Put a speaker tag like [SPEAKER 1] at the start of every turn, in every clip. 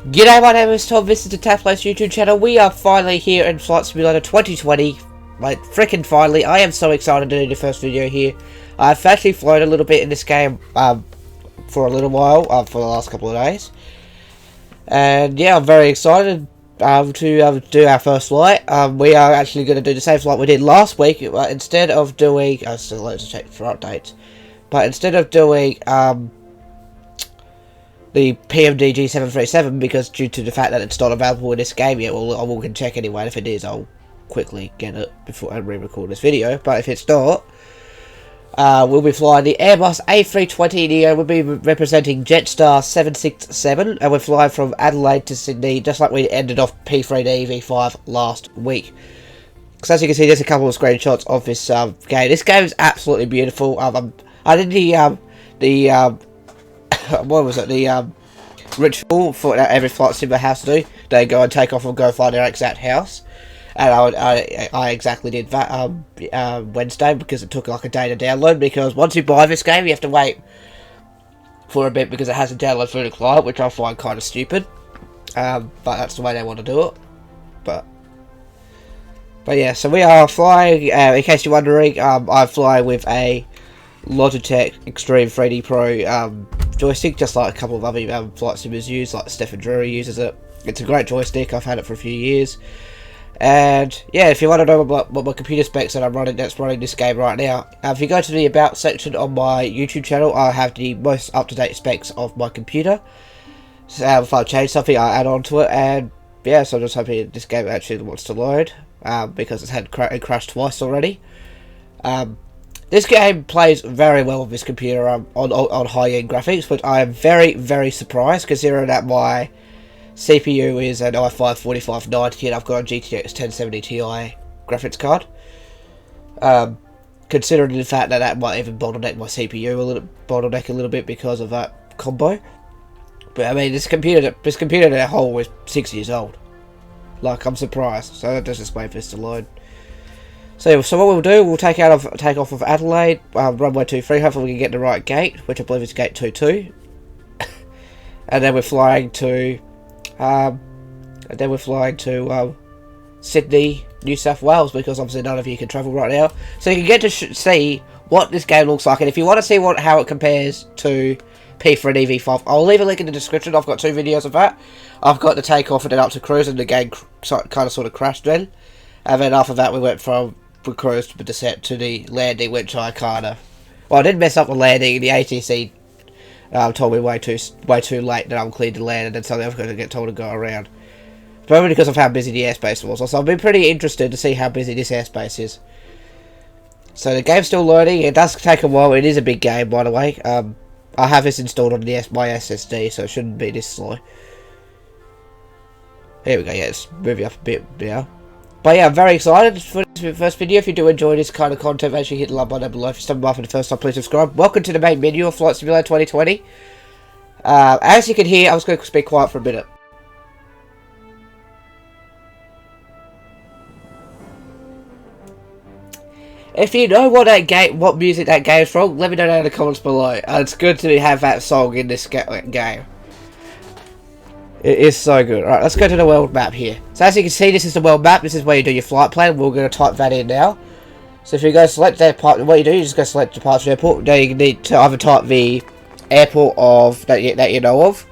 [SPEAKER 1] G'day, my name is Tom, this is the Tapless YouTube channel. We are finally here in Flight Simulator 2020. Like, freaking finally. I am so excited to do the first video here. I've actually flown a little bit in this game for a little while, for the last couple of days. And yeah, I'm very excited to do our first flight. We are actually going to do the same flight we did last week, but instead of doing... I still like to check for updates. But instead of doing... the PMDG 737, because due to the fact that it's not available in this game yet, well, I will check anyway, and if it is, I'll quickly get it before I re-record this video. But if it's not, we'll be flying the Airbus A320neo. We'll be representing Jetstar 767, and we're flying from Adelaide to Sydney, just like we ended off P3D V5 last week. So as you can see, there's a couple of screenshots of this game. This game is absolutely beautiful. I did the what was it? The ritual for every flight simulator has to do. They go and take off and go find their exact house, and I exactly did that Wednesday, because it took like a day to download. Because once you buy this game, you have to wait for a bit because it has to download through the client, which I find kind of stupid. But that's the way they want to do it. But yeah, so we are flying. In case you're wondering, I'm flying with a Logitech Extreme 3D Pro joystick, just like a couple of other flight simulators use, like Stephen Drury uses it. It's a great joystick. I've had it for a few years. And yeah, if you want to know what my computer specs that I'm running, that's running this game right now, if you go to the About section on my YouTube channel, I have the most up-to-date specs of my computer. So if I change something, I add on to it. And yeah, so I'm just hoping this game actually wants to load, because it's had it crashed twice already. This game plays very well with this computer on high-end graphics, but I am very, very surprised, considering that my CPU is an i5-4590 and I've got a GTX 1070 Ti graphics card. Considering the fact that that might even bottleneck my CPU a little bit because of that combo. But I mean, this computer as a whole is 6 years old. Like, I'm surprised. So let's just wait for this to load. So what we'll do, we'll take off of Adelaide, runway 23, hopefully we can get the right gate, which I believe is gate 22. And then we're flying to, Sydney, New South Wales, because obviously none of you can travel right now. So you can get to see what this game looks like, and if you want to see how it compares to P3D V5, I'll leave a link in the description. I've got 2 videos of that. I've got the takeoff and then up to cruise, and the game kind of crashed then. And then after that we went from cruise to the descent to the landing, which I didn't mess up the landing. The ATC told me way too late that I'm cleared to land, and then suddenly I'm going to get told to go around. Probably because of how busy the airspace was. So I've been pretty interested to see how busy this airspace is. So the game's still loading. It does take a while. It is a big game, by the way. I have this installed on the YSSY, so it shouldn't be this slow. Here we go. Yeah, it's moving up a bit now. But yeah, I'm very excited for this first video. If you do enjoy this kind of content, make sure you hit the like button down below. If you're stumbling by for the first time, please subscribe. Welcome to the main menu of Flight Simulator 2020. As you can hear, I was going to speak quiet for a minute. If you know what music that game is from, let me know down in the comments below. It's good to have that song in this game. It is so good. Alright, let's go to the world map here. So as you can see, this is the world map. This is where you do your flight plan. We're going to type that in now. So if you go select the airport, what you do, you just go select departure airport. Now you need to either type the airport that you know of,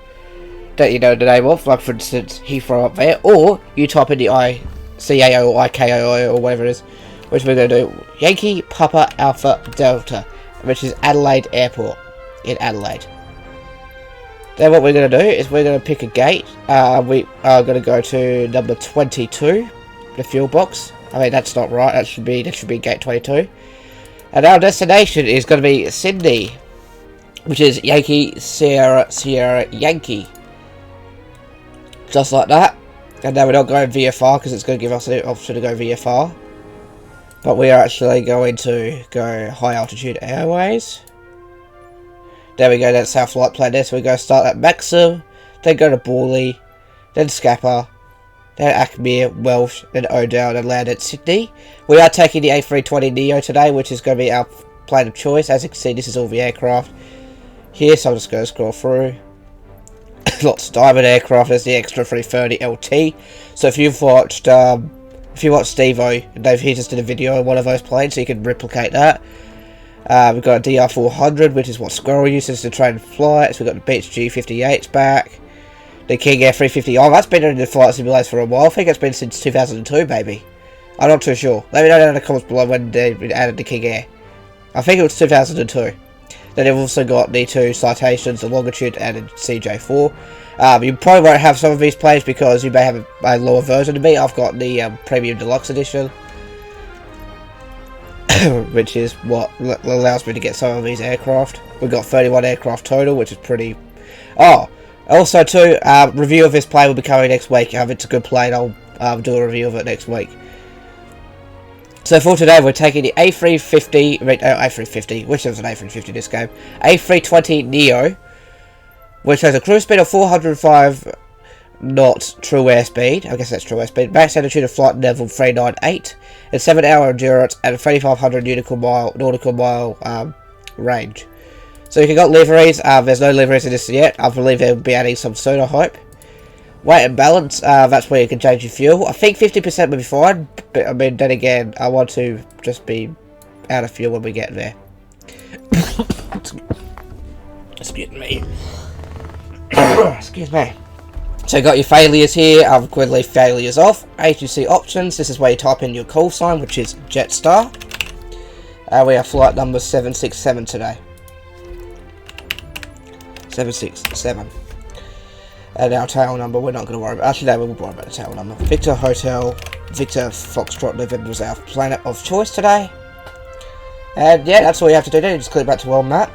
[SPEAKER 1] that you know the name of, like for instance Heathrow up there, or you type in the ICAO or IKAO or whatever it is, which we're going to do Yankee Papa Alpha Delta, which is Adelaide Airport in Adelaide. Then what we're going to do is we're going to pick a gate. We are going to go to number 22, the fuel box. I mean, that's not right. That should be gate 22. And our destination is going to be Sydney, which is Yankee Sierra Yankee. Just like that. And now we're not going VFR because it's going to give us the option to go VFR. But we are actually going to go high altitude airways. There we go, that's our flight plan there. So we go start at Maxim, then go to Borley, then Scapa, then Acmere, Welsh, then O'Dowd, and land at Sydney. We are taking the A320neo today, which is going to be our plane of choice. As you can see, this is all the aircraft here, so I'm just going to scroll through. lots of diamond aircraft. There's the extra 330 LT. So if you've watched Steve-O, he just did a video on one of those planes, so you can replicate that. We've got a DR400, which is what Squirrel uses to train flights. We've got the Beech G58s back. The King Air 350. Oh, that's been in the flight simulators for a while. I think it's been since 2002, maybe. I'm not too sure. Let me know down in the comments below when they added the King Air. I think it was 2002. Then they've also got the two Citations, the Longitude and the CJ4. You probably won't have some of these planes because you may have a lower version of me. I've got the Premium Deluxe Edition, which is what allows me to get some of these aircraft. We've got 31 aircraft total, which is pretty... Oh, also too, review of this plane will be coming next week. If it's a good plane, I'll do a review of it next week. So for today, we're taking the A350, which was an A350 this game, A320neo, which has a cruise speed of 405 knots true airspeed. I guess that's true airspeed. Max altitude of flight level 398, and 7-hour endurance and 3,500 nautical mile range. So you can got liveries. There's no liveries in this yet. I believe they'll be adding some soon, I hope. Weight and balance, that's where you can change your fuel. I think 50% will be fine, but I mean, then again, I want to just be out of fuel when we get there. Excuse me. Excuse me. So you got your failures here. I've quickly leave failures off. agency options, this is where you type in your call sign, which is Jetstar. We are flight number 767 today. 767. And our tail number, we're not going to worry about. Actually, no, we will worry about the tail number. Victor Hotel, Victor Foxtrot November was our planet of choice today. And yeah, that's all you have to do then. Just click back to world map.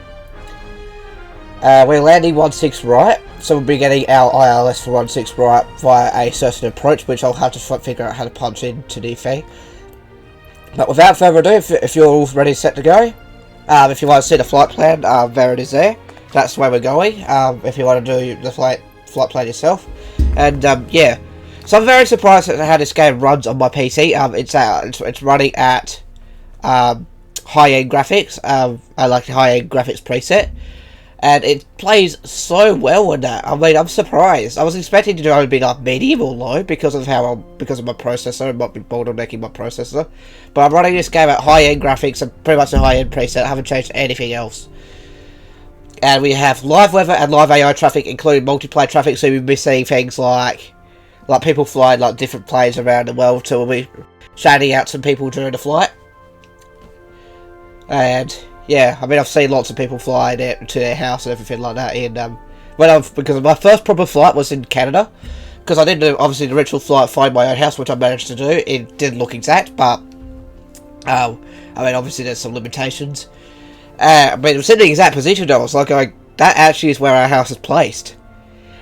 [SPEAKER 1] We're landing 16 right, so we'll be getting our ILS for 16 right via a certain approach, which I'll have to figure out how to punch into the thing. But without further ado, if you're all ready set to go, if you want to see the flight plan, there it is there. That's where we're going. If you want to do the flight plan yourself. And yeah, so I'm very surprised at how this game runs on my PC. It's running at high-end graphics. I like the high-end graphics preset, and it plays so well with that. I mean, I'm surprised. I was expecting to only be like medium or low because of my processor. It might be bottlenecking my processor, but I'm running this game at high-end graphics and pretty much a high-end preset. I haven't changed anything else. And we have live weather and live AI traffic, including multiplayer traffic, so we'll be seeing things like people flying like different planes around the world, so we'll be shouting out some people during the flight. And yeah, I mean, I've seen lots of people fly to their house and everything like that. And because my first proper flight was in Canada, because I did do obviously the ritual flight find my own house, which I managed to do. It didn't look exact, but I mean, obviously there's some limitations. But it was in the exact position though. I was like, that actually is where our house is placed.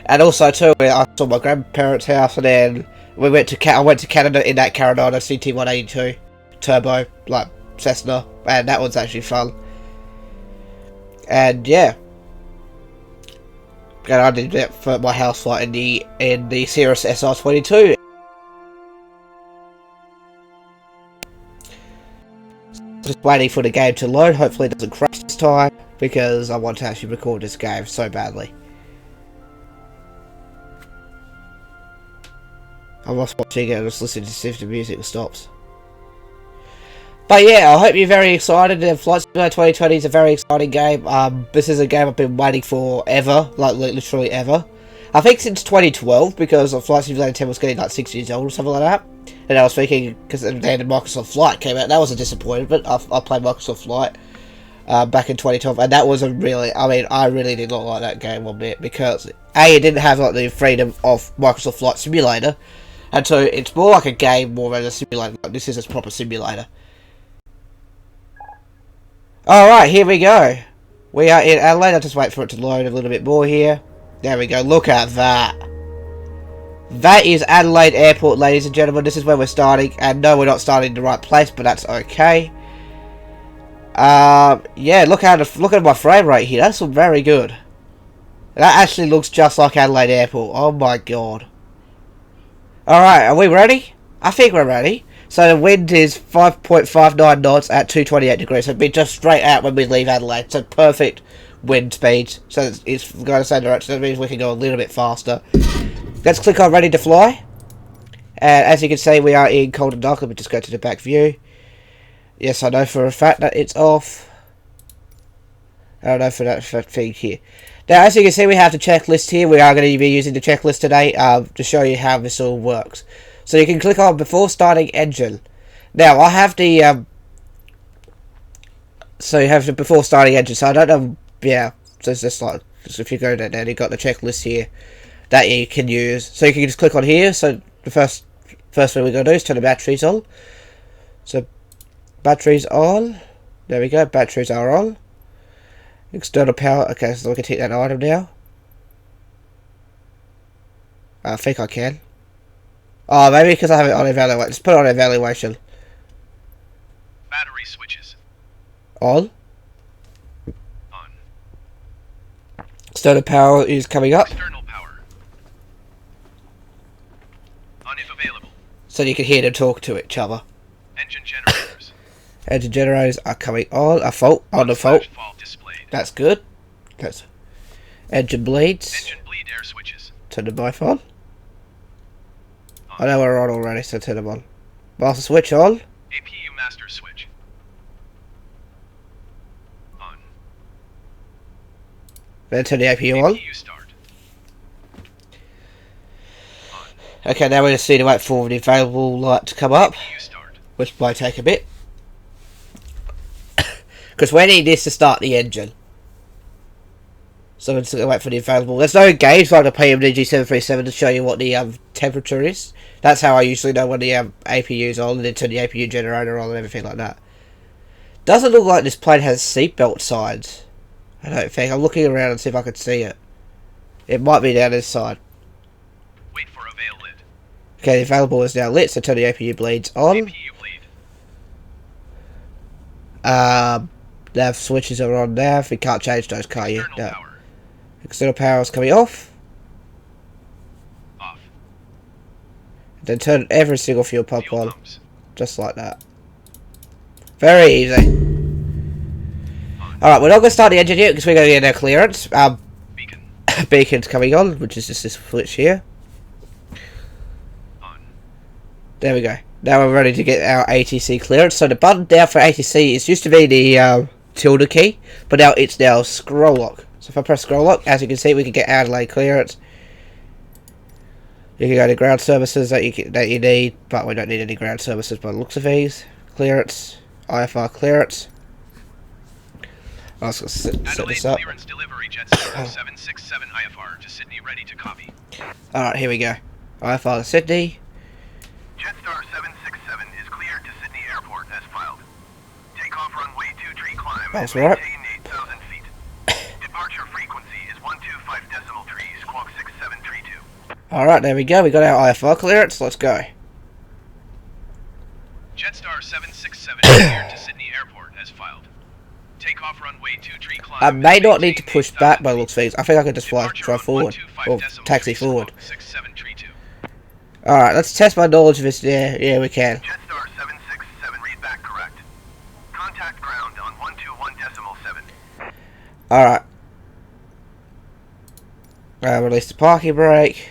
[SPEAKER 1] And also too, I saw my grandparents' house, and then I went to Canada in that Carolina CT-182 turbo, like Cessna, and that was actually fun. And yeah, and I did that for my house flight in the Cirrus SR-22. Just waiting for the game to load. Hopefully it doesn't crash this time, because I want to actually record this game so badly. I'm just watching it and just listening to see if the music stops. But yeah, I hope you're very excited. Flight Simulator 2020 is a very exciting game. This is a game I've been waiting for ever, like literally ever. I think since 2012, because Flight Simulator 10 was getting like 6 years old or something like that. And I was thinking, because then Microsoft Flight came out, that was a disappointment. I played Microsoft Flight back in 2012, and that was I really did not like that game one bit, because A, it didn't have like the freedom of Microsoft Flight Simulator, and so it's more like a game more than a simulator. Like, this is a proper simulator. Alright, here we go. We are in Adelaide. I'll just wait for it to load a little bit more here. There we go, look at that. That is Adelaide Airport, ladies and gentlemen. This is where we're starting. And no, we're not starting in the right place, but that's okay. Yeah, look at my frame rate here. That's very good. That actually looks just like Adelaide Airport. Oh my god. Alright, are we ready? I think we're ready. So the wind is 5.59 knots at 228 degrees. So it'll be just straight out when we leave Adelaide. So perfect wind speed, so it's going the same direction. That means we can go a little bit faster. Let's click on ready to fly. And as you can see, we are in cold and dark. Let me just go to the back view. Yes, I know for a fact that it's off. I don't know for that thing here. Now, as you can see, we have the checklist here. We are going to be using the checklist today to show you how this all works. So you can click on before starting engine. Now, I have the so you have the before starting engine. So I don't know. Yeah, so it's just like, so if you go down there, you've got the checklist here that you can use. So you can just click on here. So the first thing we're going to do is turn the batteries on. So batteries on. There we go. Batteries are on. External power. Okay, so we can take that item now. I think I can. Oh, maybe because I have it on evaluation. Let's put it on evaluation.
[SPEAKER 2] Battery switches.
[SPEAKER 1] On. External power is coming up.
[SPEAKER 2] External power. On if available.
[SPEAKER 1] So you can hear them talk to each other.
[SPEAKER 2] Engine generators.
[SPEAKER 1] Engine generators are coming on. On the fault. That's good. That's engine bleeds.
[SPEAKER 2] Engine bleed air switches.
[SPEAKER 1] Turn them both on. I know we're on already, so turn them on. Master switch on.
[SPEAKER 2] APU master switch. On.
[SPEAKER 1] Then turn the APU on.
[SPEAKER 2] APU start.
[SPEAKER 1] Okay, now we just need to wait for the available light to come up,
[SPEAKER 2] APU start.
[SPEAKER 1] which might take a bit. Because we need this to start the engine. So we're just going to wait for the available. There's no gauge like the PMDG737 to show you what the temperature is. That's how I usually know when the APU's on, and then turn the APU generator on and everything like that. Doesn't look like this plane has seatbelt signs. I don't think. I'm looking around and see if I can see it. It might be down this side.
[SPEAKER 2] Wait for avail lit.
[SPEAKER 1] Okay, the available is now lit, so turn the APU bleeds on.
[SPEAKER 2] APU bleed.
[SPEAKER 1] Nav switches are on nav. We can't change those, can you?
[SPEAKER 2] External
[SPEAKER 1] No.
[SPEAKER 2] power.
[SPEAKER 1] External power is coming off.
[SPEAKER 2] Off.
[SPEAKER 1] Then turn every single fuel pump
[SPEAKER 2] Fuel
[SPEAKER 1] on.
[SPEAKER 2] pumps.
[SPEAKER 1] Just like that. Very easy. Alright, we're not going to start the engine yet because we're going to get our clearance.
[SPEAKER 2] Beacon.
[SPEAKER 1] Beacon's coming on, which is just this switch here.
[SPEAKER 2] On.
[SPEAKER 1] There we go. Now we're ready to get our ATC clearance. So the button down for ATC is used to be the tilde key, but now it's scroll lock. So if I press scroll lock, as you can see, we can get Adelaide clearance. You can go to ground services that you need, but we don't need any ground services by the looks of these. Clearance, IFR clearance. I'll just set this up.
[SPEAKER 2] Clearance delivery Jetstar 767 IFR to Sydney ready to copy.
[SPEAKER 1] Alright, here we go. IFR to Sydney.
[SPEAKER 2] Jetstar 767 is cleared to Sydney Airport as filed. Takeoff runway 23 climb.
[SPEAKER 1] That's right.
[SPEAKER 2] Maintain 8,000 feet. Departure frequency is 125 decimal trees, squawk 6732.
[SPEAKER 1] Alright, there we go. We got our IFR clearance. Let's go.
[SPEAKER 2] Jetstar 767 is cleared to Sydney Airport as filed. Takeoff runway 23 climb.
[SPEAKER 1] I may not need to push back by the looks of things. I think I can just drive forward. Or taxi forward.
[SPEAKER 2] 6732.
[SPEAKER 1] Alright, let's test my knowledge of this. Yeah, we can.
[SPEAKER 2] Jetstar 767 read back correct. Contact ground on 121.7.
[SPEAKER 1] Alright. Release the parking brake.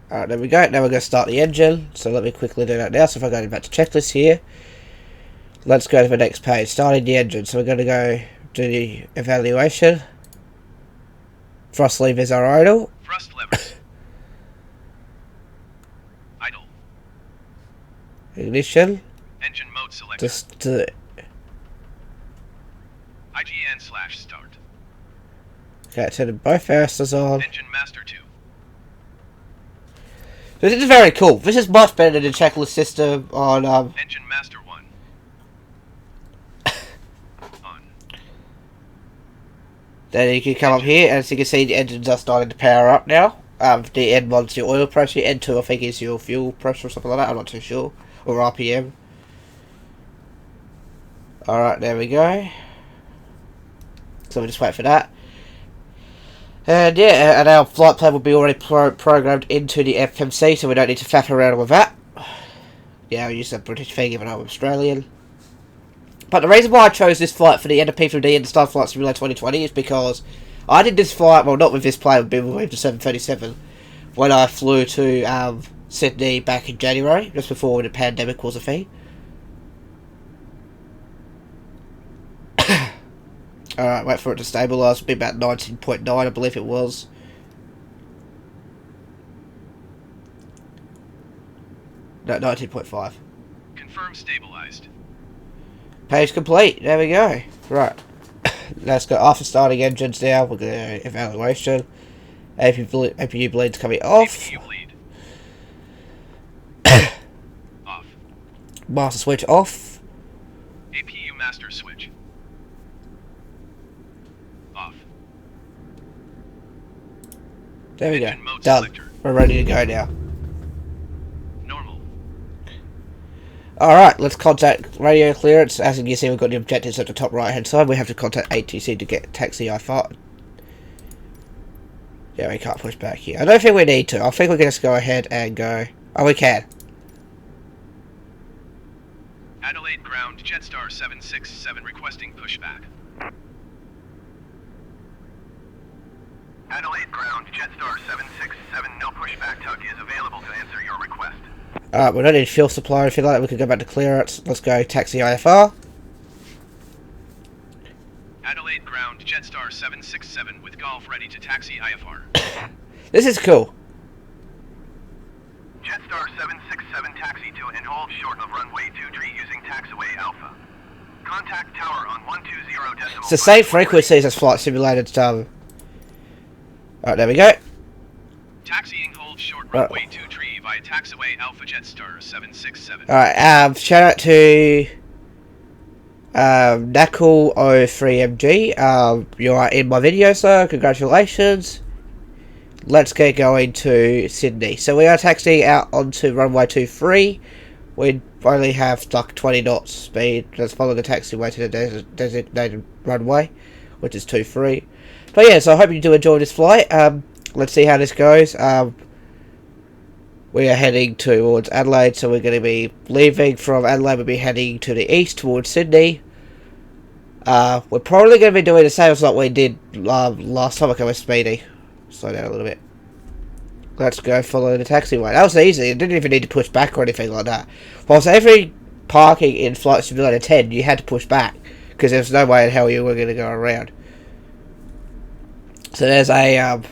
[SPEAKER 1] Alright, there we go. Now we're going to start the engine. So let me quickly do that now. So if I go back to checklist here, let's go to the next page. Starting the engine. So we're going to go do the evaluation. Thrust levers are idle.
[SPEAKER 2] Thrust levers. Idle.
[SPEAKER 1] Ignition.
[SPEAKER 2] Engine mode selected.
[SPEAKER 1] Just to
[SPEAKER 2] IGN/start.
[SPEAKER 1] okay, turn both thrusters on.
[SPEAKER 2] Engine master 2.
[SPEAKER 1] This is very cool. This is much better than the checklist system on
[SPEAKER 2] Engine master 1. On.
[SPEAKER 1] Then you can come up here, and as you can see, the engines are starting to power up now. The N1's your oil pressure, N2 I think is your fuel pressure or something like that, I'm not too sure. Or RPM. Alright, there we go. So we just wait for that. And yeah, and our flight plan will be already programmed into the FMC, so we don't need to faff around with that. Yeah, I use a British thing even though I'm Australian. But the reason why I chose this flight for the end of P3D and the Star Flight Simulator 2020 is because I did this flight, well not with this plane, but with the 737, when I flew to Sydney back in January, just before the pandemic was a thing. Alright, wait for it to stabilise. It'll be about 19.9, I believe it was. No, 19.5.
[SPEAKER 2] Confirm stabilized.
[SPEAKER 1] Page complete. There we go. Right. Let's go. After starting engines now, we're going to evaluation. APU bleed's coming off.
[SPEAKER 2] APU bleed. Off.
[SPEAKER 1] Master switch off.
[SPEAKER 2] APU master switch. Off.
[SPEAKER 1] There we go.
[SPEAKER 2] Engine mode
[SPEAKER 1] Done.
[SPEAKER 2] selector.
[SPEAKER 1] We're ready to go now.
[SPEAKER 2] Normal.
[SPEAKER 1] Alright, let's contact radio clearance. As you can see, we've got the objectives at the top right hand side. We have to contact ATC to get taxi I5. Yeah, we can't push back here. I don't think we need to. I think we can just go ahead and go. Oh, we can.
[SPEAKER 2] Adelaide ground Jetstar 767 requesting pushback. Adelaide ground Jetstar 767 no pushback tug is available to answer your request.
[SPEAKER 1] Alright, we don't need fuel supply or anything like that. We can go back to clearance. Let's go taxi IFR.
[SPEAKER 2] Adelaide ground Jetstar 767 with Golf ready to taxi IFR.
[SPEAKER 1] This is cool.
[SPEAKER 2] Jetstar 767 taxi to and hold short of runway 23 using taxiway Alpha. Contact tower on 120.5.
[SPEAKER 1] It's the same frequencies as flight simulated stuff. Alright, there we go.
[SPEAKER 2] Taxiing hold short runway 23 via taxiway Alpha Jetstar 767.
[SPEAKER 1] Alright, shout out to Knuckle03MG. You are in my video, sir. Congratulations. Let's get going to Sydney. So we are taxiing out onto runway 23. We only have like 20 knots speed. Let's follow the taxiway to the designated runway, which is 23. But yeah, so I hope you do enjoy this flight. Let's see how this goes. We are heading towards Adelaide, so we're going to be leaving from Adelaide. We'll be heading to the east towards Sydney. We're probably going to be doing the same as what we did last time. Okay, we're speedy. Slow down a little bit. Let's go follow the taxiway. That was easy. It didn't even need to push back or anything like that. Whilst every parking in Flight Simulator 10, you had to push back, because there's no way in hell you were going to go around. So there's a an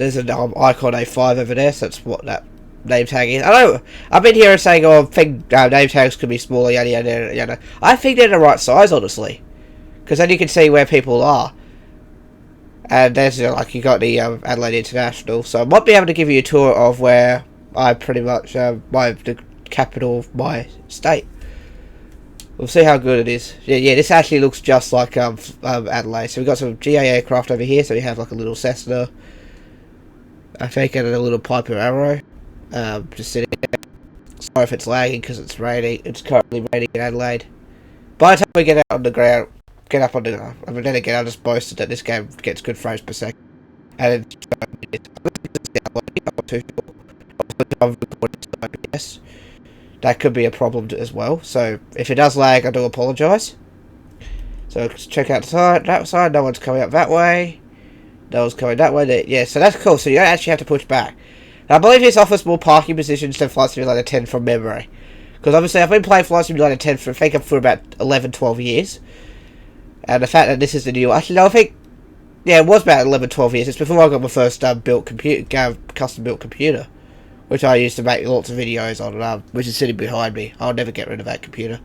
[SPEAKER 1] Icon A5 over there, so that's what that name tag is. I know, I've been here saying, oh, I think name tags could be smaller, yada yada yada. I think they're the right size, honestly, because then you can see where people are. And there's, like, you got the Adelaide International, so I might be able to give you a tour of where I pretty much, the capital of my state. We'll see how good it is. Yeah, this actually looks just like Adelaide. So we've got some GA aircraft over here, so we have like a little Cessna, I think, and a little Piper Arrow, just sitting there. Sorry if it's lagging because it's raining. It's currently raining in Adelaide. By the time we get out on the ground, get up on the... I mean, then again, I just boasted that this game gets good frames per second. And it's... I'm not too sure. Yes. That could be a problem as well. So, if it does lag, I do apologise. So, let's check out the side, that side. No one's coming up that way. No one's coming that way. Yeah, so that's cool. So, you don't actually have to push back. And I believe this offers more parking positions than Flight Simulator 10 from memory. Because obviously, I've been playing Flight Simulator 10 for, I think, for about 11, 12 years. And the fact that this is the new... Actually, no, I think... Yeah, it was about 11, 12 years. It's before I got my first custom-built computer. Which I used to make lots of videos on, which is sitting behind me. I'll never get rid of that computer.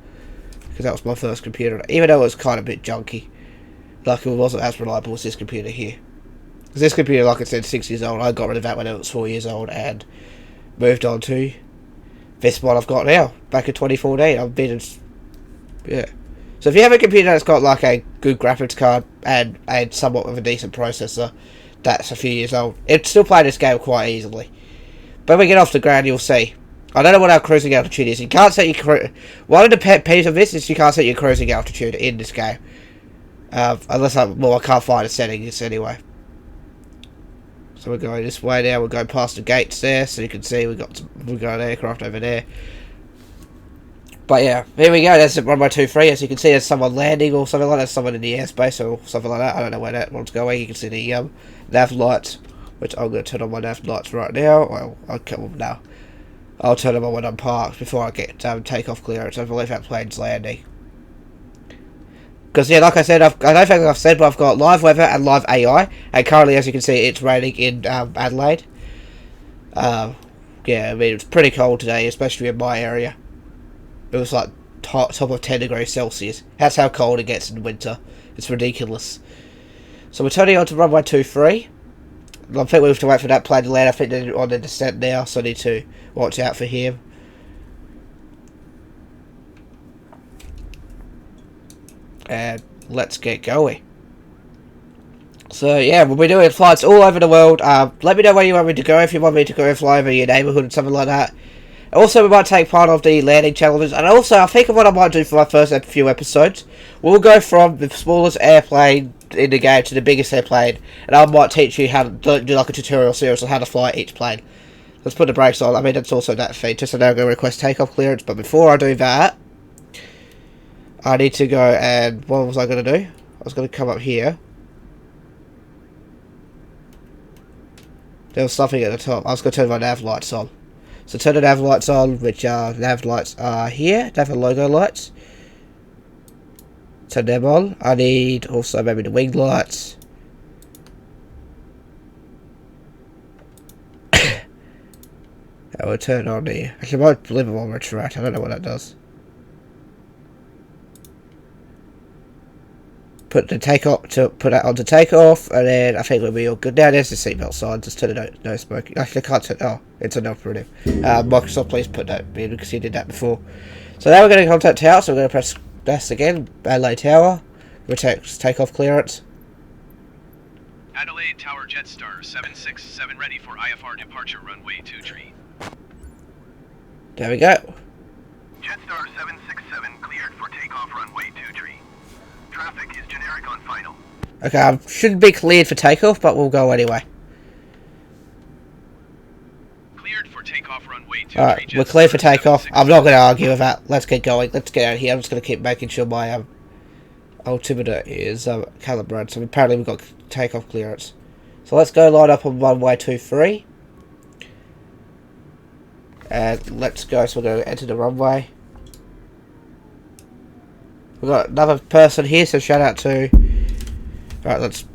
[SPEAKER 1] Because that was my first computer. Even though it was kind of a bit junky. Like, it wasn't as reliable as this computer here. Because this computer, like I said, 6 years old. I got rid of that when it was 4 years old. And moved on to this one I've got now. Back in 2014. I've been... Yeah. So if you have a computer that's got, like, a good graphics card and somewhat of a decent processor, that's a few years old. It'd still play this game quite easily. But when we get off the ground, you'll see. I don't know what our cruising altitude is. You can't set your... One of the pet peeves of this is you can't set your cruising altitude in this game. Unless I can't find a setting anyway. So So we're going this way now. We're going past the gates there, so you can see we've got an aircraft over there. But yeah, here we go. There's runway 23. As you can see, there's someone landing or something like that. Someone in the airspace or something like that. I don't know where that one's going. You can see the nav lights, which I'm going to turn on my nav lights right now. Well, I'll come on now. I'll turn them on when I'm parked before I get takeoff clearance. I believe that plane's landing. Because yeah, like I said, I don't think I've said, but I've got live weather and live AI, and currently, as you can see, it's raining in Adelaide. Yeah, I mean it's pretty cold today, especially in my area. It was like top of 10 degrees Celsius. That's how cold it gets in winter. It's ridiculous. So we're turning on to runway 23. I think we have to wait for that plane to land. I think they're on the descent now, so I need to watch out for him. And let's get going. So yeah, we'll be doing flights all over the world. Let me know where you want me to go, if you want me to go and fly over your neighbourhood and something like that. Also, we might take part of the landing challenges, and also I think of what I might do for my first few episodes. We'll go from the smallest airplane in the game to the biggest airplane, and I might teach you how to do like a tutorial series on how to fly each plane. Let's put the brakes on. I mean, that's also that feature, so now I'm going to request takeoff clearance, but before I do that, I need to go and... what was I going to do? I was going to come up here. There was something at the top. I was going to turn my nav lights on. So turn the nav lights on, which nav lights are here. Nav logo lights. Turn them on. I need also maybe the wing lights. I will turn on the... actually, I might leave them on retract. I don't know what that does. Put the takeoff to put that onto takeoff, and then I think we'll be all good. Now there's the seatbelt sign. Just turn it no smoking. Actually, I can't turn. Oh, it's an operative. Microsoft, please put that in because you did that before. So now we're going to contact tower. So we're going to press this again. Adelaide Tower. Takeoff clearance.
[SPEAKER 2] Adelaide Tower Jetstar 767 ready for IFR departure runway 23.
[SPEAKER 1] There we go.
[SPEAKER 2] Jetstar 767 cleared for takeoff runway 23. Traffic is generic on final.
[SPEAKER 1] Okay, I shouldn't be cleared for takeoff, but we'll go anyway.
[SPEAKER 2] Cleared for takeoff runway 23.
[SPEAKER 1] Alright, we're cleared for takeoff. I'm not going to argue with that. Let's get going. Let's get out of here. I'm just going to keep making sure my altimeter is calibrated. So apparently we've got takeoff clearance. So let's go line up on runway 23. And let's go. So we're going to enter the runway. We've got another person here, so shout out to... alright, let's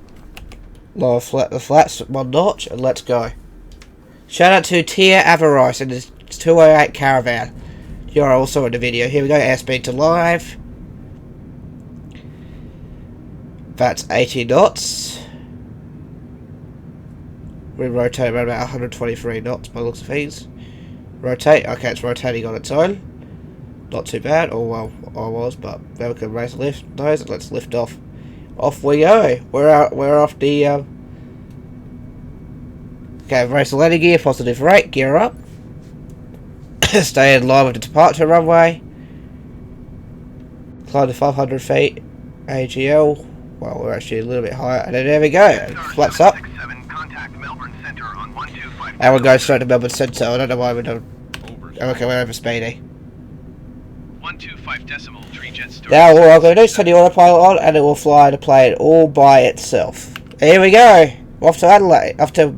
[SPEAKER 1] lower the flaps one notch, and let's go. Shout out to Tia Avarice and his 208 Caravan. You're also in the video. Here we go, airspeed to live. That's 80 knots. We rotate around about 123 knots by the looks of things. Rotate, okay, it's rotating on its own. Not too bad, or well, I was, but now we can raise lift those. Let's lift off. Off we go. We're off the. Okay, raise the landing gear, positive rate, gear up. Stay in line with the departure runway. Climb to 500 feet. AGL. Well, we're actually a little bit higher, and then there we go. Flaps up. And we'll go straight to Melbourne Centre. I don't know why we're done. Okay, we're over speedy.
[SPEAKER 2] 125.3 Jetstar.
[SPEAKER 1] Now all I'm going to do is turn the autopilot on and it will fly the plane all by itself. Here we go! Off to Adelaide. There we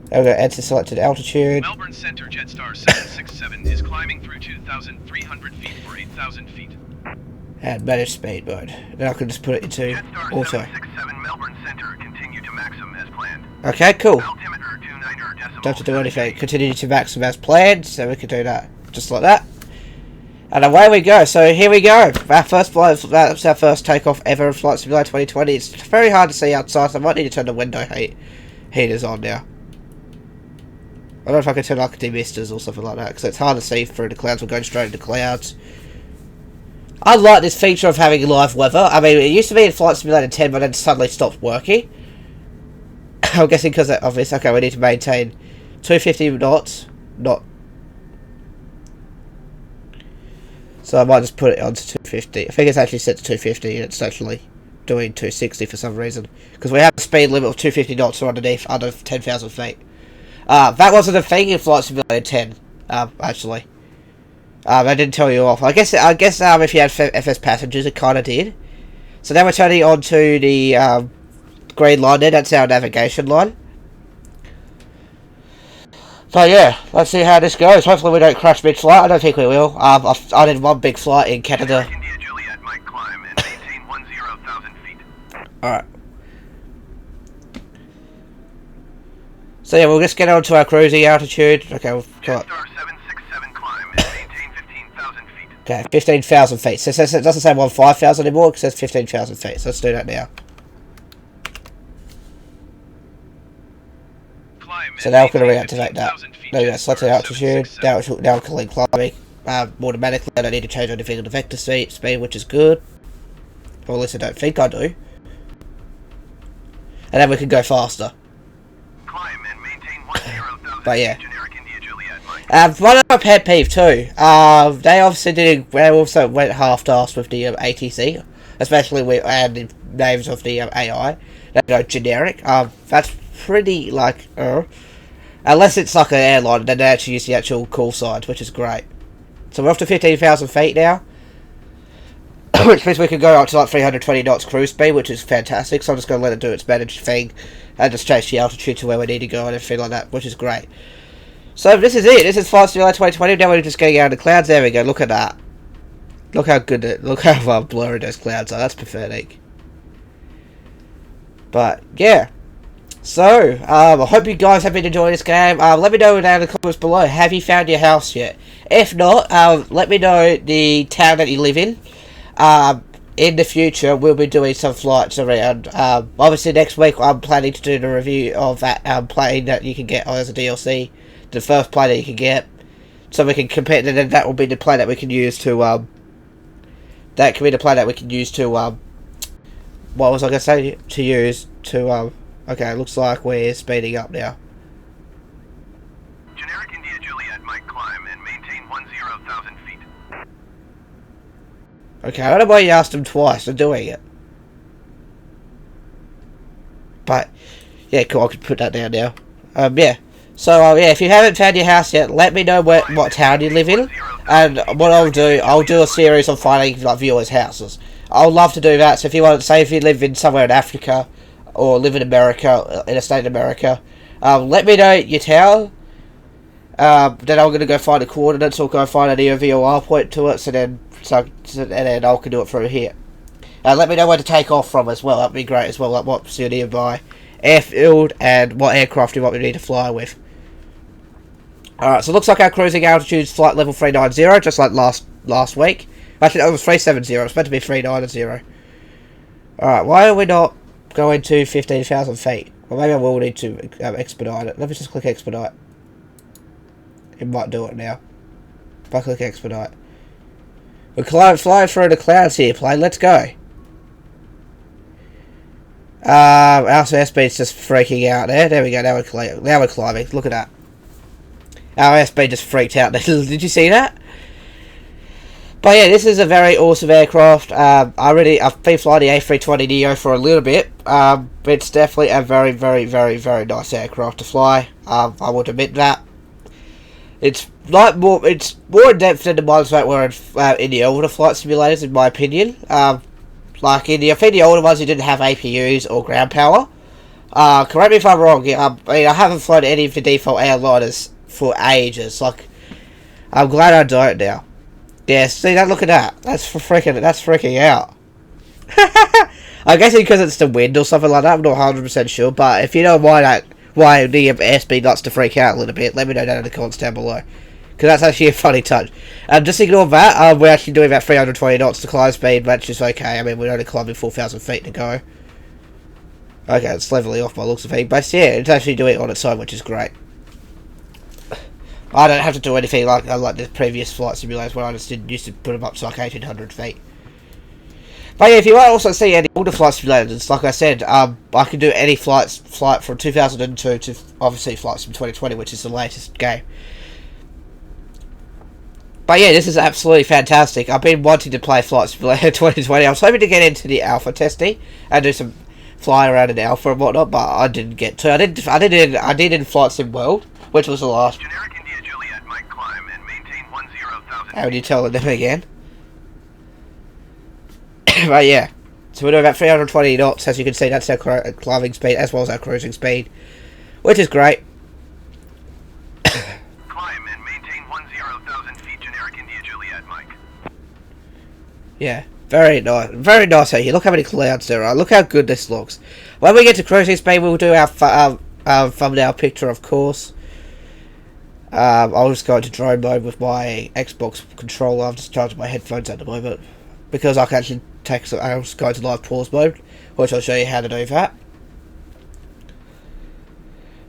[SPEAKER 1] go, enter selected altitude.
[SPEAKER 2] Melbourne Centre Jetstar 767 is climbing through 2,300 feet for 8,000 feet.
[SPEAKER 1] And manage speed mode. Now I can just put it into
[SPEAKER 2] Jetstar
[SPEAKER 1] auto.
[SPEAKER 2] 767 Melbourne Centre continue to maximum as planned.
[SPEAKER 1] Okay, cool.
[SPEAKER 2] Altimeter 29 decimal.
[SPEAKER 1] Don't have to do anything. Continue to maximum as planned, so we can do that. Just like that. And away we go. So here we go. Our first flight, that's our first takeoff ever in Flight Simulator 2020. It's very hard to see outside, so I might need to turn the window heaters on now. I don't know if I can turn like demisters or something like that, because it's hard to see through the clouds. We're going straight into clouds. I like this feature of having live weather. I mean, it used to be in Flight Simulator 10, but then suddenly stopped working. I'm guessing because of this. Okay, we need to maintain 250 knots. So I might just put it on to 250. I think it's actually set to 250 and it's actually doing 260 for some reason. Because we have a speed limit of 250 knots underneath, under 10,000 feet. That wasn't a thing in Flight Simulator 10, actually. I didn't tell you off. I guess if you had FS passengers, it kind of did. So now we're turning on to the green line there. That's our navigation line. So yeah, let's see how this goes. Hopefully we don't crash mid-flight. I don't think we will. I did one big flight in Canada.
[SPEAKER 2] India Juliet might climb and maintain 10,000 feet.
[SPEAKER 1] Alright. So yeah, we'll just get on to our cruising altitude. Okay, we'll come up.
[SPEAKER 2] Jetstar 767 climb and maintain 15,000 feet.
[SPEAKER 1] Okay, 15,000 feet. So it doesn't say 15,000 anymore, it says 15,000 feet. So let's do that now. So now we're going to reactivate that. There we go, select the altitude. Now we're calling climbing automatically. I don't need to change anything on the vector speed, which is good. Or at least I don't think I do. And then we can go faster.
[SPEAKER 2] Climb and maintain 10,000
[SPEAKER 1] but yeah.
[SPEAKER 2] generic India Juliet.
[SPEAKER 1] One of my pet peeve too. They obviously they also went half-assed with the ATC, especially with the names of the AI. They go generic. That's pretty like unless it's like an airline, then they actually use the actual call signs, which is great. So we're up to 15,000 feet now, which means we can go up to like 320 knots cruise speed, which is fantastic. So I'm just going to let it do its managed thing and just change the altitude to where we need to go and everything like that, which is great. So this is it. This is Flight Simulator 2020. Now we're just getting out of the clouds. There we go. Look at that. Look how good it. Look how blurry those clouds are. That's pathetic. But yeah. So, I hope you guys have been enjoying this game. Let me know down in the comments below, have you found your house yet? If not, let me know the town that you live in. In the future, we'll be doing some flights around. Obviously, next week, I'm planning to do the review of that plane that you can get as a DLC. The first plane that you can get. So we can compare, and then that will be the plane that we can use to, that can be the plane that we can use to, what was I going to say? To use to, okay, looks like we're speeding up now.
[SPEAKER 2] Generic India Juliet might climb and maintain 10,000 feet.
[SPEAKER 1] Okay, I don't know why you asked them twice for doing it. But, yeah, cool, I can put that down now. Yeah. So, yeah, if you haven't found your house yet, let me know what town you live in. And what I'll do a series on finding, like, viewers' houses. I would love to do that, so if you want, say if you live in somewhere in Africa, or live in America, in a state of America, let me know your town. Then I'm going to go find the coordinates or go find an EOVOR point to it, and then I can do it from here. Let me know where to take off from as well, that'd be great as well, like what's your nearby airfield and what aircraft you might need to fly with. Alright, so it looks like our cruising altitude is flight level 390, just like last week. Actually, that was 370, it was meant to be 390. Alright, why are we not going to 15,000 feet? Well, maybe I will need to expedite it. Let me just click expedite. It might do it now. If I click expedite. We're flying through the clouds here, plane. Let's go. Our airspeed's just freaking out there. There we go. Now we're climbing. Look at that. Our airspeed just freaked out. Did you see that? But yeah, this is a very awesome aircraft. I've been flying the A320neo for a little bit. It's definitely a very, very, very, very nice aircraft to fly. I would admit that. It's more in depth than the ones that were in the older flight simulators, in my opinion. Like I think the older ones, you didn't have APUs or ground power. Correct me if I'm wrong. I haven't flown any of the default airliners for ages. Like, I'm glad I don't now. Yeah, see that? Look at that. That's freaking out. I guess because it's the wind or something like that. I'm not 100% sure. But if you know why the airspeed likes to freak out a little bit, let me know down in the comments down below. Because that's actually a funny touch. Just ignore that. We're actually doing about 320 knots to climb speed, which is okay. I mean, we're only climbing 4,000 feet to go. Okay, it's leveling off by looks of things. But yeah, it's actually doing it on its own, which is great. I don't have to do anything like the previous flight simulators where I just used to put them up to like 1,800 feet. But yeah, if you want to also see any older flight simulators, like I said, I can do any flight from 2002 to obviously flights from 2020, which is the latest game. But yeah, this is absolutely fantastic. I've been wanting to play Flight Simulator 2020. I was hoping to get into the alpha testing and do some flying around in alpha and whatnot, but I didn't get to. I did in Flight Sim World, which was the last.
[SPEAKER 2] Generic India Juliet might climb and maintain 10,000.
[SPEAKER 1] How would you tell them again? But yeah, so we're doing about 320 knots. As you can see, that's our climbing speed as well as our cruising speed, which is great.
[SPEAKER 2] Climb and maintain 10,000 feet. Generic India Juliet, Mike.
[SPEAKER 1] Yeah, very nice out here. Look how many clouds there are. Look how good this looks. When we get to cruising speed, we'll do our thumbnail picture, of course. I'll just go into drone mode with my Xbox controller. I'm just charging my headphones at the moment because I can actually I'll just go into live pause mode, which I'll show you how to do that.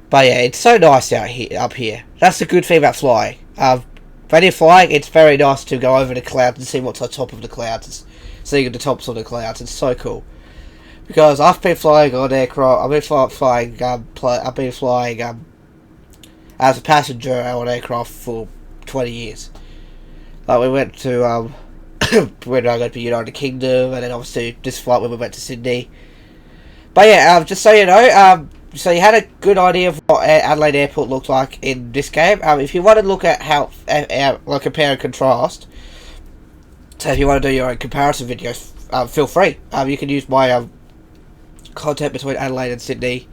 [SPEAKER 1] But yeah, it's so nice out here, up here. That's the good thing about flying. When you're flying, it's very nice to go over the clouds and see what's on top of the clouds. Seeing the tops of the clouds, it's so cool. Because I've been flying on aircraft. I've been flying as a passenger on aircraft for 20 years. Like we went to when I went to United Kingdom, and then obviously this flight when we went to Sydney. But yeah, just so you know, so you had a good idea of what Adelaide Airport looked like in this game. If you want to look at how, like compare and contrast, so if you want to do your own comparison videos, feel free. You can use my content between Adelaide and Sydney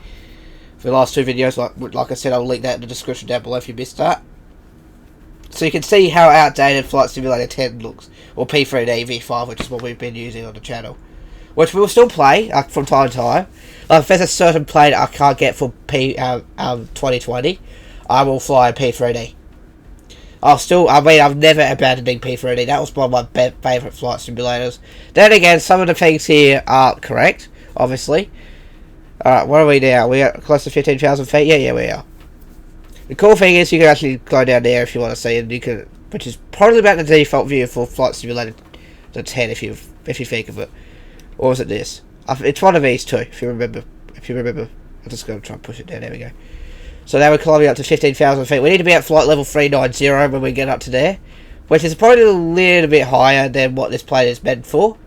[SPEAKER 1] for the last two videos. Like I said, I'll link that in the description down below if you missed that. So you can see how outdated Flight Simulator 10 looks, or P3D V5, which is what we've been using on the channel. Which we will still play from time to time. Like if there's a certain plane I can't get for 2020, I will fly P3D. I'm never abandoning P3D. That was one of my favourite flight simulators. Then again, some of the things here aren't correct, obviously. Alright, what are we now? We are close to 15,000 feet? Yeah, we are. The cool thing is you can actually go down there if you want to see it, which is probably about the default view for Flight Simulator 10 if you think of it. Or is it this? It's one of these two, if you remember. I'm just going to try and push it down. There we go. So now we're climbing up to 15,000 feet. We need to be at flight level 390 when we get up to there, which is probably a little bit higher than what this plane is meant for.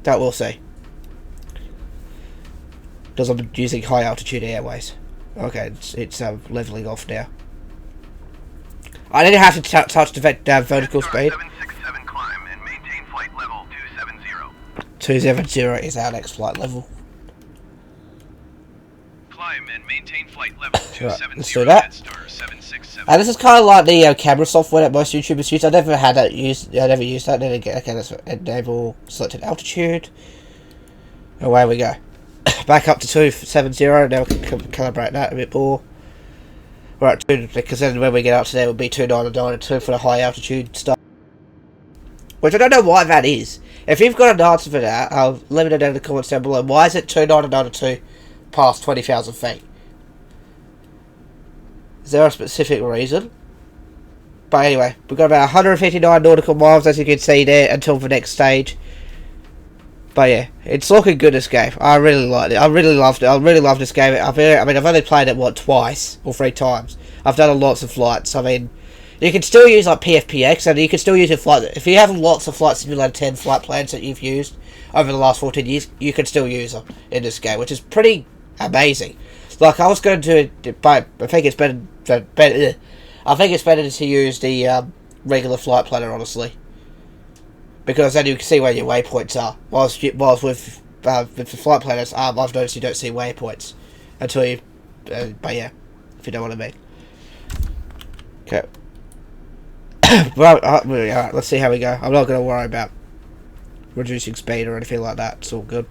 [SPEAKER 1] That we'll see. Because I'm using high altitude airways. Okay, it's leveling off now. I didn't have to touch the vertical speed.
[SPEAKER 2] 767 climb and maintain flight level 270.
[SPEAKER 1] 270 is our next flight level.
[SPEAKER 2] Climb and maintain flight level 270.
[SPEAKER 1] Right, let's do that.
[SPEAKER 2] Jetstar 767.
[SPEAKER 1] And this is kind of like the camera software that most YouTubers use. I never had that used. I never used that. Then again, okay, let's enable selected altitude. Away we go. Back up to 270. Now we can calibrate that a bit more. Right, because then when we get up to there, it will be 299 for the high altitude stuff. Which I don't know why that is. If you've got an answer for that, let me know down in the comments down below. Why is it 299 past 20,000 feet? Is there a specific reason? But anyway, we've got about 159 nautical miles, as you can see there, until the next stage. But yeah, it's looking good, this game. I really liked it. I really loved it. I really loved this game. I've only played it, twice or 3 times. I've done lots of flights. I mean, you can still use like PFPX, and you can still use your flight. If you have lots of Flight Simulator 10 flight plans that you've used over the last 14 years, you can still use them in this game, which is pretty amazing. Like I was going to, but I think it's better. I think it's better to use the regular flight planner, honestly. Because then you can see where your waypoints are. Whilst with the flight planners, I've noticed you don't see waypoints until you. But yeah, if you know what I mean. Okay. Alright, let's see how we go. I'm not going to worry about reducing speed or anything like that. It's all good.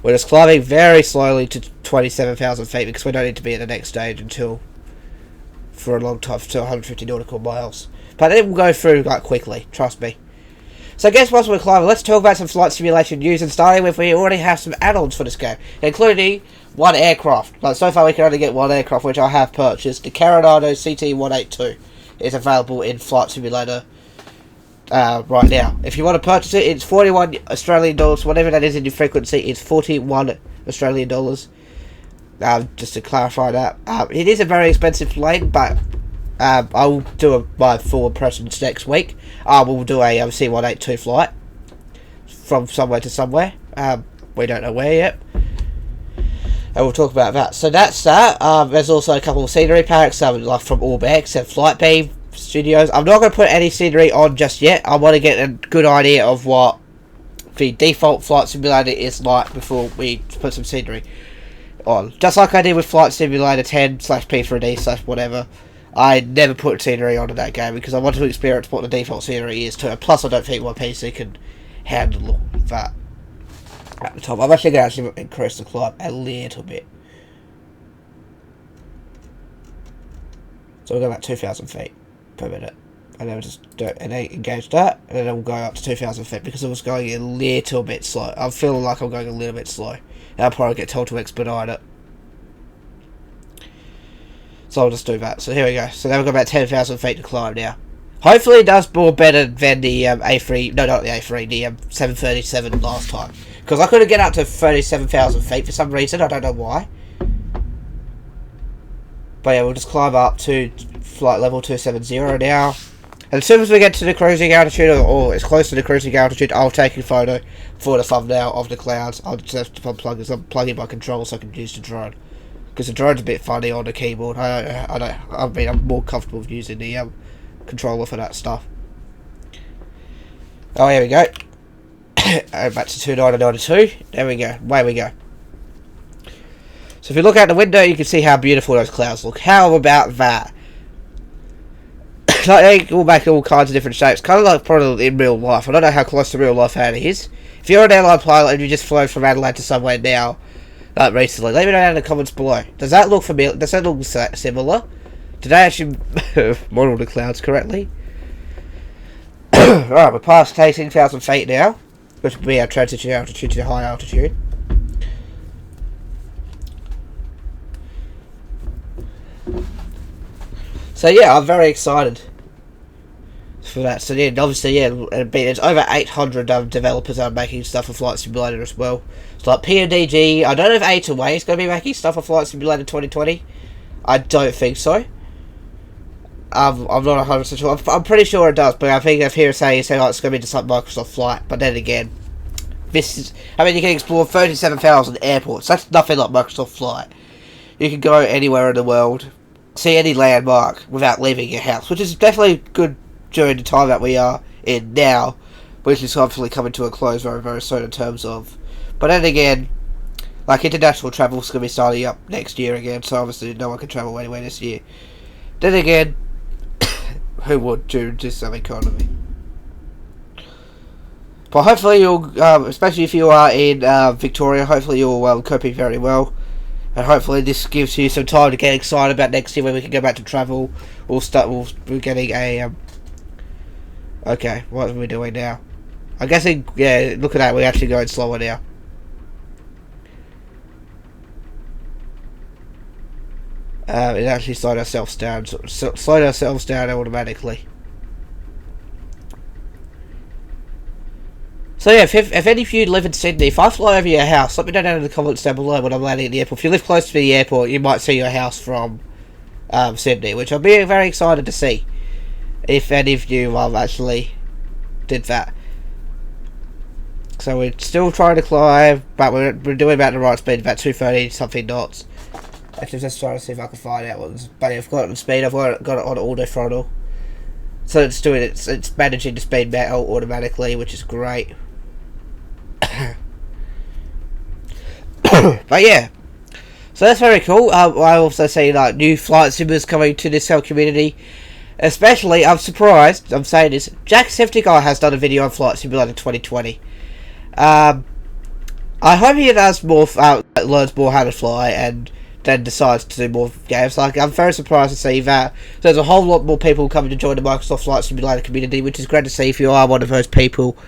[SPEAKER 1] We're just climbing very slowly to 27,000 feet because we don't need to be at the next stage until for a long time, to 150 nautical miles. But it will go through like quickly. Trust me. So I guess once we're climbing, let's talk about some flight simulation news, and starting with, we already have some add-ons for this game, including one aircraft. Like, so far we can only get one aircraft, which I have purchased. The Coronado CT-182 is available in Flight Simulator right now. If you want to purchase it, it's 41 Australian dollars, whatever that is in your frequency, it's 41 Australian dollars. Just to clarify that. It is a very expensive plane, but I'll do my full impressions next week. We'll do a C182 flight from somewhere to somewhere. We don't know where yet. And we'll talk about that. So that's that. There's also a couple of scenery packs, like from Orbex and Flightbeam Studios. I'm not going to put any scenery on just yet. I want to get a good idea of what the default Flight Simulator is like before we put some scenery on. Just like I did with Flight Simulator 10/P3D/whatever. I never put scenery on in that game because I wanted to experience what the default scenery is too. Plus, I don't think my PC can handle that at the time. I'm actually going to increase the climb a little bit. So we'll go about 2,000 feet per minute. And then we'll just do it, and then engage that, and then we'll go up to 2,000 feet because it was going a little bit slow. I'm feeling like I'm going a little bit slow. And I'll probably get told to expedite it. So I'll just do that. So here we go. So now we've got about 10,000 feet to climb now. Hopefully it does more better than the A3, no, not the A3, the 737 last time. Because I couldn't get up to 37,000 feet for some reason, I don't know why. But yeah, we'll just climb up to flight level 270 now. And as soon as we get to the cruising altitude, or as close to the cruising altitude, I'll take a photo for the thumbnail of the clouds. I'll just have to unplug in my control so I can use the drone. Because the drone's a bit funny on the keyboard. I mean, I'm more comfortable with using the controller for that stuff. Oh, here we go. Back to 2992. There we go. Away we go. So if you look out the window, you can see how beautiful those clouds look. How about that? Like, they all make all kinds of different shapes. Kind of like probably in real life. I don't know how close to real life that is. If you're an airline pilot and you just flew from Adelaide to somewhere now, like recently, let me know in the comments below. Does that look familiar? Does that look similar? Did I actually model the clouds correctly? Alright, we're past 18,000 feet now, which will be our transition altitude to high altitude. So yeah, I'm very excited for that. So yeah, obviously, yeah, there's over 800 developers that are making stuff for Flight Simulator as well. So like PNDG, I don't know if A2A is going to be making stuff for Flight Simulator 2020. I don't think so. I'm not 100% sure. I'm pretty sure it does, but I think I've heard saying it's going to be just like Microsoft Flight. But then again, this is, I mean, you can explore 37,000 airports. That's nothing like Microsoft Flight. You can go anywhere in the world, see any landmark without leaving your house, which is definitely good during the time that we are in now, which is hopefully coming to a close very, very soon in terms of. But then again, like international travel is going to be starting up next year again, so obviously no one can travel anywhere this year. Then again, who would due to some economy? But hopefully you'll, especially if you are in Victoria, hopefully you'll coping very well. And hopefully this gives you some time to get excited about next year when we can go back to travel. We're getting a, okay, what are we doing now? I'm guessing, yeah, look at that, we're actually going slower now. It actually slowed ourselves down automatically. So yeah, if any of you live in Sydney, if I fly over your house, let me know down in the comments down below when I'm landing at the airport. If you live close to the airport, you might see your house from Sydney, which I'll be very excited to see. If any of you actually did that. So we're still trying to climb, but we're doing about the right speed, about 230 something knots. Actually, just trying to see if I can find out what. But I've got it on speed. I've got it on auto throttle, so it's doing it. It's managing the speed metal automatically, which is great. But yeah, so that's very cool. I also see like new flight simulators coming to this whole community. Especially, I'm surprised. I'm saying this. Jacksepticeye has done a video on Flight Simulator 2020. I hope he does more, learns more how to fly, and then decides to do more games. Like, I'm very surprised to see that there's a whole lot more people coming to join the Microsoft Flight Simulator community, which is great to see. If you are one of those people,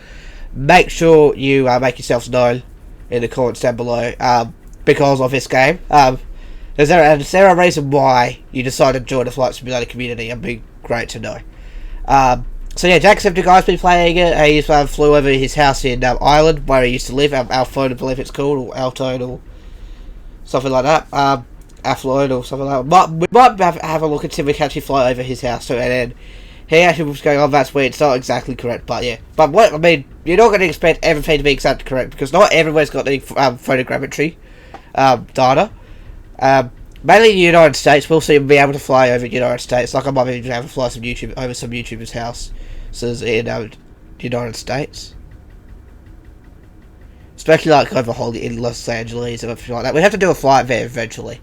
[SPEAKER 1] make sure you make yourselves known in the comments down below, because of this game. Is there a reason why you decided to join the Flight Simulator community? It'd be great to know. So yeah, Jacksepticeye's been playing it. He flew over his house in Ireland, where he used to live, Alphone, I believe it's called, or Altone, or something like that. affluent or something like that. We might have a look and see if we can actually fly over his house too, and then he actually was going, oh, that's weird, it's not exactly correct, but yeah. But what, I mean, you're not going to expect everything to be exactly correct, because not everywhere's got the photogrammetry data. Mainly in the United States, we'll soon be able to fly over the United States, like I might be able to fly over some YouTubers' houses in the United States. Especially like over Hollywood in Los Angeles and everything like that. We have to do a flight there eventually.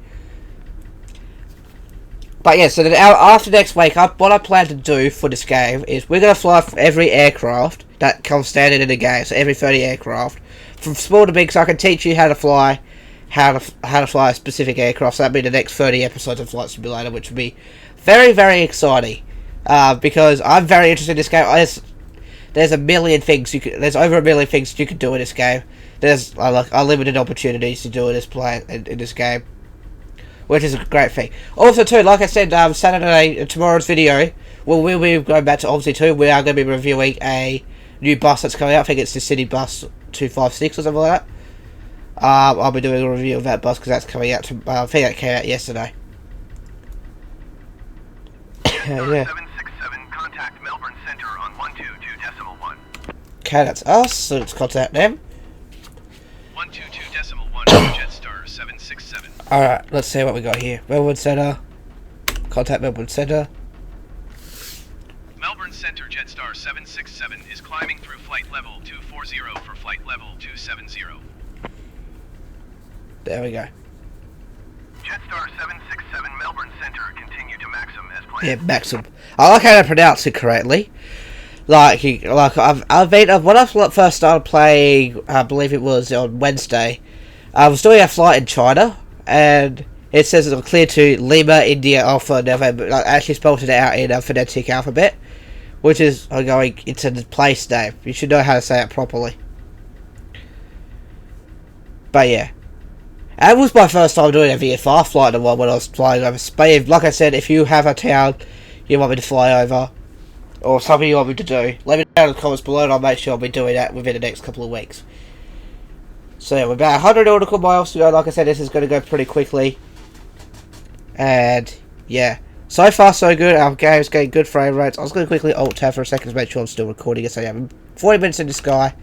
[SPEAKER 1] But yeah, so then after next week, what I plan to do for this game is we're going to fly for every aircraft that comes standard in the game. So every 30 aircraft, from small to big, so I can teach you how to fly, how to fly a specific aircraft. So that'll be the next 30 episodes of Flight Simulator, which will be very, very exciting. Because I'm very interested in this game. There's a million things there's over a million things you can do in this game. There's unlimited opportunities to do in this game, which is a great thing. Also, too, like I said, tomorrow's video, we'll be going back to obviously too. We are going to be reviewing a new bus that's coming out. I think it's the City Bus 256 or something like that. I'll be doing a review of that bus because that's coming out. I think that came out yesterday. Yeah.
[SPEAKER 2] 767, contact Melbourne Centre on 122.1.
[SPEAKER 1] Okay, that's us. So let's contact them.
[SPEAKER 2] 122.1 Jetstar 767.
[SPEAKER 1] Alright, let's see what we got here. Melbourne Centre. Contact Melbourne Centre.
[SPEAKER 2] Melbourne Centre Jetstar 767 is climbing through flight level 240 for flight level 270.
[SPEAKER 1] There we go.
[SPEAKER 2] Jetstar 767 Melbourne Centre, continue to Maxim as planned.
[SPEAKER 1] Yeah, Maxim. I like how to pronounce it correctly. When I first started playing, I believe it was on Wednesday, I was doing a flight in China, and it says it's clear to Lima, India, Alpha, November. I actually spelled it out in a phonetic alphabet, which is going into the place name. You should know how to say it properly. But yeah. That was my first time doing a VFR flight when I was flying over Spain. Like I said, if you have a town you want me to fly over, or something you want me to do, let me know in the comments below and I'll make sure I'll be doing that within the next couple of weeks. So yeah, we're about 100 nautical miles to go. Like I said, this is going to go pretty quickly. And yeah, so far so good. Our game's getting good frame rates. I was going to quickly alt-tab for a second to make sure I'm still recording it. So yeah, 40 minutes in the sky.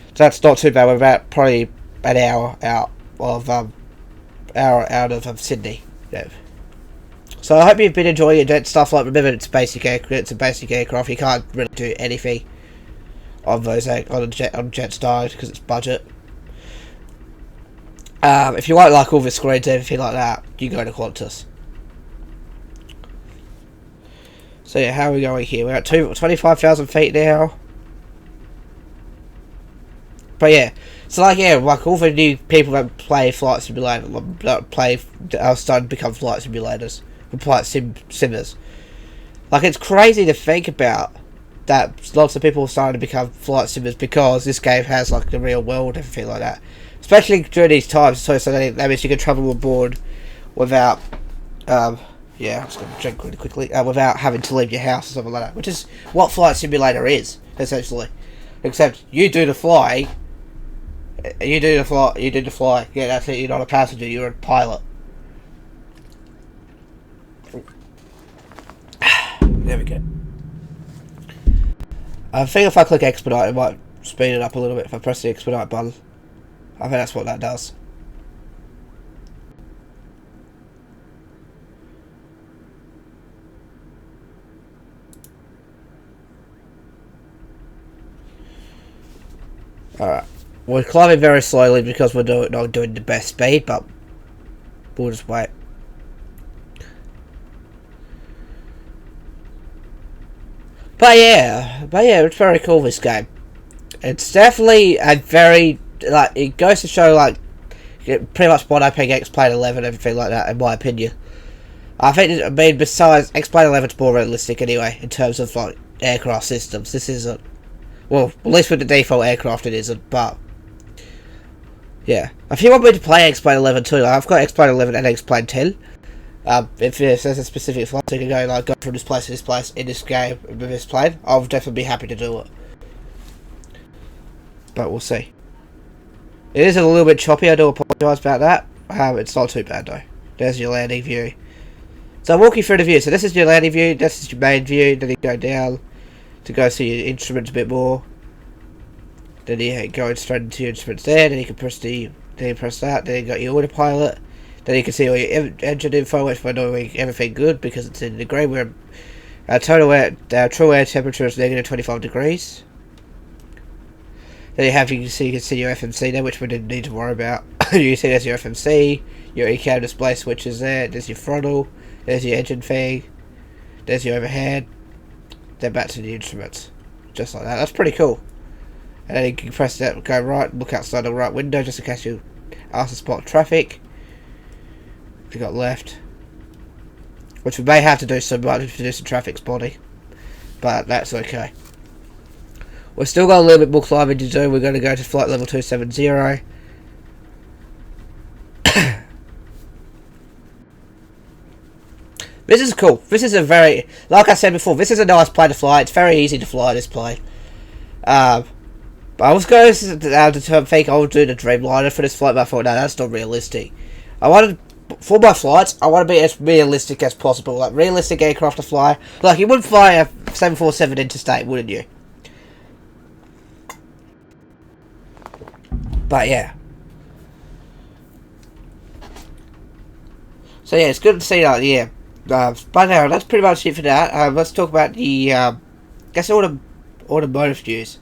[SPEAKER 1] So that's not too bad. We're about probably an hour out of Sydney. Yeah. So I hope you've been enjoying it. Jetstar flight. Remember, it's a basic aircraft. You can't really do anything on Jetstar because it's budget. If you want like all the screens and everything like that, you go to Qantas. So yeah, how are we going here? We're at 25,000 feet now. But yeah, so like all the new people that play Flight Simulator, are starting to become flight simulators, flight simmers. Like, it's crazy to think about that lots of people are starting to become flight simmers because this game has like the real world and everything like that. Especially during these times, so that means you can travel aboard without, I'm just going to drink really quickly, without having to leave your house or something like that, which is what Flight Simulator is, essentially. Except you do the flying. You do the fly. Yeah, that's it. You're not a passenger. You're a pilot. There we go. I think if I click expedite, it might speed it up a little bit. If I press the expedite button, I think that's what that does. Alright. We're climbing very slowly because we're not doing the best speed, but we'll just wait. But yeah, it's very cool, this game. It's definitely a very, it goes to show, pretty much what I think X-Plane 11 and everything like that, in my opinion. Besides, X-Plane 11's more realistic anyway, in terms of, aircraft systems. This isn't. Well, at least with the default aircraft it isn't, but yeah. If you want me to play X-Plane 11 too, I've got X-Plane 11 and X-Plane 10. If there's a specific flight, so you can go from this place to this place in this game with this plane, I'll definitely be happy to do it. But we'll see. It is a little bit choppy, I do apologise about that. It's not too bad though. There's your landing view. So I'll walk you through the view. So this is your landing view, this is your main view, then you go down to go see your instruments a bit more. Then you go straight into your instruments there, then you can press that, then you got your autopilot, then you can see all your engine info, which we're doing everything good because it's in the grey. Where our true air temperature is negative 25 degrees. Then you can see your FMC there, which we didn't need to worry about. You see there's your FMC, your ECAM display switches there, there's your throttle, there's your engine thing, there's your overhead, then back to the instruments. Just like that. That's pretty cool. And then you can press that, go right, look outside the right window just in case you ask to spot traffic. If you got left, which we may have to do some traffic spotting, but that's okay. We've still got a little bit more climbing to do. We're going to go to flight level 270. This is cool. This is a very, like I said before, this is a nice plane to fly. It's very easy to fly this plane. But I was going to think I would do the Dreamliner for this flight, but I thought, no, that's not realistic. For my flights, I want to be as realistic as possible. Like, realistic aircraft to fly. Like, you wouldn't fly a 747 interstate, wouldn't you? But, yeah. So, yeah, it's good to see that, yeah. But now, that's pretty much it for that. Let's talk about the, automotive news.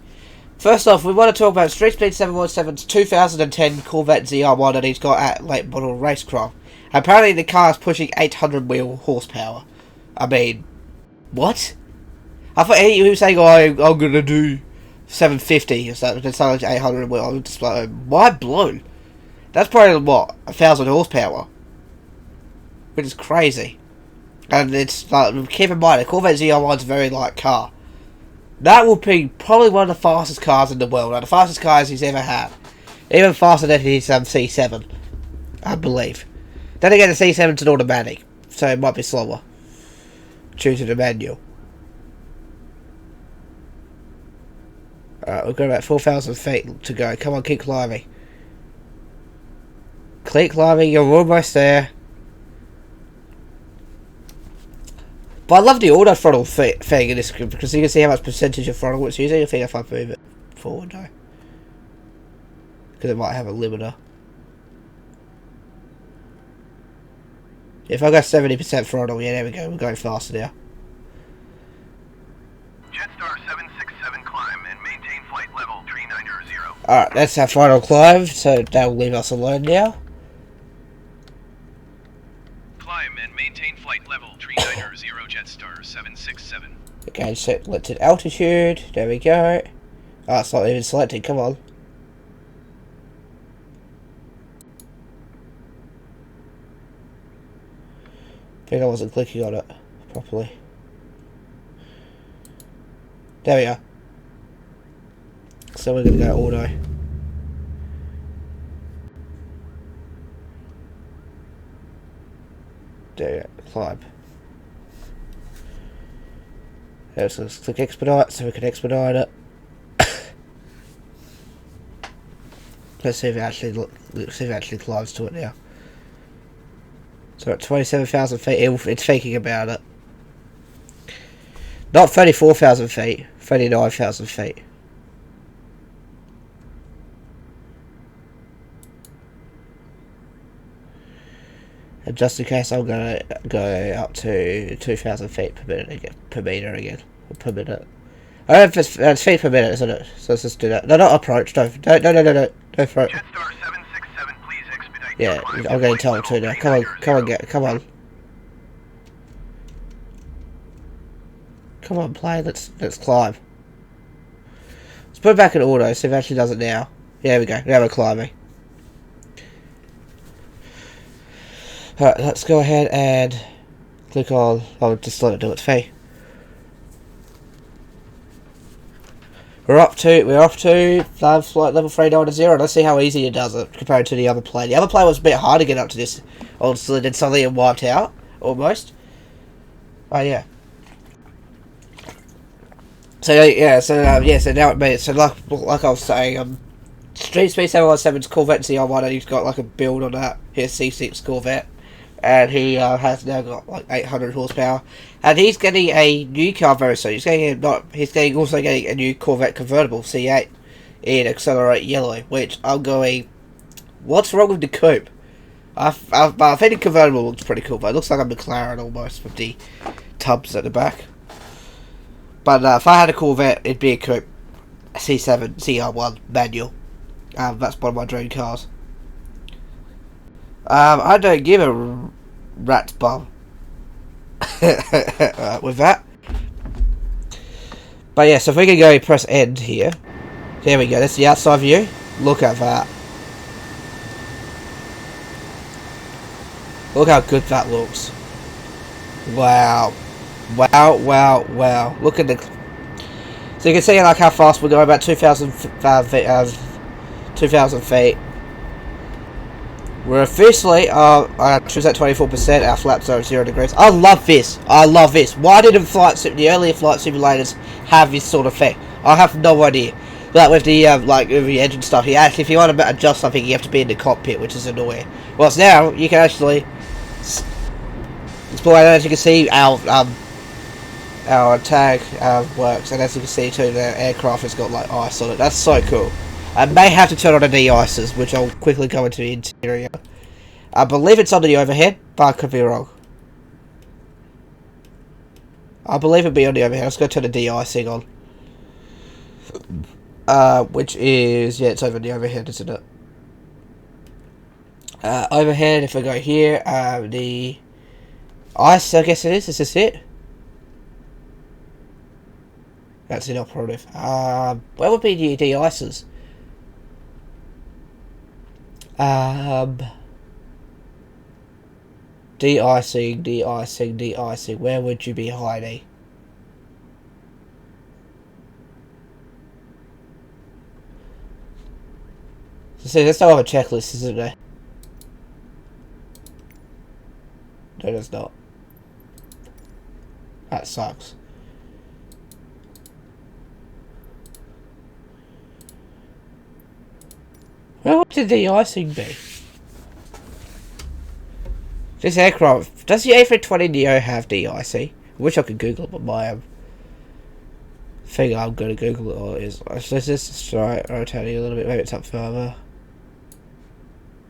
[SPEAKER 1] First off, we want to talk about Street Speed 717's 2010 Corvette ZR1 that he's got at late model racecraft. Apparently the car is pushing 800 wheel horsepower. I mean, what? I thought he was saying, oh, I'm going to do 750 or something, it's like 800 wheel. I'm just like, mind blown. That's probably, what, 1,000 horsepower? Which is crazy. And it's like, keep in mind, a Corvette ZR1 is a very light car. That will be probably one of the fastest cars in the world. Like the fastest cars he's ever had. Even faster than his C7, I believe. Then again, the C7's an automatic, so it might be slower. Due to the manual. Alright, we've got about 4,000 feet to go. Come on, keep climbing. Keep climbing, you're almost there. But I love the auto throttle thing in this, because you can see how much percentage of throttle it's using. I think if I move it forward though, because it might have a limiter. If I go 70% throttle, yeah, there we go. We're going faster now.
[SPEAKER 2] Jetstar 767 climb and maintain flight level 390.
[SPEAKER 1] Alright, that's our final climb, so that will leave us alone now.
[SPEAKER 2] Climb and maintain flight level 390 Jetstar 767.
[SPEAKER 1] Okay, selected altitude. There we go. Oh, it's not even selected. Come on. I think I wasn't clicking on it properly. There we are. So we're going to go auto. There we go. Climb. Let's click expedite so we can expedite it. Let's see if it actually climbs to it now. So at 27,000 feet, it's thinking about it. Not 34,000 feet, 39,000 feet. And just in case, I'm gonna go up to 2,000 feet per minute again, per minute. I don't know if it's feet per minute, isn't it? So let's just do that. No, not approach. No, approach.
[SPEAKER 2] Jetstar 767, please expedite.
[SPEAKER 1] Yeah, I'm going to tell him to now. Come on. Come on, plane. Let's climb. Let's put it back in auto. See if it actually does it now. Yeah, there we go. Now we're climbing. Alright, let's go ahead and click on. I'll just let it do its thing. We're off to flight level 390. Let's see how easy it does it compared to the other plane. The other plane was a bit hard to get up to this. Honestly, then suddenly it wiped out almost. Oh yeah. So yeah, so now it made it. So like I was saying, Street Speed 717's Corvette ZR1, and he's got like a build on that. Here's C6 Corvette. and he has now got like 800 horsepower, and he's getting a new car very soon. He's also getting a new Corvette convertible C8 in Accelerate Yellow, which I'm going, what's wrong with the coupe? I think the convertible looks pretty cool, but it looks like a McLaren almost with the tubs at the back. But if I had a Corvette, it'd be a coupe, a C7 CR1 manual. That's one of my dream cars. I don't give a rat's bum with that. But yeah, so if we can go press end here. There we go, that's the outside view. Look at that. Look how good that looks. Wow. Wow, wow, wow. Look at the... So you can see like how fast we're going, about 2,000 feet. We're officially, choose at 24%, our flaps are 0 degrees. I love this. I love this. Why didn't the earlier flight simulators have this sort of thing? I have no idea. Like with the with the engine stuff, if you want to adjust something, you have to be in the cockpit, which is annoying. Well, now you can actually explore. As you can see, our tag works, and as you can see too, the aircraft has got like ice on it. That's so cool. I may have to turn on the de-icers, which I'll quickly go into the interior. I believe it's on the overhead, but I could be wrong. I believe it'll be on the overhead. Let's go turn the de-icing on. Which is, yeah, it's over the overhead, isn't it? Overhead, if I go here, the ice, I guess it is this it? That's inoperative. Where would be the de-icers? De-icing, de-icing, de-icing. Where would you be hiding? So see, there's no other checklist, isn't there? No, there's not. That sucks. Where would the de-icing be? This aircraft... Does the A320neo have de-icing? I wish I could Google it, but my thing I'm going to Google it or is... Let's just try rotating a little bit. Maybe it's up further.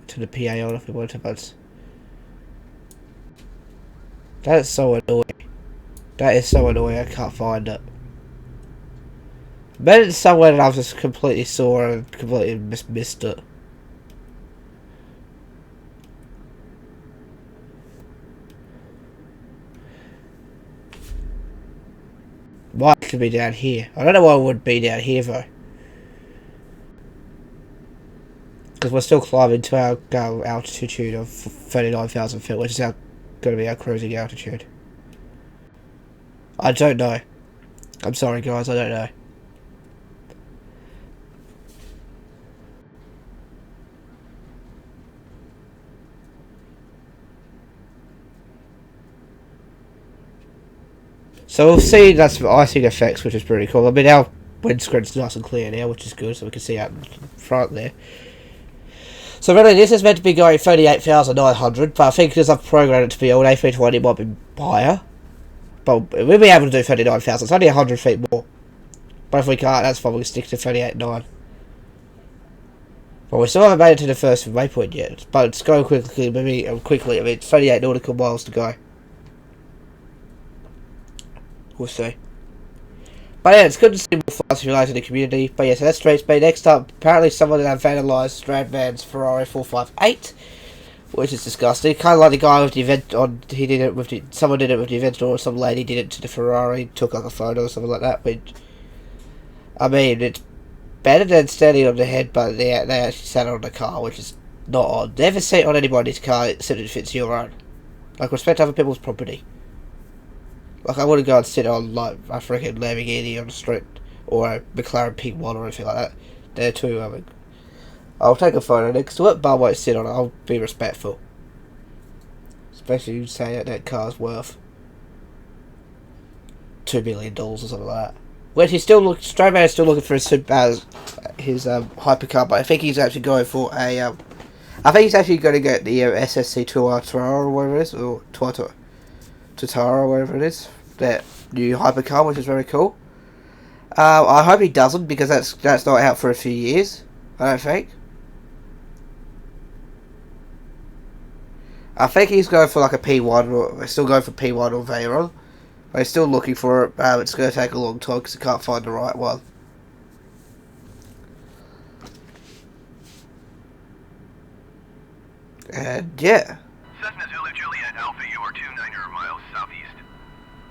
[SPEAKER 1] To the PA on if we want to, but... That is so annoying. That is so annoying, I can't find it. Maybe it's somewhere that I just completely saw and completely missed it. Might actually be down here. I don't know why it would be down here though. Because we're still climbing to our altitude of 39,000 feet, which is going to be our cruising altitude. I don't know. I'm sorry guys, I don't know. So we'll see that's some icing effects, which is pretty cool. I mean, our windscreen's nice and clear now, which is good, so we can see out in front there. So really, this is meant to be going 38,900, but I think because I've programmed it to be old A320, it might be higher. But we'll be able to do 39,000. It's only 100 feet more. But if we can't, that's fine. We'll stick to 38,900. But we still haven't made it to the first waypoint yet. But it's going quickly. Maybe quickly. I mean, it's 38 nautical miles to go. We'll see. But yeah, it's good to see more flights related to the community. But yeah, so that's Street Speed. Next up, apparently someone had vandalised Stradman's Ferrari 458, which is disgusting. Kind of like the guy with the event on. He did it with the. Someone did it with the event, or some lady did it to the Ferrari. Took like a photo or something like that. Which, I mean, it's better than standing on the head, but they actually sat on the car, which is not on. Never sit on anybody's car except if it's your own. Like, respect other people's property. Like, I wouldn't go and sit on, like, a freaking Lamborghini on the street, or a McLaren P1 or anything like that. They're too, I mean, I'll take a photo next to it, but I won't sit on it. I'll be respectful. Especially you say that car's worth $2 million or something like that. Well, he's still Stradman is still looking for his hypercar, but I think he's actually going for a I think he's actually going to get the SSC Tuatara or whatever it is, or Tuatara or whatever it is, that new hypercar, which is very cool. I hope he doesn't, because that's not out for a few years, I don't think. I think he's going for like a P1, or still going for P1 or Veyron. He's still looking for it. It's going to take a long time because he can't find the right one. And yeah.
[SPEAKER 2] Cessna Zulu Juliet Alpha, you are 29 miles southeast.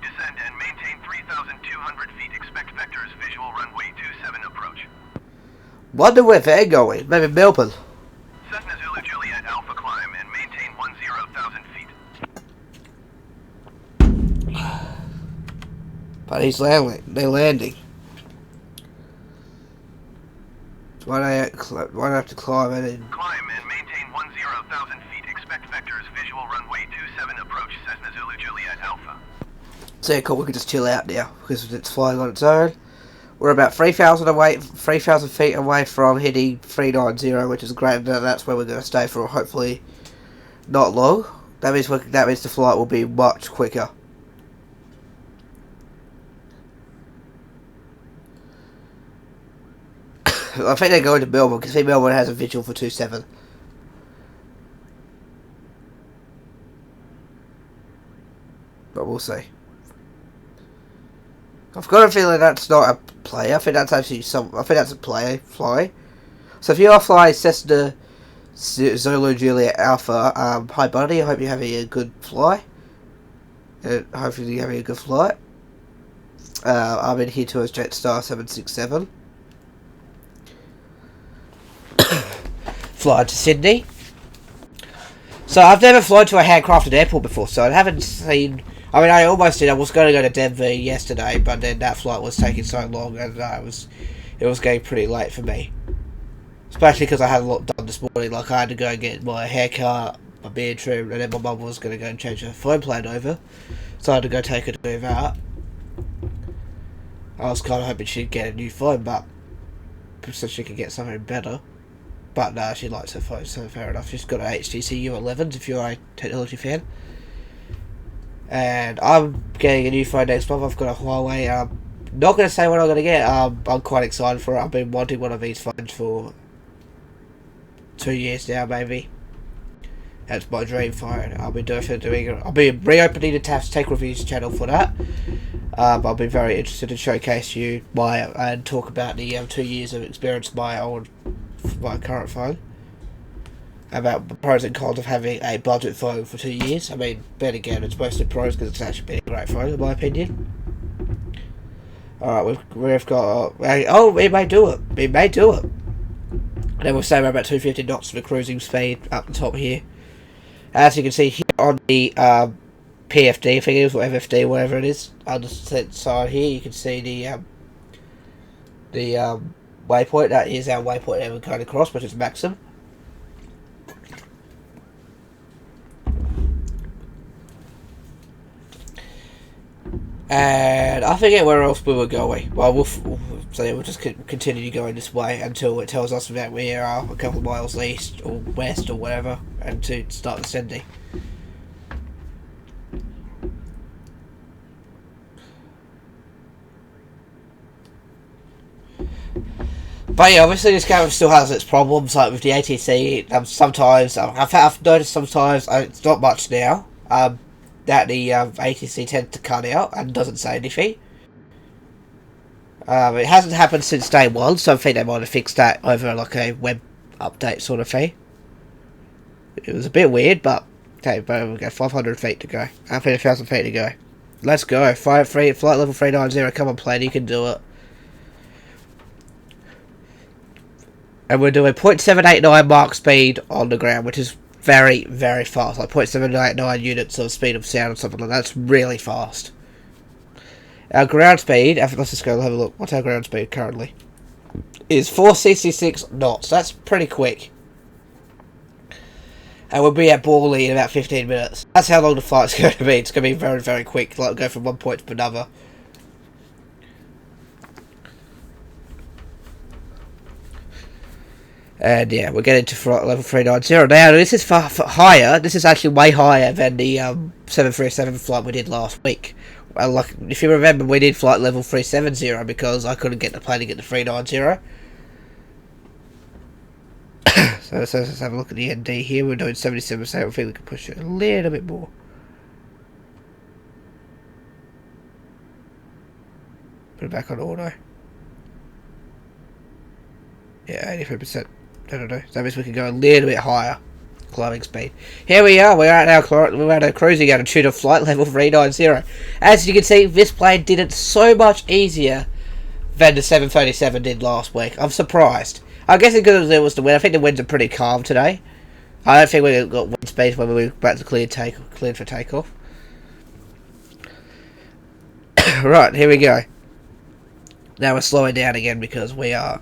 [SPEAKER 2] Descend and maintain 3,200 feet. Expect vectors, visual runway 27 approach.
[SPEAKER 1] Wonder where they're going. Maybe Melbourne.
[SPEAKER 2] Cessna Zulu Juliet Alpha, climb and maintain 10,000 feet.
[SPEAKER 1] But he's landing. They're landing. So why do I have to climb it in?
[SPEAKER 2] Climb and maintain 10,000 feet. Expect vectors, visual runway 27 approach. Cessna Zulu Juliet Alpha.
[SPEAKER 1] So yeah, cool. We can just chill out now because it's flying on its own. We're about 3,000 feet away from hitting 390, which is great. And that's where we're going to stay for hopefully not long. That means the flight will be much quicker. I think they're going to Melbourne because Melbourne has a visual for 27. But we'll see. I've got a feeling that's not a player. I think that's actually I think that's a player flying. So if you are flying Cessna Zulu Juliet Alpha, hi buddy. I hope you're having a good fly. Hopefully you're having a good flight. I'm in here to as Jetstar 767. Fly to Sydney. So I've never flown to a handcrafted airport before, so I haven't seen. I mean, I almost did. I was going to go to Denver yesterday, but then that flight was taking so long, and it was getting pretty late for me. Especially because I had a lot done this morning. Like I had to go and get my haircut, my beard trimmed, and then my mum was going to go and change her phone plan over, so I had to go take her to do that. I was kind of hoping she'd get a new phone, but so she could get something better. But no, she likes her phone, so fair enough. She's got an HTC U11s if you're a technology fan. And I'm getting a new phone next month. I've got a Huawei. I'm not going to say what I'm going to get. I'm quite excited for it. I've been wanting one of these phones for 2 years now, maybe. That's my dream phone. I'll be reopening the Taf's Tech Reviews channel for that. I'll be very interested to showcase you and talk about the 2 years of experience of my current phone, about the pros and cons of having a budget phone for 2 years. I mean, then again, it's mostly pros because it's actually been a great phone in my opinion. Alright, we've got it may do it. It may do it. And then we'll say about 250 knots for the cruising speed up the top here. As you can see here on the PFD, I think it is, or FFD, whatever it is, on the side here, you can see the waypoint. That is our waypoint that we're going across, which is maximum. And I forget where else we were going. Well, we'll just continue going this way until it tells us that we are a couple of miles east or west or whatever, and to start descending. But yeah, obviously this game still has its problems, like with the ATC. Sometimes I've noticed it's not much now. That the ATC tends to cut out and doesn't say anything. It hasn't happened since day one, so I think they might have fixed that over like a web update sort of thing. It was a bit weird, but okay, but we've got 500 feet to go. 1,000 feet to go. Let's go. Flight level 390. Come on, plane, you can do it. And we're doing 0.789 Mach speed on the ground, which is very, very fast. Like 0.789 units of speed of sound or something like that. That's really fast. Our ground speed, let's just go have a look. What's our ground speed currently? Is 466 knots. That's pretty quick. And we'll be at Borley in about 15 minutes. That's how long the flight's going to be. It's going to be very, very quick. Like go from one point to another. And yeah, we're getting to flight level 390 now. This is far higher. This is actually way higher than the 737 flight we did last week. Well, like, if you remember, we did flight level 370 because I couldn't get the plane to get to 390. So let's have a look at the ND here. We're doing 77%. I think we can push it a little bit more. Put it back on auto. Yeah, 83%. I don't know. That means we can go a little bit higher climbing speed. Here we are. We're at our cruising altitude of flight level 390. As you can see, this plane did it so much easier than the 737 did last week. I'm surprised. I guess because there was the wind. I think the winds are pretty calm today. I don't think we got wind speed when we were about to cleared for takeoff. Right, here we go. Now we're slowing down again because we are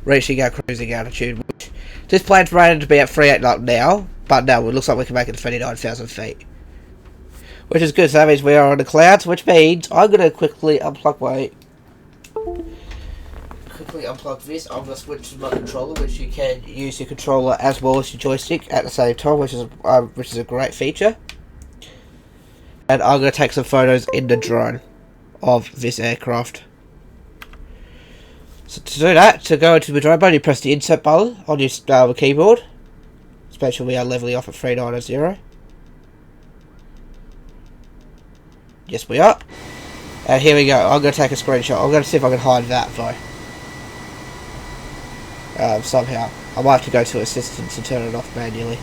[SPEAKER 1] reaching our cruising altitude. Which this plane's rated to be at 38 now, but no, it looks like we can make it to 39,000 feet. Which is good, so that means we are on the clouds, which means I'm going to quickly unplug this. I'm going to switch to my controller, which you can use your controller as well as your joystick at the same time, which is a great feature. And I'm going to take some photos in the drone of this aircraft. So to do that, to go into the drone mode, you press the insert button on your keyboard. Especially we are leveling off at 390. Yes, we are. And here we go. I'm going to take a screenshot. I'm going to see if I can hide that though. Somehow. I might have to go to assistance and turn it off manually.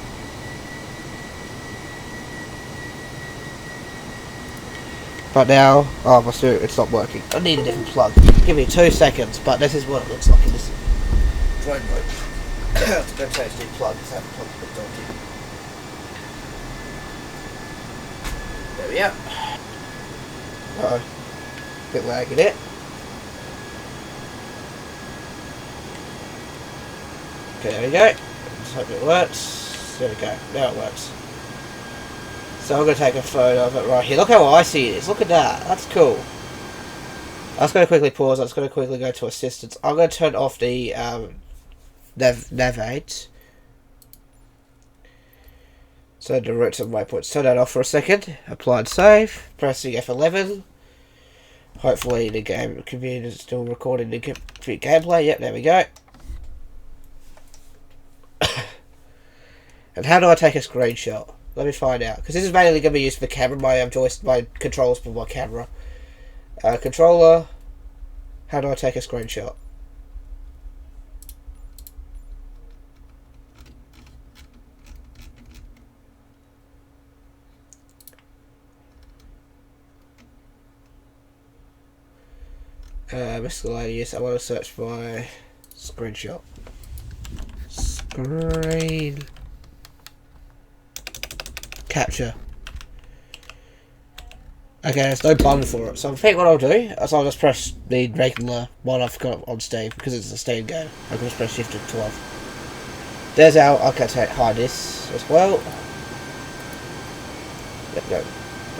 [SPEAKER 1] But now, it's not working. I need a different plug. Give me 2 seconds, but this is what it looks like in this drone mode. I have to go change the plug, because that plug's a bit dodgy. There we are. Uh-oh. Bit lagging it. Okay, there we go. Let's hope it works. There we go. Now it works. So I'm going to take a photo of it right here. Look how icy it is. Look at that. That's cool. I was going to quickly pause. I was going to quickly go to assistance. I'm going to turn off the nav aids. So the routes and waypoints. Turn that off for a second. Apply and save. Pressing F11. Hopefully the game computer is still recording the gameplay. Yep, there we go. And how do I take a screenshot? Let me find out, because this is mainly going to be used for the camera. My controls for my camera. Controller. How do I take a screenshot? Miscellaneous. I want to search my screenshot. Screen capture. Okay, there's no button for it, so I think what I'll do is I'll just press the regular one I've got on Steam, because it's a Steam game. I can just press Shift and 12. There's our, okay, so hide this as well. Yep, no,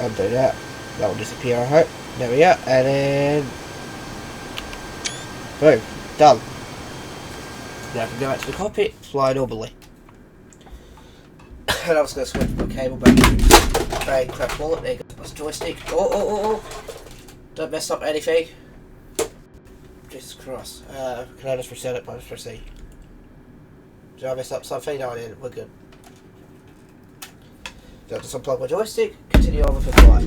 [SPEAKER 1] undo that. That will disappear, I hope. There we are, and then boom, done. Now I can go back to the cockpit, fly normally. And I was going to switch my cable back to bang, crap wallet. There goes my joystick. Oh. Don't mess up anything. Jesus Christ. Can I just reset it by just press E? Did I mess up something? No, I didn't. We're good. So I'll just unplug my joystick, continue on with the flight.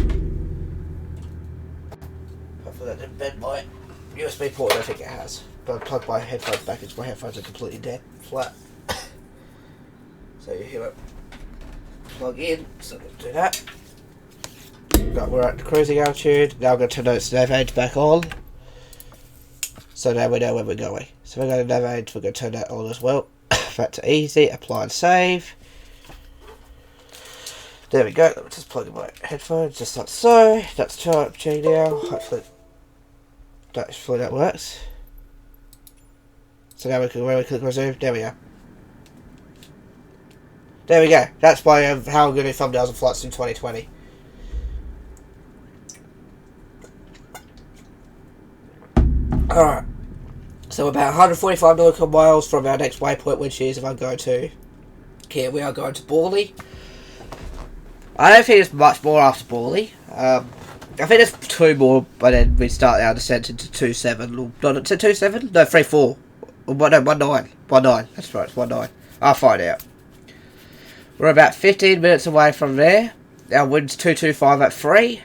[SPEAKER 1] Hopefully that didn't bend my USB port. I don't think it has. But I plugged my headphones back into my headphones are completely dead, flat. So you hear it. Plug in, so we'll do that. Right, we're at the cruising altitude. Now I'm going to turn those nav aids back on. So now we know where we're going. So we're going to nav aids, we're going to turn that on as well. Back to easy, apply and save. There we go, let me just plug in my headphones, just like so. That's charging now, hopefully that works. So now we can click resume, there we are. There we go. That's why how I'm going to do thumbnails and flights in 2020. Alright. So So about 145 nautical miles from our next waypoint, which is, if I go to here, we are going to Borley. I don't think there's much more after Borley. I think there's 2 more, but then we start our descent into 27. Not to 27? No, 34. No, 19. 19. That's right, it's 19. I'll find out. We're about 15 minutes away from there. Our wind's 225 at 3.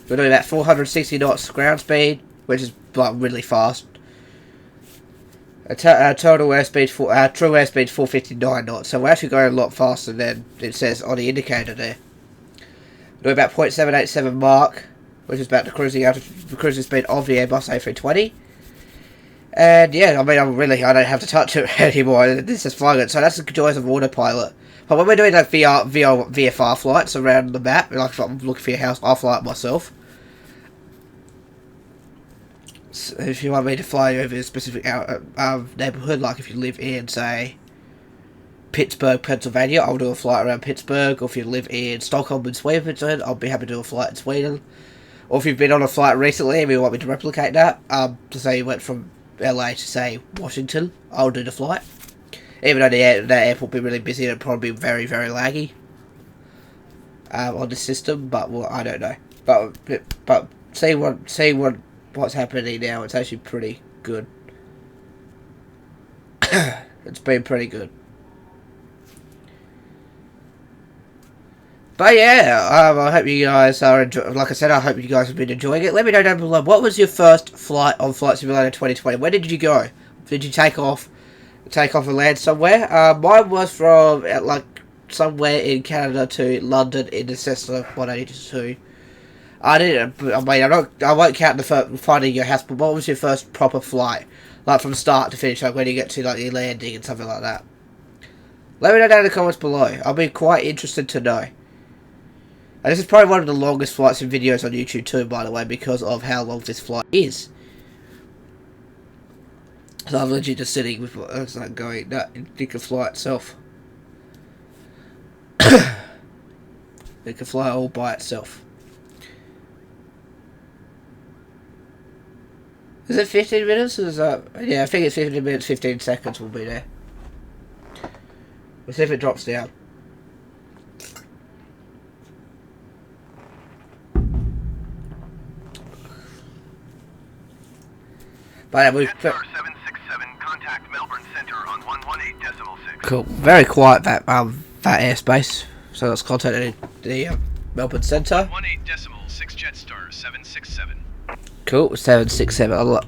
[SPEAKER 1] We're doing about 460 knots ground speed, which is like really fast. Total airspeed true airspeed 459 knots, so we're actually going a lot faster than it says on the indicator there. We're about 0.787 Mach, which is about the cruising speed of the Airbus A320. And yeah, I mean, I don't have to touch it anymore. This is flying it, so that's the joys of autopilot. But when we're doing like VFR flights around the map, like if I'm looking for your house, I'll fly it myself. So if you want me to fly over a specific neighbourhood, like if you live in, say, Pittsburgh, Pennsylvania, I'll do a flight around Pittsburgh. Or if you live in Stockholm in Sweden, I'll be happy to do a flight in Sweden. Or if you've been on a flight recently and you want me to replicate that, to say you went from LA to, say, Washington, I'll do the flight. Even though that airport will be really busy and it'll probably be very, very laggy on the system, but well, I don't know. But see what's happening now. It's actually pretty good. It's been pretty good. But yeah, I hope you guys are like I said, I hope you guys have been enjoying it. Let me know down below, what was your first flight on Flight Simulator 2020? Where did you go? Did you take off and land somewhere? Mine was from like somewhere in Canada to London in the Cessna 182. I won't count the finding your house, but what was your first proper flight? Like from start to finish, like when you get to like your landing and something like that. Let me know down in the comments below. I'll be quite interested to know. And this is probably one of the longest flights and videos on YouTube too, by the way, because of how long this flight is. So I'm literally just sitting with it's like going, no, it can fly itself. It can fly all by itself. Is it 15 minutes? Or is that, yeah, I think it's 15 minutes, 15 seconds will be there. Let's see if it drops down. But we've
[SPEAKER 2] Jetstar 767, contact Melbourne Centre on 118.6.
[SPEAKER 1] Cool. Very quiet that airspace. So let's contact the Melbourne Centre.
[SPEAKER 2] 18.6 Jetstar 767.
[SPEAKER 1] Cool. 767. A lot.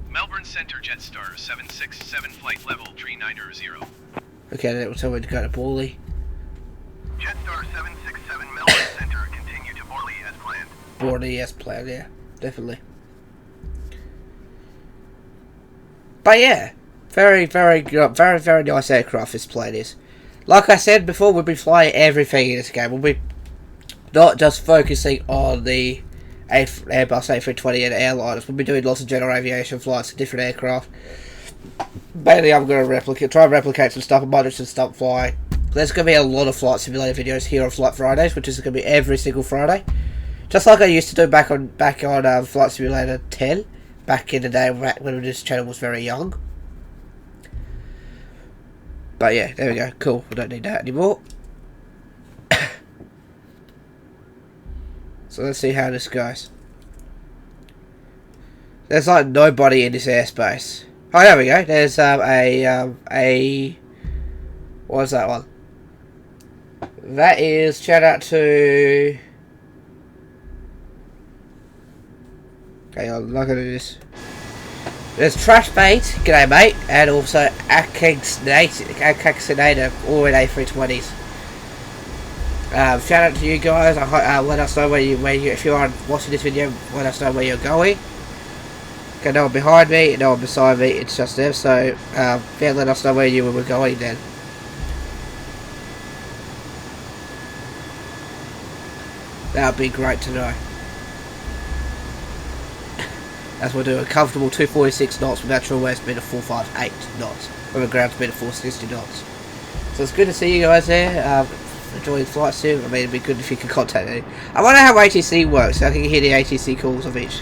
[SPEAKER 2] Melbourne Centre Jetstar 767 flight level 390.
[SPEAKER 1] Okay, then we'll tell me to go to Borley.
[SPEAKER 2] Jetstar 767 Melbourne Centre, continue to Borley as planned.
[SPEAKER 1] Borley as planned, yeah, definitely. But yeah, very, very good, very, very nice aircraft this plane is. Like I said before, we'll be flying everything in this game. We'll be not just focusing on the Airbus A320 and airliners. We'll be doing lots of general aviation flights, different aircraft. Mainly, I'm going to try and replicate some stuff. I might do some stunt flying. There's going to be a lot of Flight Simulator videos here on Flight Fridays, which is going to be every single Friday. Just like I used to do back on Flight Simulator 10, back in the day when this channel was very young. But yeah, there we go. Cool. We don't need that anymore. So let's see how this goes. There's like nobody in this airspace. Oh, there we go. There's what was that one? That is, shout out to... Okay, I'm not gonna do this. There's Trash Bait, g'day mate, and also Accaxinator, all in A320s. Shout out to you guys. Let us know where you, if you are watching this video, let us know where you're going. Okay, no one behind me, no one beside me, it's just them, so yeah, let us know where you were going then. That would be great to know. As we'll do a comfortable 246 knots with actual air speed of 458 knots, with a ground speed of 460 knots. So it's good to see you guys there. enjoying flight sim. I mean, it'd be good if you could contact me. I wonder how ATC works, so I can hear the ATC calls of each.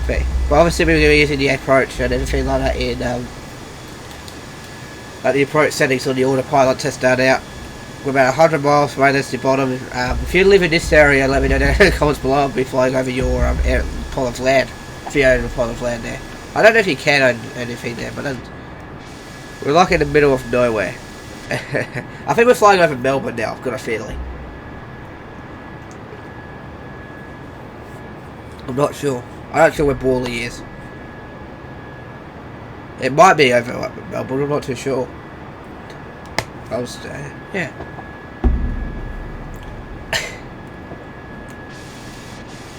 [SPEAKER 1] But obviously we're going to be using the approach and everything like that in like the approach settings on the autopilot test that out. We're about 100 miles from the bottom. If you live in this area, let me know down in the comments below. I'll be flying over your pot of land. If you own a pot of land there. I don't know if you can own anything there, but we're like in the middle of nowhere. I think we're flying over Melbourne now, I've got a feeling. I'm not sure. I'm not sure where Borley is. It might be over Melbourne, I'm not too sure. Yeah.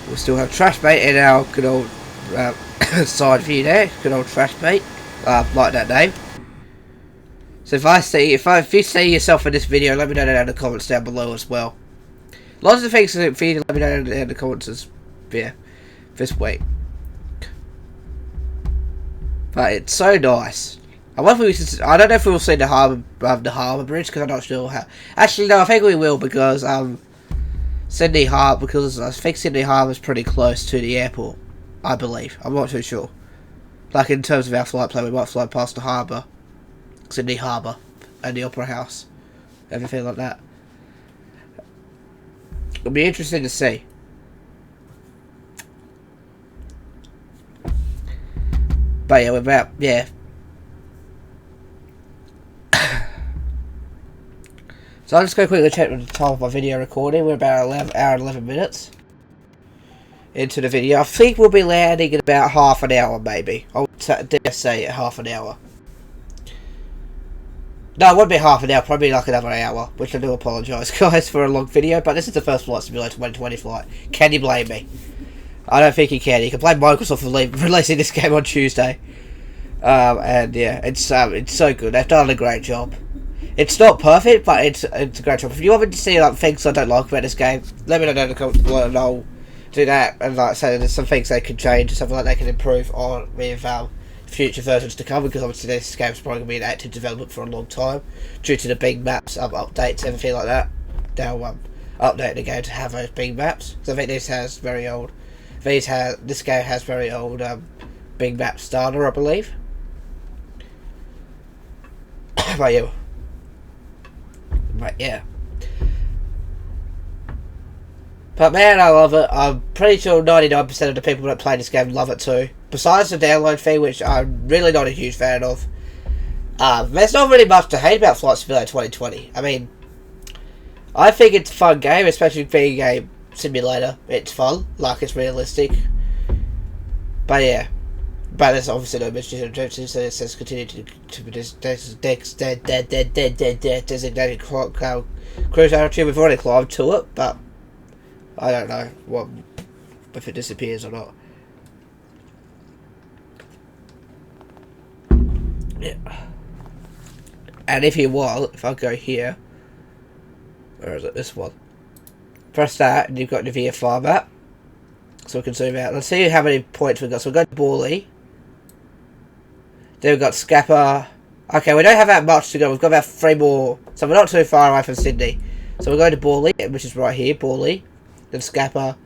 [SPEAKER 1] We still have trash bait in our good old side view there. Good old trash bait. Like that name. So if you see yourself in this video, let me know down in the comments down below as well. Lots of things for you to let me know down in the comments as this week. But it's so nice. I don't know if we'll see the harbour bridge because I'm not sure how. Actually, no, I think we will because Sydney Harbour, because I think Sydney Harbour is pretty close to the airport. I believe. I'm not too sure. Like in terms of our flight plan, we might fly past the harbour, Sydney Harbour, and the Opera House, everything like that. It'll be interesting to see. But yeah, we're about So I'll just go quickly check the time of my video recording. We're about 11 hour and 11 minutes into the video. I think we'll be landing in about half an hour, maybe. I would dare say half an hour. No, it won't be half an hour, probably like another hour, which I do apologise, guys, for a long video, but this is the first Flight Simulator 2020 flight. Can you blame me? I don't think you can. You can blame Microsoft for releasing this game on Tuesday. And yeah, it's so good. They've done a great job. It's not perfect, but it's a great job. If you want me to see like things I don't like about this game, let me know in the comments below, and I'll do that. And like say there's some things they can change, something like they can improve on with future versions to come. Because obviously this game's probably going to be in active development for a long time this to the big maps, updates, everything like that. They'll update the game to have those big maps. So I think this has very old. This game has very old big map starter, I believe. But yeah. Right, yeah. But man, I love it. I'm pretty sure 99% of the people that play this game love it too. Besides the download fee, which I'm really not a huge fan of. There's not really much to hate about Flight Simulator 2020. I mean, I think it's a fun game, especially being a simulator. It's fun, like it's realistic. But yeah. But there's obviously no messages and objectives, so it says continue to designated cruise altitude. We've already climbed to it, but I don't know if it disappears or not. Yeah. And if you want, if I go here, where is it? This one. Press that, and you've got the VFR map. So we can zoom out. Let's see how many points we've got. So we've got Borley. Then we've got Scapa. Okay, we don't have that much to go. We've got about 3 more. So we're not too far away from Sydney. So we're going to Borley, which is right here. Borley. Then Scapa.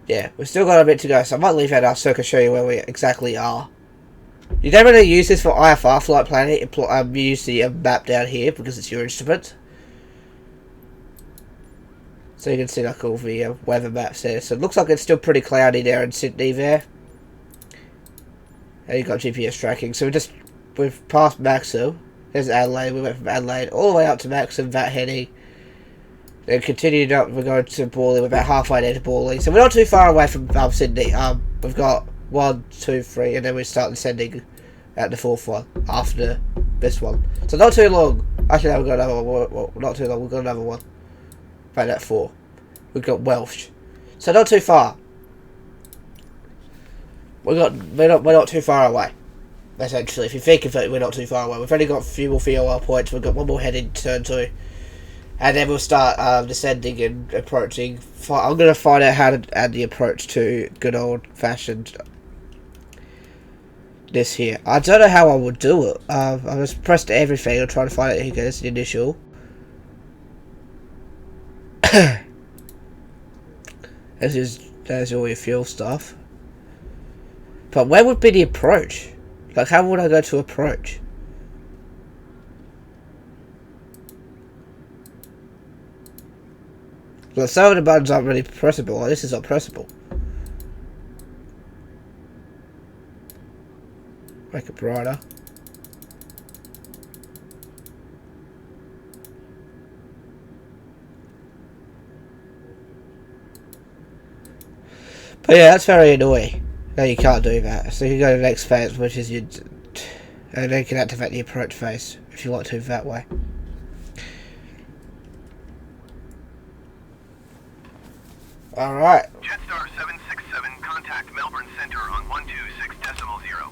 [SPEAKER 1] Yeah, we've still got a bit to go. So I might leave that out so I can show you where we exactly are. You don't really use this for IFR flight planning. You use the map down here because it's your instrument. So you can see like all the weather maps there. So it looks like it's still pretty cloudy there in Sydney there. And you've got GPS tracking. So we've passed Maxim. There's Adelaide. We went from Adelaide all the way up to Maxim, that heading. Then continued up, we're going to Borley. We're about halfway there to Borley. So we're not too far away from Sydney. We've got 1, 2, 3, and then we start descending at the 4th one after this one. So not too long. Actually, no, we've got another one. Well, not too long. We've got another one. Right at 4. We've got Welsh. So not too far. We're not too far away. Essentially, if you think of it, we're not too far away. We've only got a few more VOR points. We've got one more heading to turn to. And then we'll start descending and approaching. I'm going to find out how to add the approach to good old fashioned this here. I don't know how I would do it. I just pressed everything and trying to find it. Here goes the initial. There's all your fuel stuff. But where would be the approach? Like, how would I go to approach? Well, some of the buttons aren't really pressable. Like, this is not pressable. Make it brighter. But yeah, that's very annoying. No, you can't do that. So you can go to the next phase, which is your... And then you can activate the approach phase, if you want to, that way. Alright.
[SPEAKER 2] Jetstar 767, contact Melbourne Centre on 126.0.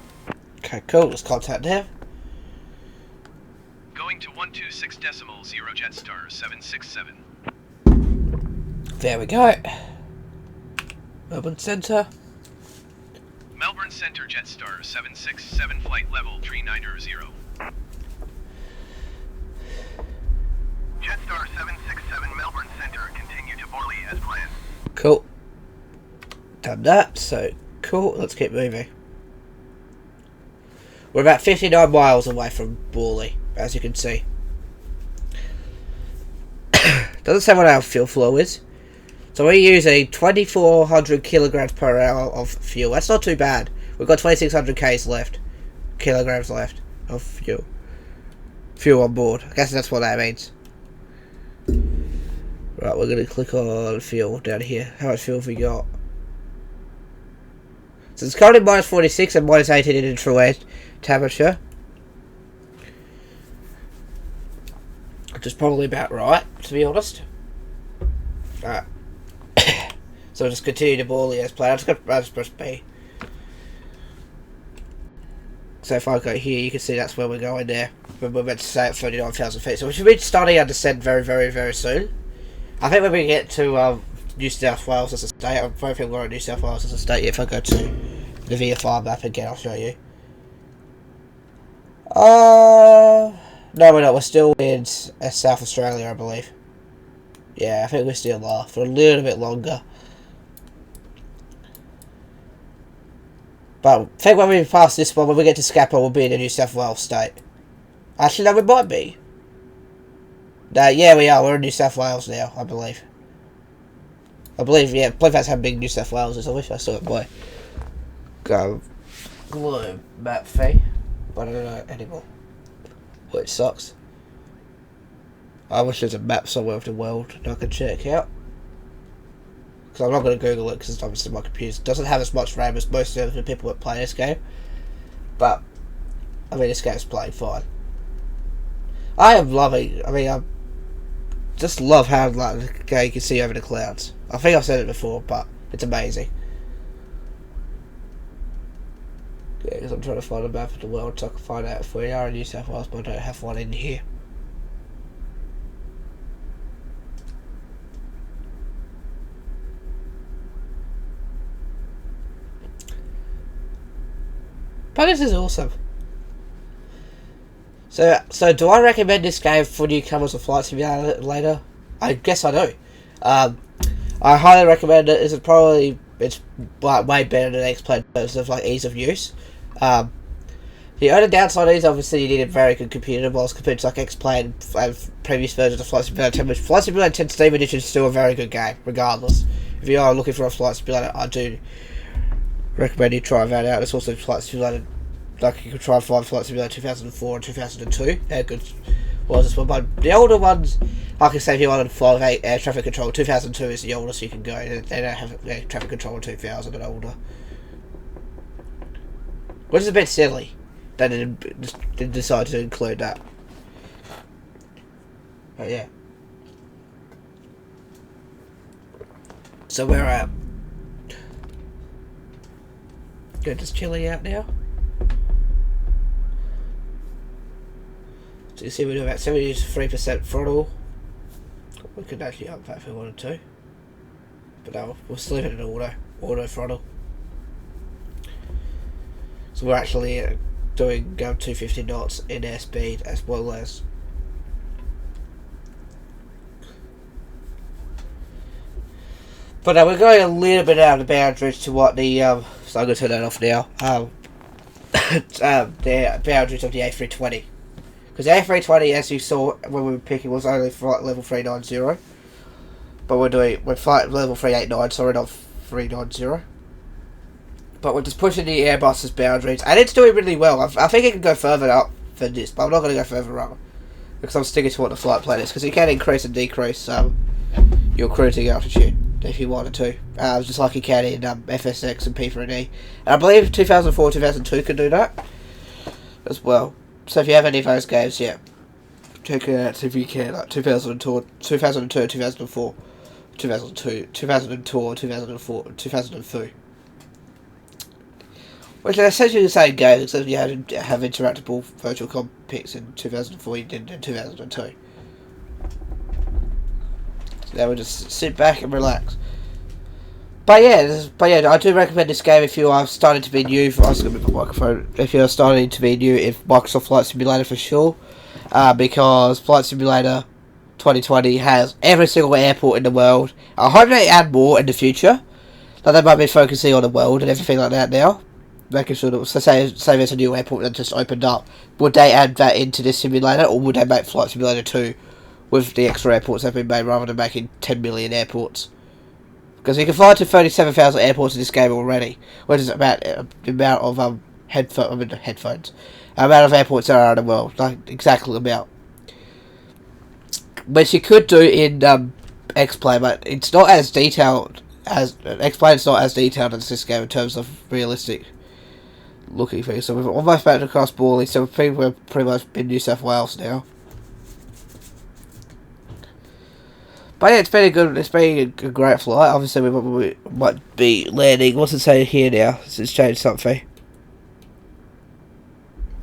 [SPEAKER 1] Okay, cool. Let's contact them.
[SPEAKER 2] Going to 126.0 Jetstar 767.
[SPEAKER 1] There we go. Melbourne Centre.
[SPEAKER 2] Melbourne Centre Jetstar 767 flight level 390. Jetstar 767 Melbourne Centre, continue to Morley as planned.
[SPEAKER 1] Cool. Done that, so cool. Let's keep moving. We're about 59 miles away from Morley, as you can see. Doesn't say what our fuel flow is. So we're using 2,400 kilograms per hour of fuel. That's not too bad. We've got 2,600 kilograms left of fuel. Fuel on board. I guess that's what that means. Right, we're going to click on fuel down here. How much fuel have we got? So it's currently minus 46 and minus 18 in true temperature. Which is probably about right, to be honest. Alright. So we'll just continue to Morley as planned. I'll just press B. So if I go here, you can see that's where we're going there. We're meant to stay at 39,000 feet. So we should be starting our descent very, very, very soon. I think when we get to New South Wales as a state, I don't think we're going to New South Wales as a state yet. If I go to the VFR map again, I'll show you. No, we're not. We're still in South Australia, I believe. Yeah, I think we're still there for a little bit longer. But I think when we pass this one, when we get to Scapa, we'll be in the New South Wales state. Actually, no, we might be. No, yeah, we are. We're in New South Wales now, I believe. I believe that's how big New South Wales is. I wish I saw it by globe map thing, but I don't know anymore. Which sucks. I wish there's a map somewhere of the world that I can check out. Because I'm not going to Google it because obviously my computer doesn't have as much RAM as most of the people that play this game. But, I mean, this game's playing fine. I am loving, I just love how like, the you can see over the clouds. I think I've said it before, but it's amazing. Yeah, because I'm trying to find a map of the world so I can find out if we are in New South Wales, but I don't have one in here. But this is awesome. So do I recommend this game for newcomers or flight simulator later? I guess I do. I highly recommend it. It's like way better than X-Plane in terms of like ease of use. The only downside is obviously you need a very good computer, whilst compared to like X-Plane and previous versions of Flight Simulator 10, which Flight Simulator 10 Steam Edition is still a very good game, regardless. If you are looking for a Flight Simulator, I do recommend you try that out. It's also Flight Simulator, like you can try and find Flight Simulator 2004 and 2002. They're good ones as well. But the older ones, like I say, if you want to fly air traffic control, 2002 is the oldest you can go. They don't have air traffic control in 2000 and older. Which is a bit silly. They didn't decide to include that. But yeah. So we're at... Good, just chilling out now. So you see we're doing about 73% throttle. We could actually up that if we wanted to. But no, we'll just leave it in auto throttle. So we're actually doing 250 knots in airspeed as well as. But we're going a little bit out of the boundaries to what the so I'm going to turn that off now. The boundaries of the A320, because the A320, as you saw when we were picking, was only flight level 390, but we're flight level 389, sorry, not 390. But we're just pushing the Airbus's boundaries, and it's doing really well. I think it can go further up than this, but I'm not going to go further up because I'm sticking to what the flight plan is, because you can increase and decrease your cruising altitude if you wanted to, just like you can in FSX and P3D. And I believe 2004, 2002 can do that as well. So if you have any of those games, yeah, check it out if you can, like 2002, 2004, 2002, 2004, 2003. Which are essentially the same game, except you have interactable virtual cockpits in 2004 you did in 2002. So now we'll just sit back and relax. But yeah, I do recommend this game if you are starting to be new. I was going to move my microphone. If you're starting to be new in Microsoft Flight Simulator for sure, because Flight Simulator 2020 has every single airport in the world. I hope they add more in the future. Like they might be focusing on the world and everything like that now. Making sure that, so say there's a new airport that just opened up, would they add that into this simulator, or would they make Flight Simulator 2 with the extra airports that have been made rather than making 10 million airports? Because you can fly to 37,000 airports in this game already, which is about the amount of headphones, amount of airports there are in the world, like exactly the amount. Which you could do in X-Plane, but it's not as detailed as X-Plane. It's not as detailed as this game in terms of realistic looking things. So we've almost back across Borley, so we're pretty much in New South Wales now. But yeah, it's been a great flight. Obviously we might be landing, what's it saying here now? It's changed something.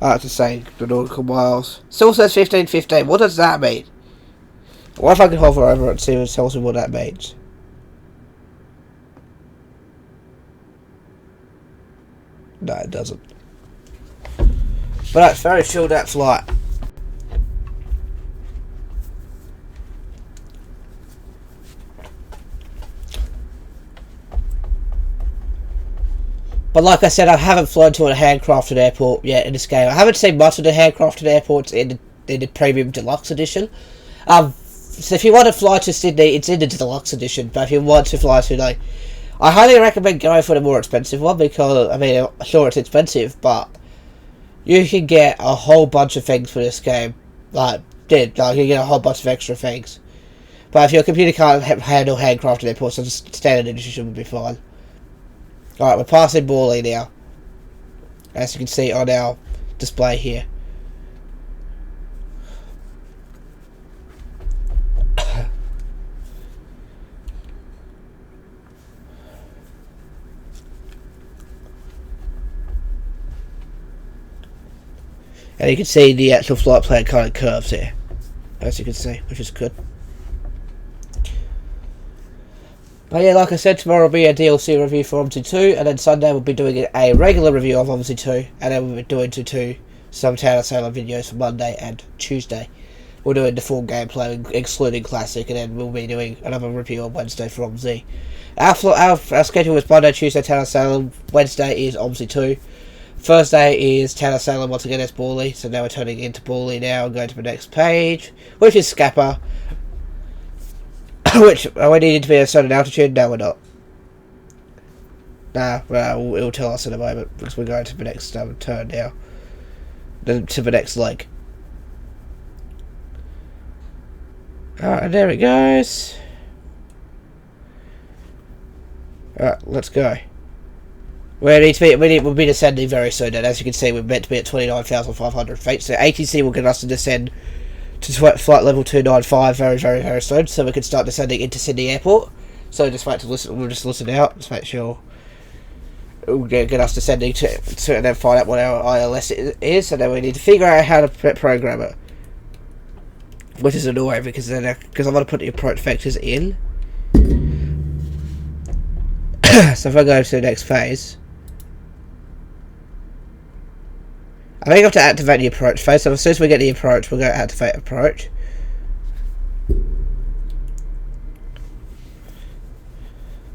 [SPEAKER 1] It's saying the nautical miles. Still says 1515. What does that mean? What if I can hover over it and see if it tells me what that means? No, it doesn't. But that's very chilled out flight. But like I said, I haven't flown to a handcrafted airport yet in this game. I haven't seen much of the handcrafted airports in the Premium Deluxe Edition. So if you want to fly to Sydney, it's in the Deluxe Edition. But if you want to fly to, like, I highly recommend going for the more expensive one, because, I mean, sure it's expensive, but you can get a whole bunch of things for this game. You can get a whole bunch of extra things. But if your computer can't handle handcrafted airports, then just standard edition would be fine. Alright, we're passing Borley now, as you can see on our display here. And you can see the actual flight plan kind of curves here, as you can see, which is good. But yeah, like I said, tomorrow will be a DLC review for Omsi 2, and then Sunday we'll be doing a regular review of Omsi 2, and then we'll be doing some Town of Salem videos for Monday and Tuesday. We're doing the full gameplay, excluding Classic, and then we'll be doing another review on Wednesday for Omsi. Our schedule is Monday, Tuesday, Town of Salem. Wednesday is Omsi 2. Thursday is Town of Salem once again as Borley, so now we're turning into Borley now and going to the next page, which is Scapa. Which, are we needing to be at a certain altitude? No, we're not. Nah, well, it'll tell us in a moment, because we're going to the next turn now. To the next leg. Alright, and there it goes. Alright, let's go. We'll be descending very soon, and as you can see, we're meant to be at 29,500 feet, so ATC will get us to descend to flight level 295 very, very, very soon, so we can start descending into Sydney Airport. So just wait to listen, we'll just listen out, just make sure it will get us descending to and then find out what our ILS is, and then we need to figure out how to program it. Which is annoying, because I'm going to put the approach vectors in. So if I go to the next phase, I think I have to activate the approach phase, so as soon as we get the approach, we're going to activate approach.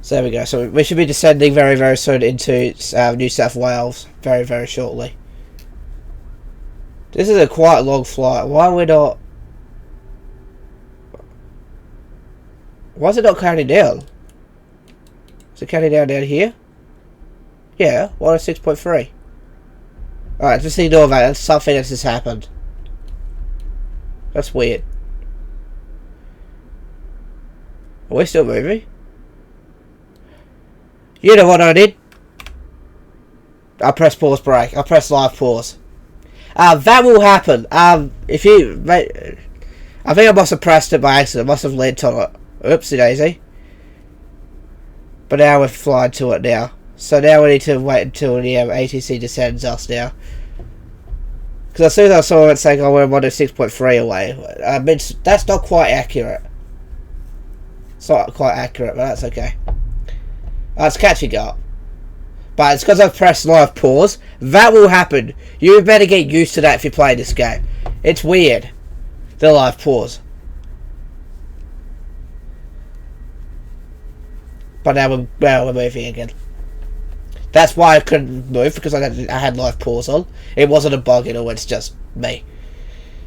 [SPEAKER 1] So there we go. So we should be descending very, very soon into New South Wales very, very shortly. This is a quite long flight. Why are we not... Why is it not counting down? Is it counting down here? Yeah, 106.3. Alright, just ignore that. That's something that just happened. That's weird. Are we still moving? You know what I did? I pressed pause break. I pressed live pause. That will happen. If you... I think I must have pressed it by accident. I must have led to it. Oopsie daisy. But now we're flying to it now. So now we need to wait until the ATC descends us now. Because as soon as I saw it saying, oh, we're 106.3 away, I mean, that's not quite accurate. It's not quite accurate, but that's okay. It's catching up. But it's because I've pressed live pause. That will happen. You better get used to that if you play this game. It's weird. The live pause. But now we're moving again. That's why I couldn't move, because I had live pause on. It wasn't a bug at all, it's just me.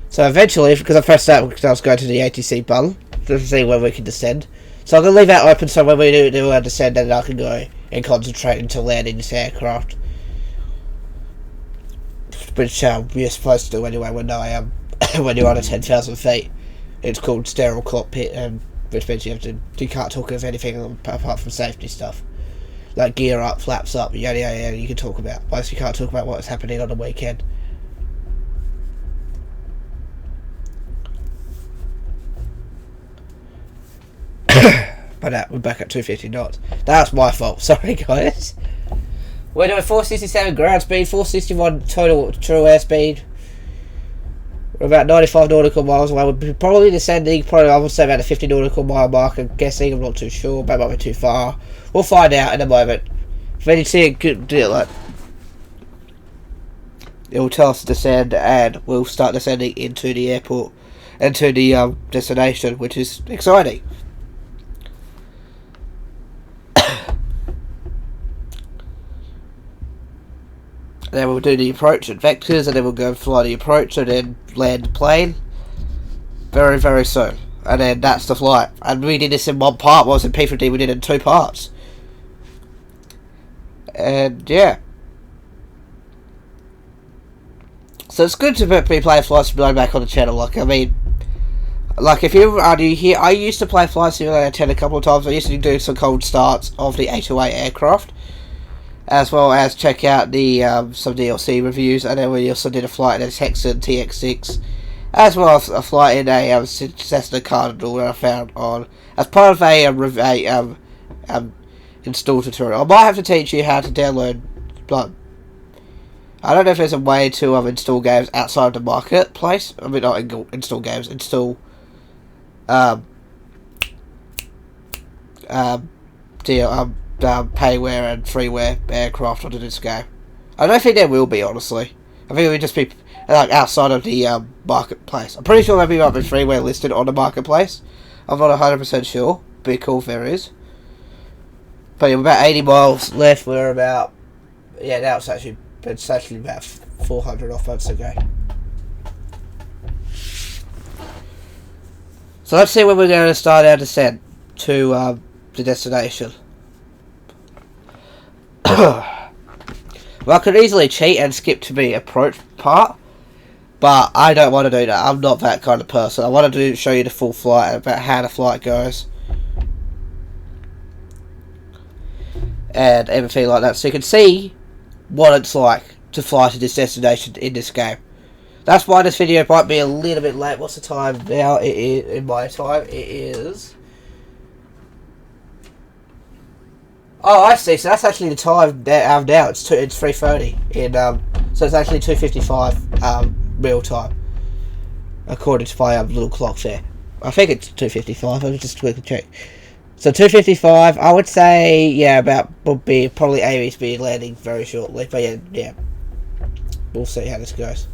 [SPEAKER 1] So eventually, because I pressed that because I was going to the ATC button to see where we can descend. So I'm going to leave that open so when we do our descend, then I can go and concentrate until landing this aircraft. Which you're supposed to do anyway when when you're under 10,000 feet. It's called sterile cockpit, which means you can't talk of anything apart from safety stuff. Like gear up, flaps up, yada yada yada, you can talk about. But you can't talk about what's happening on the weekend. But now we're back at 250 knots. That's my fault. Sorry, guys. We're doing 467 ground speed, 461 total true airspeed. We're about 95 nautical miles away. We're probably descending, I would say about a 50 nautical mile mark. I'm guessing, I'm not too sure. That might be too far. We'll find out in a moment. If you see a good deal, it will tell us to descend, and we'll start descending into the airport, into the destination, which is exciting. Then we'll do the approach and vectors, and then we'll go and fly the approach, and then land the plane. Very, very soon. And then that's the flight. And we did this in one part, whereas in P3D we did it in 2 parts. And yeah. So it's good to be playing Flight Simulator back on the channel. Like, I mean, like if you are new here, I used to play Flight Simulator 10 a couple of times. I used to do some cold starts of the A2A aircraft, as well as check out the some DLC reviews, and then we also did a flight in a Texan TX6, as well as a flight in a Cessna Cardinal that I found on as part of a install tutorial. I might have to teach you how to download, but I don't know if there's a way to install games outside of the marketplace. I mean, not install games, install payware and freeware aircraft onto this game. I don't think there will be, honestly. I think it would just be like outside of the marketplace. I'm pretty sure there might be freeware listed on the marketplace. I'm not 100% sure. Be cool if there is. But yeah, we're about 80 miles left. We're about, yeah, now it's actually about 400 off months ago. So let's see when we're going to start our descent to the destination. Well, I could easily cheat and skip to the approach part, but I don't want to do that. I'm not that kind of person. I want to show you the full flight and about how the flight goes and everything like that, so you can see what it's like to fly to this destination in this game. That's why this video might be a little bit late. What's the time now? It is, in my time, it is... Oh, I see. So that's actually the time now. It's 3:30 in so it's actually 2:55 real time, according to my little clock there. I think it's 2:55. Let me just quickly check. So 2:55. I would say, yeah, would be probably aiming to be landing very shortly. But yeah. we'll see how this goes.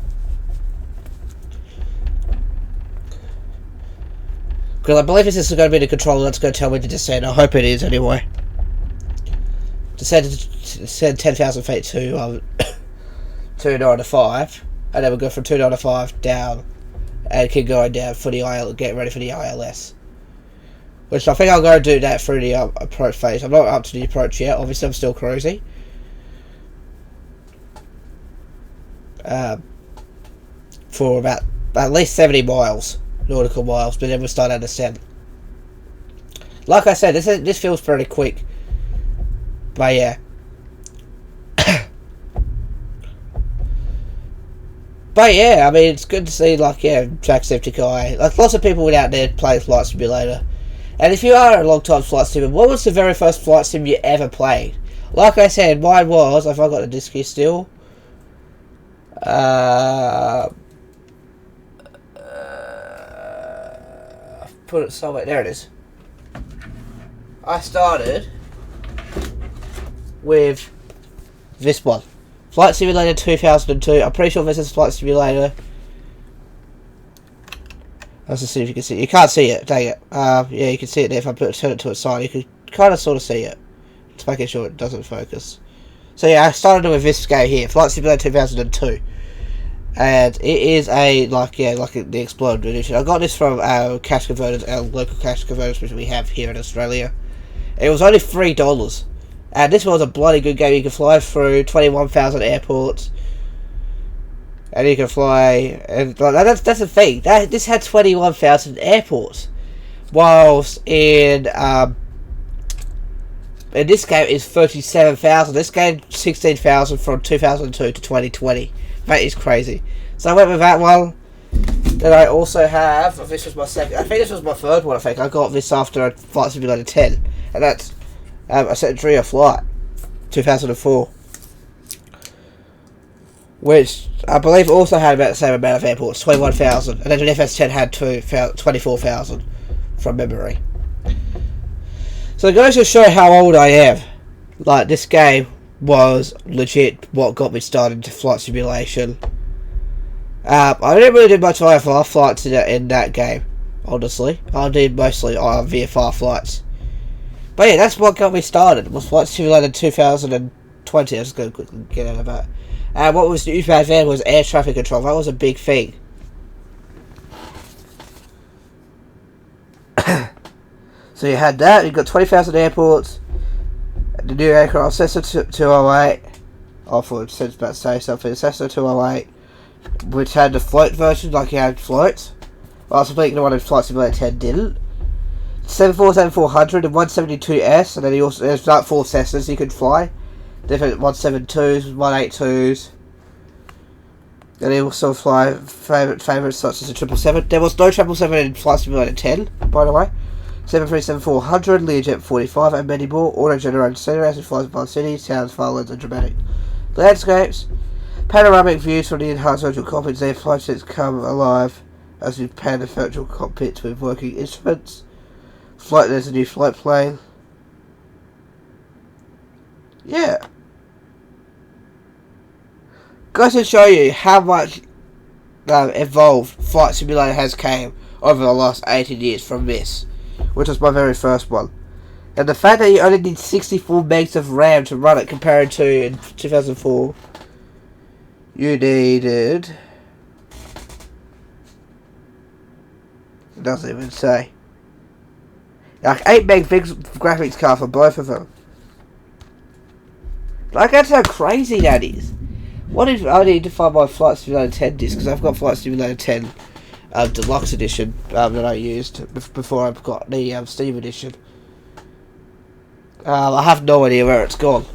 [SPEAKER 1] Because I believe this is going to be the controller that's going to tell me to descend. I hope it is anyway. Descend 10,000 feet to 295, and then we'll go from 295 down, and keep going down for the get ready for the ILS. Which I think I'll go do that through the approach phase. I'm not up to the approach yet. Obviously, I'm still cruising. For about at least 70 miles, nautical miles, but then we'll start at descent. Like I said, this feels pretty quick. But yeah. But yeah, I mean, it's good to see, like, yeah, Jacksepticeye. Like, lots of people out there play Flight Simulator. And if you are a long-time flight sim, what was the very first flight sim you ever played? Like I said, mine was, if I got the disc here still, put it somewhere, there it is. I started with this one. Flight Simulator 2002. I'm pretty sure this is Flight Simulator. Let's just see if you can see it. You can't see it, dang it. Yeah, you can see it there. If I turn it to its side, you can kind of sort of see it. Just making sure it doesn't focus. So yeah, I started with this game here, Flight Simulator 2002. And it is the exploded edition. I got this from our cash converters, our local cash converters, which we have here in Australia. It was only $3. And this was a bloody good game. You can fly through 21,000 airports. And you can fly, and that's the thing. This had 21,000 airports, whilst in this game is 37,000. This game 16,000 from 2002 to 2020. That is crazy. So I went with that one. Then I also have. This was my second. I think this was my third one. I think I got this after Flight Simulator 10, and that's a Century Flight 2004. Which I believe also had about the same amount of airports, 21,000, and then the FS10 had 24,000 from memory. So it goes to show how old I am. Like, this game was legit what got me started into flight simulation. I didn't really do much IFR flights in that game, honestly. I did mostly VFR flights. But yeah, that's what got me started. It was Flight Simulator 2020. I'm just going to quickly get out of that. And what was new back then was air traffic control. That was a big thing. So you had that. You got 20,000 airports. The new aircraft Cessna 208. I thought it was about to say something. Cessna 208, which had the float version, like you had floats. I was completely the one in Flight Simulator 10 didn't. 747-400 and 172S, and then he also there's like 4 Cessnas you could fly. Different 172s, 182s. And he also fly favourites such as the 777. There was no 777 in Flight Simulator 10, by the way. 737-400, Learjet 45, and many more. Auto-generated scenery as it flies above cities, towns, farmlands, and dramatic landscapes. Panoramic views from the enhanced virtual cockpits. Their flight sets come alive as we pan the virtual cockpits with working instruments. There's a new flight plane. Yeah. Goes to show you how much evolved Flight Simulator has came over the last 18 years from this, which was my very first one. And the fact that you only need 64 megs of RAM to run it compared to in 2004, you needed... It doesn't even say. Like 8 meg graphics card for both of them. Like, that's how crazy that is. What if I need to find my Flight Simulator 10 disc, because I've got Flight Simulator 10 Deluxe Edition that I used before I got the Steam Edition. I have no idea where it's gone.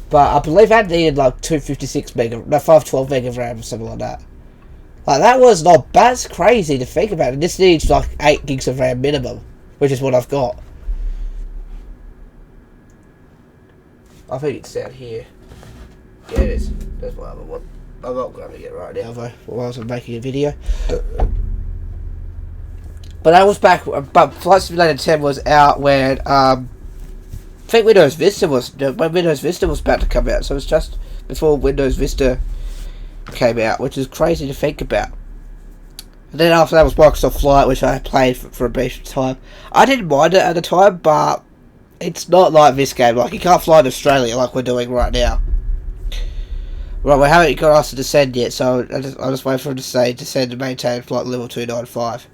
[SPEAKER 1] But I believe I needed like 512 meg of RAM or something like that. Like, that was not bad. That's crazy to think about. And this needs like 8 gigs of RAM minimum, which is what I've got. I think it's down here. Yeah, it is. That's what I want. I'm not grabbing it right now, though, whilst I'm making a video. But that was back. But Flight Simulator 10 was out when I think Windows Vista was about to come out. So it was just before Windows Vista came out, which is crazy to think about. And then after that was Microsoft Flight, which I played for a brief time. I didn't mind it at the time, but it's not like this game. Like, you can't fly in Australia like we're doing right now. Right, we haven't got asked to descend yet, so I'll just wait for him to say descend and maintain flight level 295.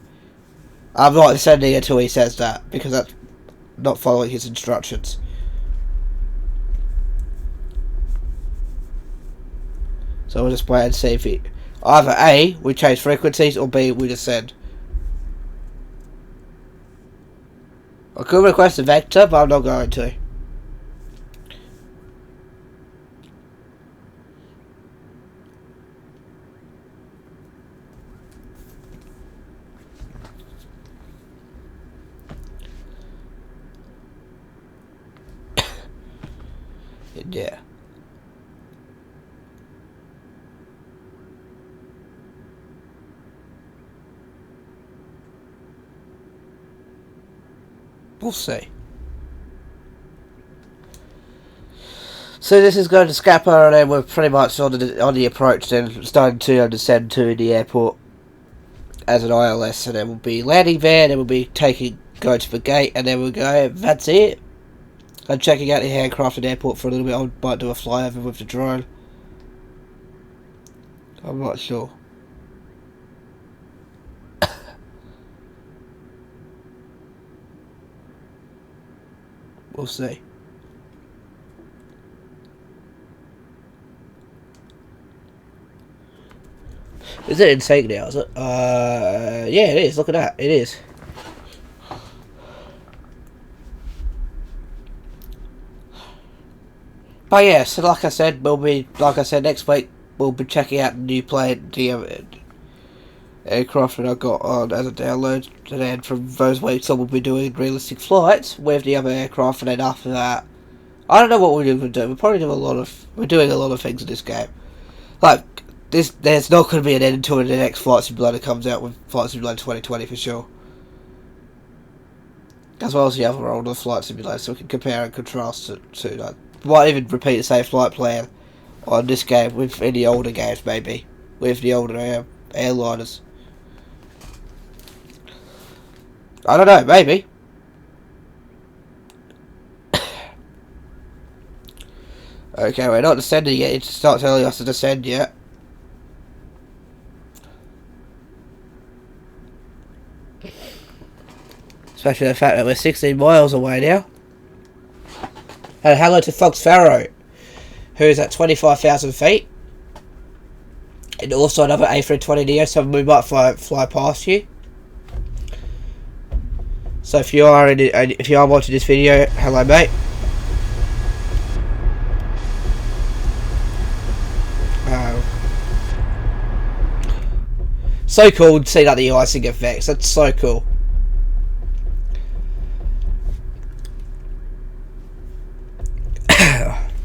[SPEAKER 1] I'm not descending until he says that, because that's not following his instructions. So we'll just wait and see if it... Either A, we change frequencies, or B, we descend. I could request a vector, but I'm not going to. Yeah. We'll see. So this is going to Scapa, and then we're pretty much on the approach, then starting to descend to the airport as an ILS, and then we'll be landing there, and then we'll be going to the gate, and then we'll go, that's it. I'm checking out the aircraft and airport for a little bit. I might do a flyover with the drone. I'm not sure. We'll see. Is it in sync now, is it? Yeah, it is. Look at that. It is. But yeah, so like I said, next week we'll be checking out the new plane, the aircraft that I got on as a download, and then from those weeks on we'll be doing realistic flights with the other aircraft, and then after that, I don't know what we're going to do. We're doing a lot of things in this game. Like, there's not going to be an end until the next Flight Simulator comes out with Flight Simulator 2020 for sure. As well as the other older Flight Simulator, so we can compare and contrast to like, might even repeat the same flight plan on this game with any older games, maybe with the older airliners. I don't know, maybe. Okay, we're not descending yet. It's not telling us to descend yet. Especially the fact that we're 16 miles away now. And hello to Fox Farrow, who is at 25,000 feet. And also another A320neo, so we might fly past you. So if you are watching this video, hello mate. So cool to see like the icing effects. That's so cool.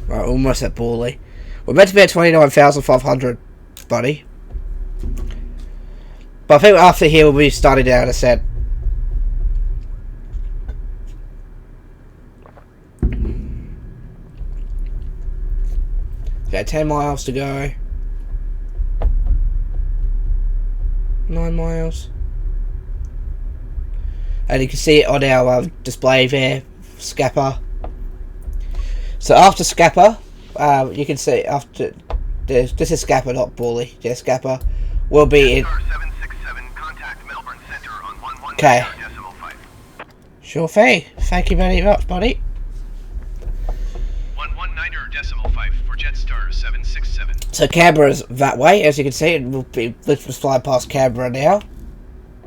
[SPEAKER 1] Right, almost at Borley. We're meant to be at 29,500, buddy. But I think after here we'll be starting down a set. Okay, 10 miles to go. 9 miles. And you can see it on our display there, Scapa. So after Scapa, you can see after this is Scapa, not Borley. Yeah, Scapa will be in. Okay. Sure thing. Thank you very much, buddy.
[SPEAKER 2] 119.5 for Jetstar 767.
[SPEAKER 1] So Canberra's that way, as you can see, and we'll be flying past Canberra now,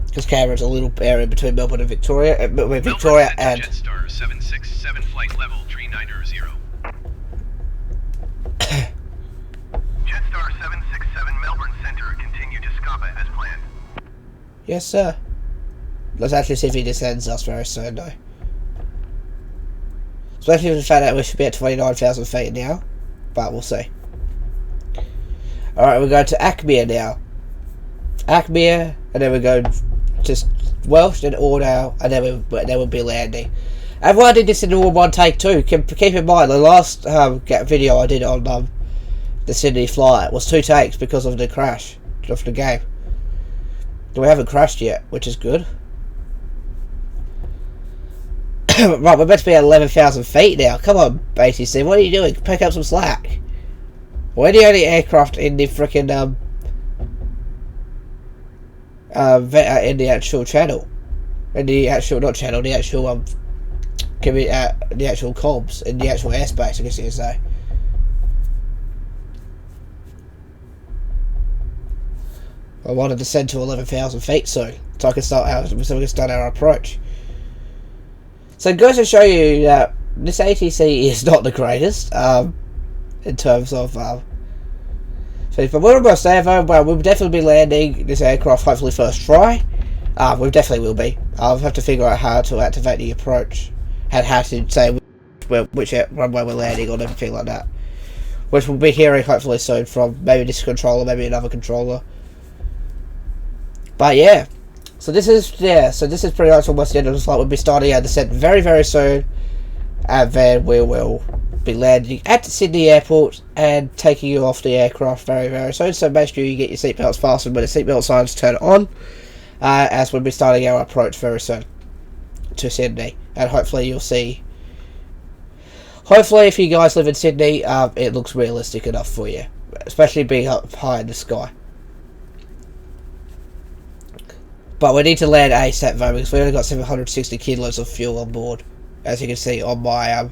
[SPEAKER 1] because Canberra's a little area between Melbourne and Victoria, Victoria and.
[SPEAKER 2] Jetstar 767 flight level 390. Jetstar 767 Melbourne Centre, continue to Scapa as planned.
[SPEAKER 1] Yes, sir. Let's actually see if he descends us very soon, though. Especially with the fact that we should be at 29,000 feet now, but we'll see. Alright, we're going to Acmere now. Acmere, and then we go to Welsh and Ordau, and then we'll be landing. And why I did this in all one take too, keep in mind, the last video I did on the the Sydney flight was 2 takes because of the crash of the game. We haven't crashed yet, which is good. Right, we're meant to be at 11,000 feet now. Come on, ATC, what are you doing? Pick up some slack. We're the only aircraft in the frickin' in the actual channel, in the actual not channel, the actual the actual comms, in the actual airspace, I guess you could say. I want to descend to 11,000 feet soon, so we can start our approach. So it goes to show you that this ATC is not the greatest in terms of. But we're almost there though. Well, we'll definitely be landing this aircraft hopefully first try. We definitely will be. I'll have to figure out how to activate the approach and how to say which runway we're landing on, everything like that. Which we'll be hearing hopefully soon from maybe this controller, maybe another controller. But yeah, so this is pretty much almost the end of the flight. We'll be starting our descent very, very soon, and then we will be landing at the Sydney Airport and taking you off the aircraft very, very soon. So make sure you get your seatbelts fastened when the seatbelt signs turn on, as we'll be starting our approach very soon to Sydney. And hopefully you'll see. Hopefully, if you guys live in Sydney, it looks realistic enough for you, especially being up high in the sky. But we need to land ASAP though, because we only got 760 kilos of fuel on board, as you can see on my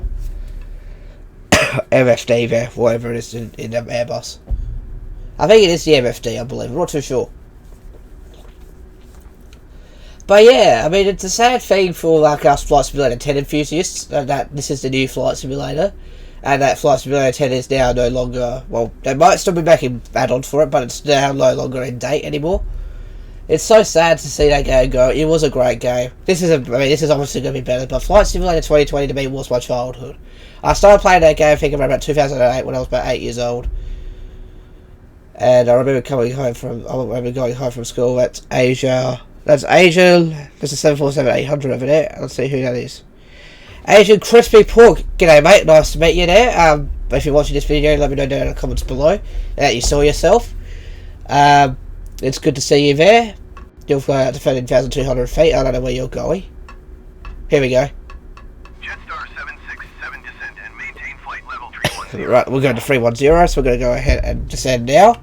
[SPEAKER 1] MFD there, whatever it is in Airbus. I think it is the MFD, I believe. I'm not too sure. But yeah, I mean, it's a sad thing for like us Flight Simulator 10 enthusiasts that this is the new Flight Simulator, and that Flight Simulator 10 is now no longer. Well, they might still be making add-ons for it, but it's now no longer in date anymore. It's so sad to see that game go. It was a great game. This is obviously going to be better, but Flight Simulator 2020 to me was my childhood. I started playing that game, I think, around about 2008 when I was about 8 years old. And I remember going home from school. That's Asia. There's a 747-800 over there. Let's see who that is. Asian Crispy Pork. G'day, mate. Nice to meet you there. If you're watching this video, let me know down in the comments below that you saw yourself. It's good to see you there. You'll fly out to 13,200 feet. I don't know where you're going. Here we go.
[SPEAKER 2] Jetstar 767 descend and maintain flight level 310.
[SPEAKER 1] Right, we're going to 310, so we're going to go ahead and descend now.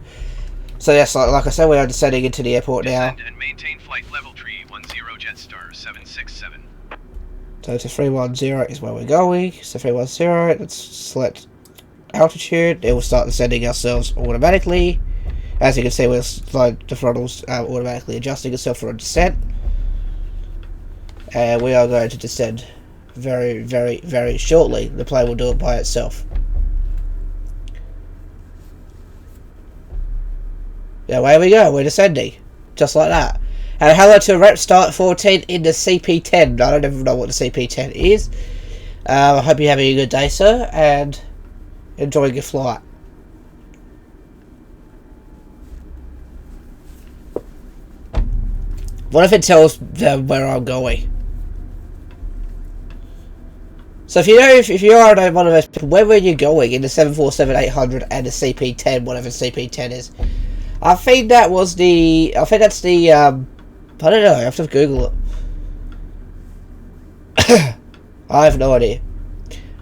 [SPEAKER 1] So yes, like I said, we are descending into the airport now.
[SPEAKER 2] Descend and maintain flight level 310 Jetstar 767.
[SPEAKER 1] So to 310 is where we're going. So 310, let's select altitude. It will start descending ourselves automatically. As you can see, we'll slide the throttles automatically adjusting itself for a descent. And we are going to descend very, very, very shortly. The plane will do it by itself. Yeah, away we go. We're descending. Just like that. And hello to Rep Start 14 in the CP10. I don't even know what the CP10 is. I hope you're having a good day, sir, and enjoying your flight. What if it tells them where I'm going? So if you are one of those people, where were you going in the 747-800 and the CP10, whatever CP10 is? I think that's the, I don't know, I have to Google it. I have no idea.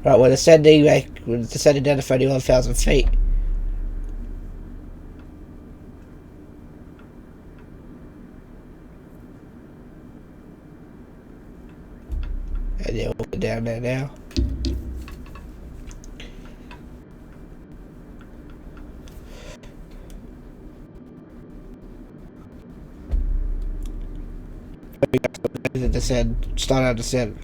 [SPEAKER 1] Right, we're descending down to 31,000 feet. And yeah, we'll get down there now. Start our descent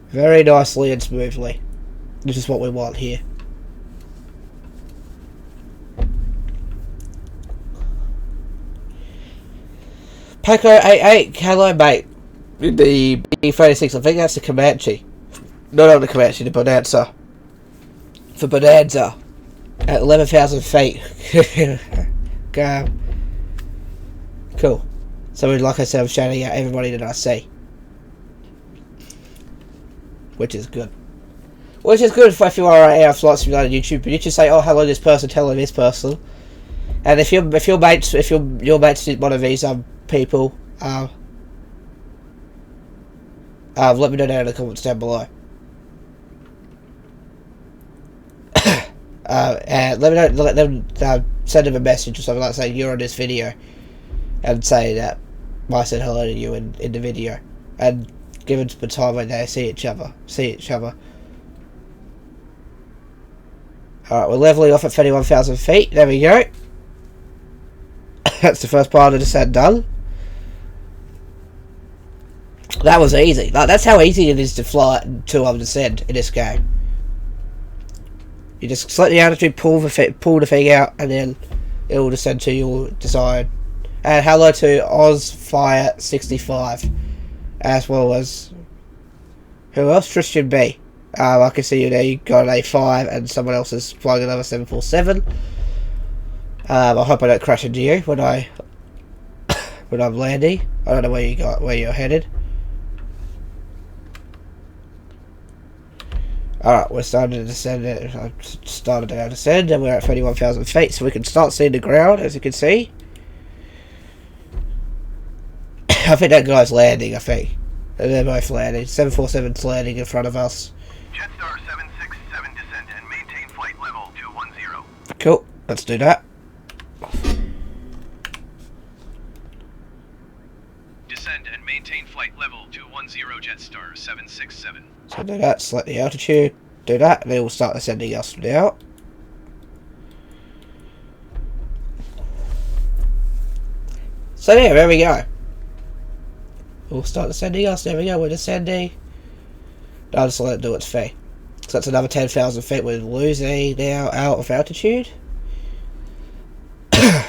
[SPEAKER 1] very nicely and smoothly. This is what we want here. Paco 88, hello mate. The B36, I think that's the Comanche. No, not the Comanche, the Bonanza. For Bonanza. At 11,000 feet. Cool. So, like I said, I'm shouting out everybody that I see. Which is good. Which is good if you are on Air Flight Simulator YouTube, but you just say, "Oh, hello, this person, hello, this person," and if your mates is one of these people, let me know down in the comments down below. And let them send them a message or something like saying you're on this video, and say that I said hello to you in the video, and give them some time when they see each other. Alright, we're leveling off at 31,000 feet. There we go. That's the first part of the descent done. That was easy. Like, that's how easy it is to fly to descend in this game. You just select the altitude, pull the thing out, and then it will descend to your desired. And hello to OzFire65, as well as who else? Tristan B. I can see you there. You got an A5, and someone else is flying another 747. I hope I don't crash into you when I'm landing. I don't know where you're headed. Alright, we're starting to descend. I started our descend, and we're at 31,000 feet, so we can start seeing the ground, as you can see. I think that guy's landing, I think. They're both landing. 747's landing in front of us.
[SPEAKER 2] Jetstar 767 descend and maintain flight level 210.
[SPEAKER 1] Cool, let's do that.
[SPEAKER 2] Descend and maintain flight level 210 Jetstar 767.
[SPEAKER 1] So do that, select the altitude, do that, and then we'll start ascending us now. So yeah, there we go. We'll start descending us, there we go, we're descending. I'll just let it do its thing. So that's another 10,000 feet we're losing now out of altitude. But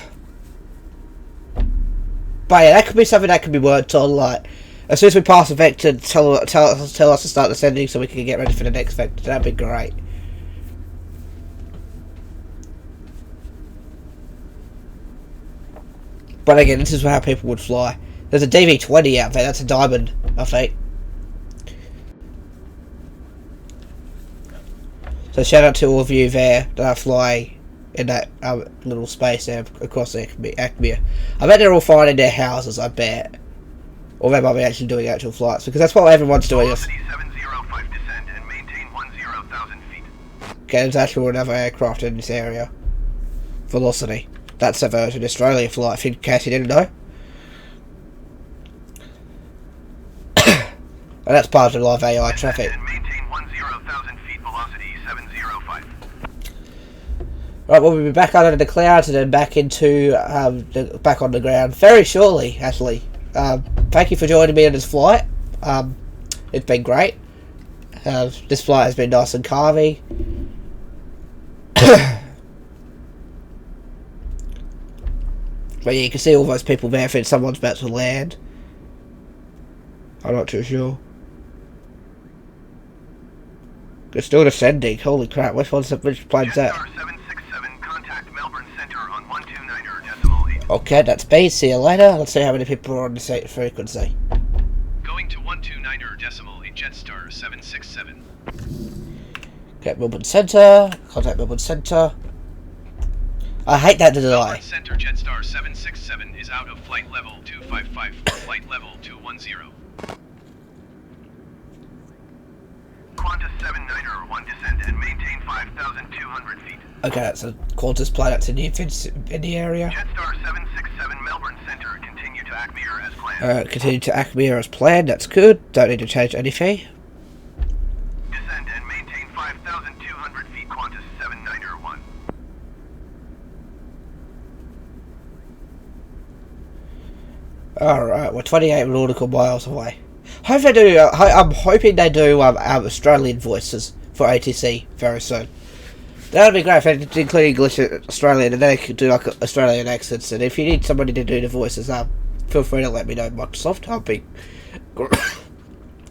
[SPEAKER 1] yeah, that could be something that could be worked on, like, as soon as we pass a vector, tell us to start descending so we can get ready for the next vector. That'd be great. But again, this is how people would fly. There's a DV20 out there, that's a diamond, I think. So shout out to all of you there that are flying in that little space there across the Acmea. I bet they're all flying in their houses, I bet. Or they might be actually doing actual flights, because that's what everyone's doing.
[SPEAKER 2] Velocity 705 descend and maintain 10,000 feet.
[SPEAKER 1] Okay, there's actually another aircraft in this area. Velocity. That's a Virgin Australia flight, in case you didn't know. And that's part of the live AI traffic.
[SPEAKER 2] And maintain 10,000 feet velocity 705.
[SPEAKER 1] Right, we'll be back under the clouds and then back into back on the ground very shortly. Actually, thank you for joining me on this flight. It's been great. This flight has been nice and calming. But yeah, you can see all those people there. I think someone's about to land. I'm not too sure. It's still descending. Holy crap! Which plane's that?
[SPEAKER 2] Jetstar 767 contact Melbourne Centre on 129.8.
[SPEAKER 1] Okay, that's B. See you later. Let's see how many people are on the same frequency.
[SPEAKER 2] Going to 129.8 Jetstar 767.
[SPEAKER 1] Okay, Melbourne Centre. Contact Melbourne Centre. I hate that delay.
[SPEAKER 2] Melbourne Centre Jetstar 767 is out of flight level 255. Flight level 210. Qantas 791 descend and maintain 5,200 feet.
[SPEAKER 1] Okay, that's a Qantas plane. That's in the area.
[SPEAKER 2] Jetstar 767 Melbourne Centre continue to Acmere as planned.
[SPEAKER 1] Alright, continue to Acmere as planned. That's good. Don't need to change anything.
[SPEAKER 2] Descend and maintain 5,200 feet Qantas 791.
[SPEAKER 1] Alright, we're 28 nautical miles away. Hope they do. I'm hoping they do Australian voices for ATC very soon. That would be great if they did include English and Australian, and then they could do like Australian accents. And if you need somebody to do the voices, feel free to let me know, Microsoft. I'll be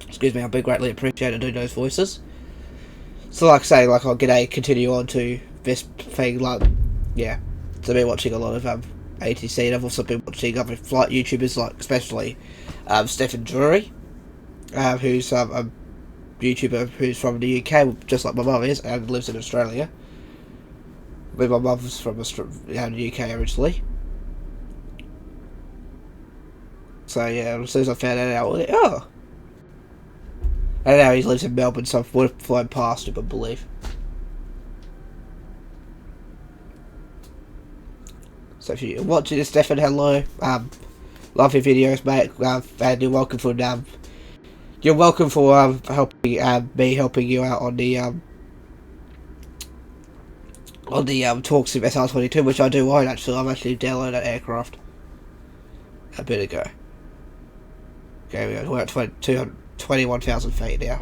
[SPEAKER 1] excuse me, I'll be greatly appreciated doing those voices. So like I say, like I'll continue on to this thing, like yeah. So I've been watching a lot of ATC, and I've also been watching other flight YouTubers, like especially Stephen Drury, who's YouTuber who's from the UK, just like my mum is, and lives in Australia. But my mum's from the UK originally. So yeah, as soon as I found that out, I was like, oh. And now he lives in Melbourne, so I've flown past him, I believe. So if you're watching this, Stefan, hello. Love your videos, mate. And you're welcome for helping me helping you out on the Talks of SR22, which I do own actually. I've actually downloaded that aircraft a bit ago. Okay, we're at 21,000 feet now.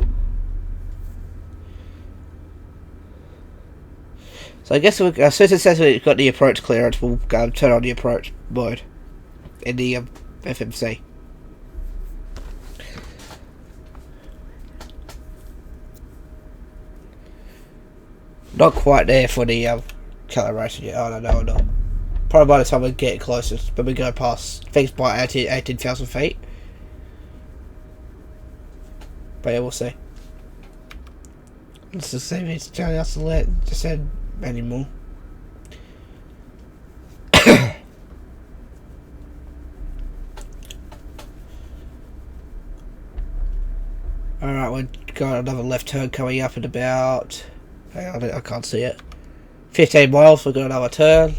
[SPEAKER 1] So I guess as soon as it says we've got the approach clearance, we'll turn on the approach mode in the FMC. Not quite there for the calibration yet. Oh no, not. Probably by the time we get closer, but we go past things by 18,000 feet. But yeah, we'll see. Let's just see if it's telling us to let descend anymore. Alright, we've got another left turn coming up at about... Hang on, I can't see it. 15 miles, we've got another turn.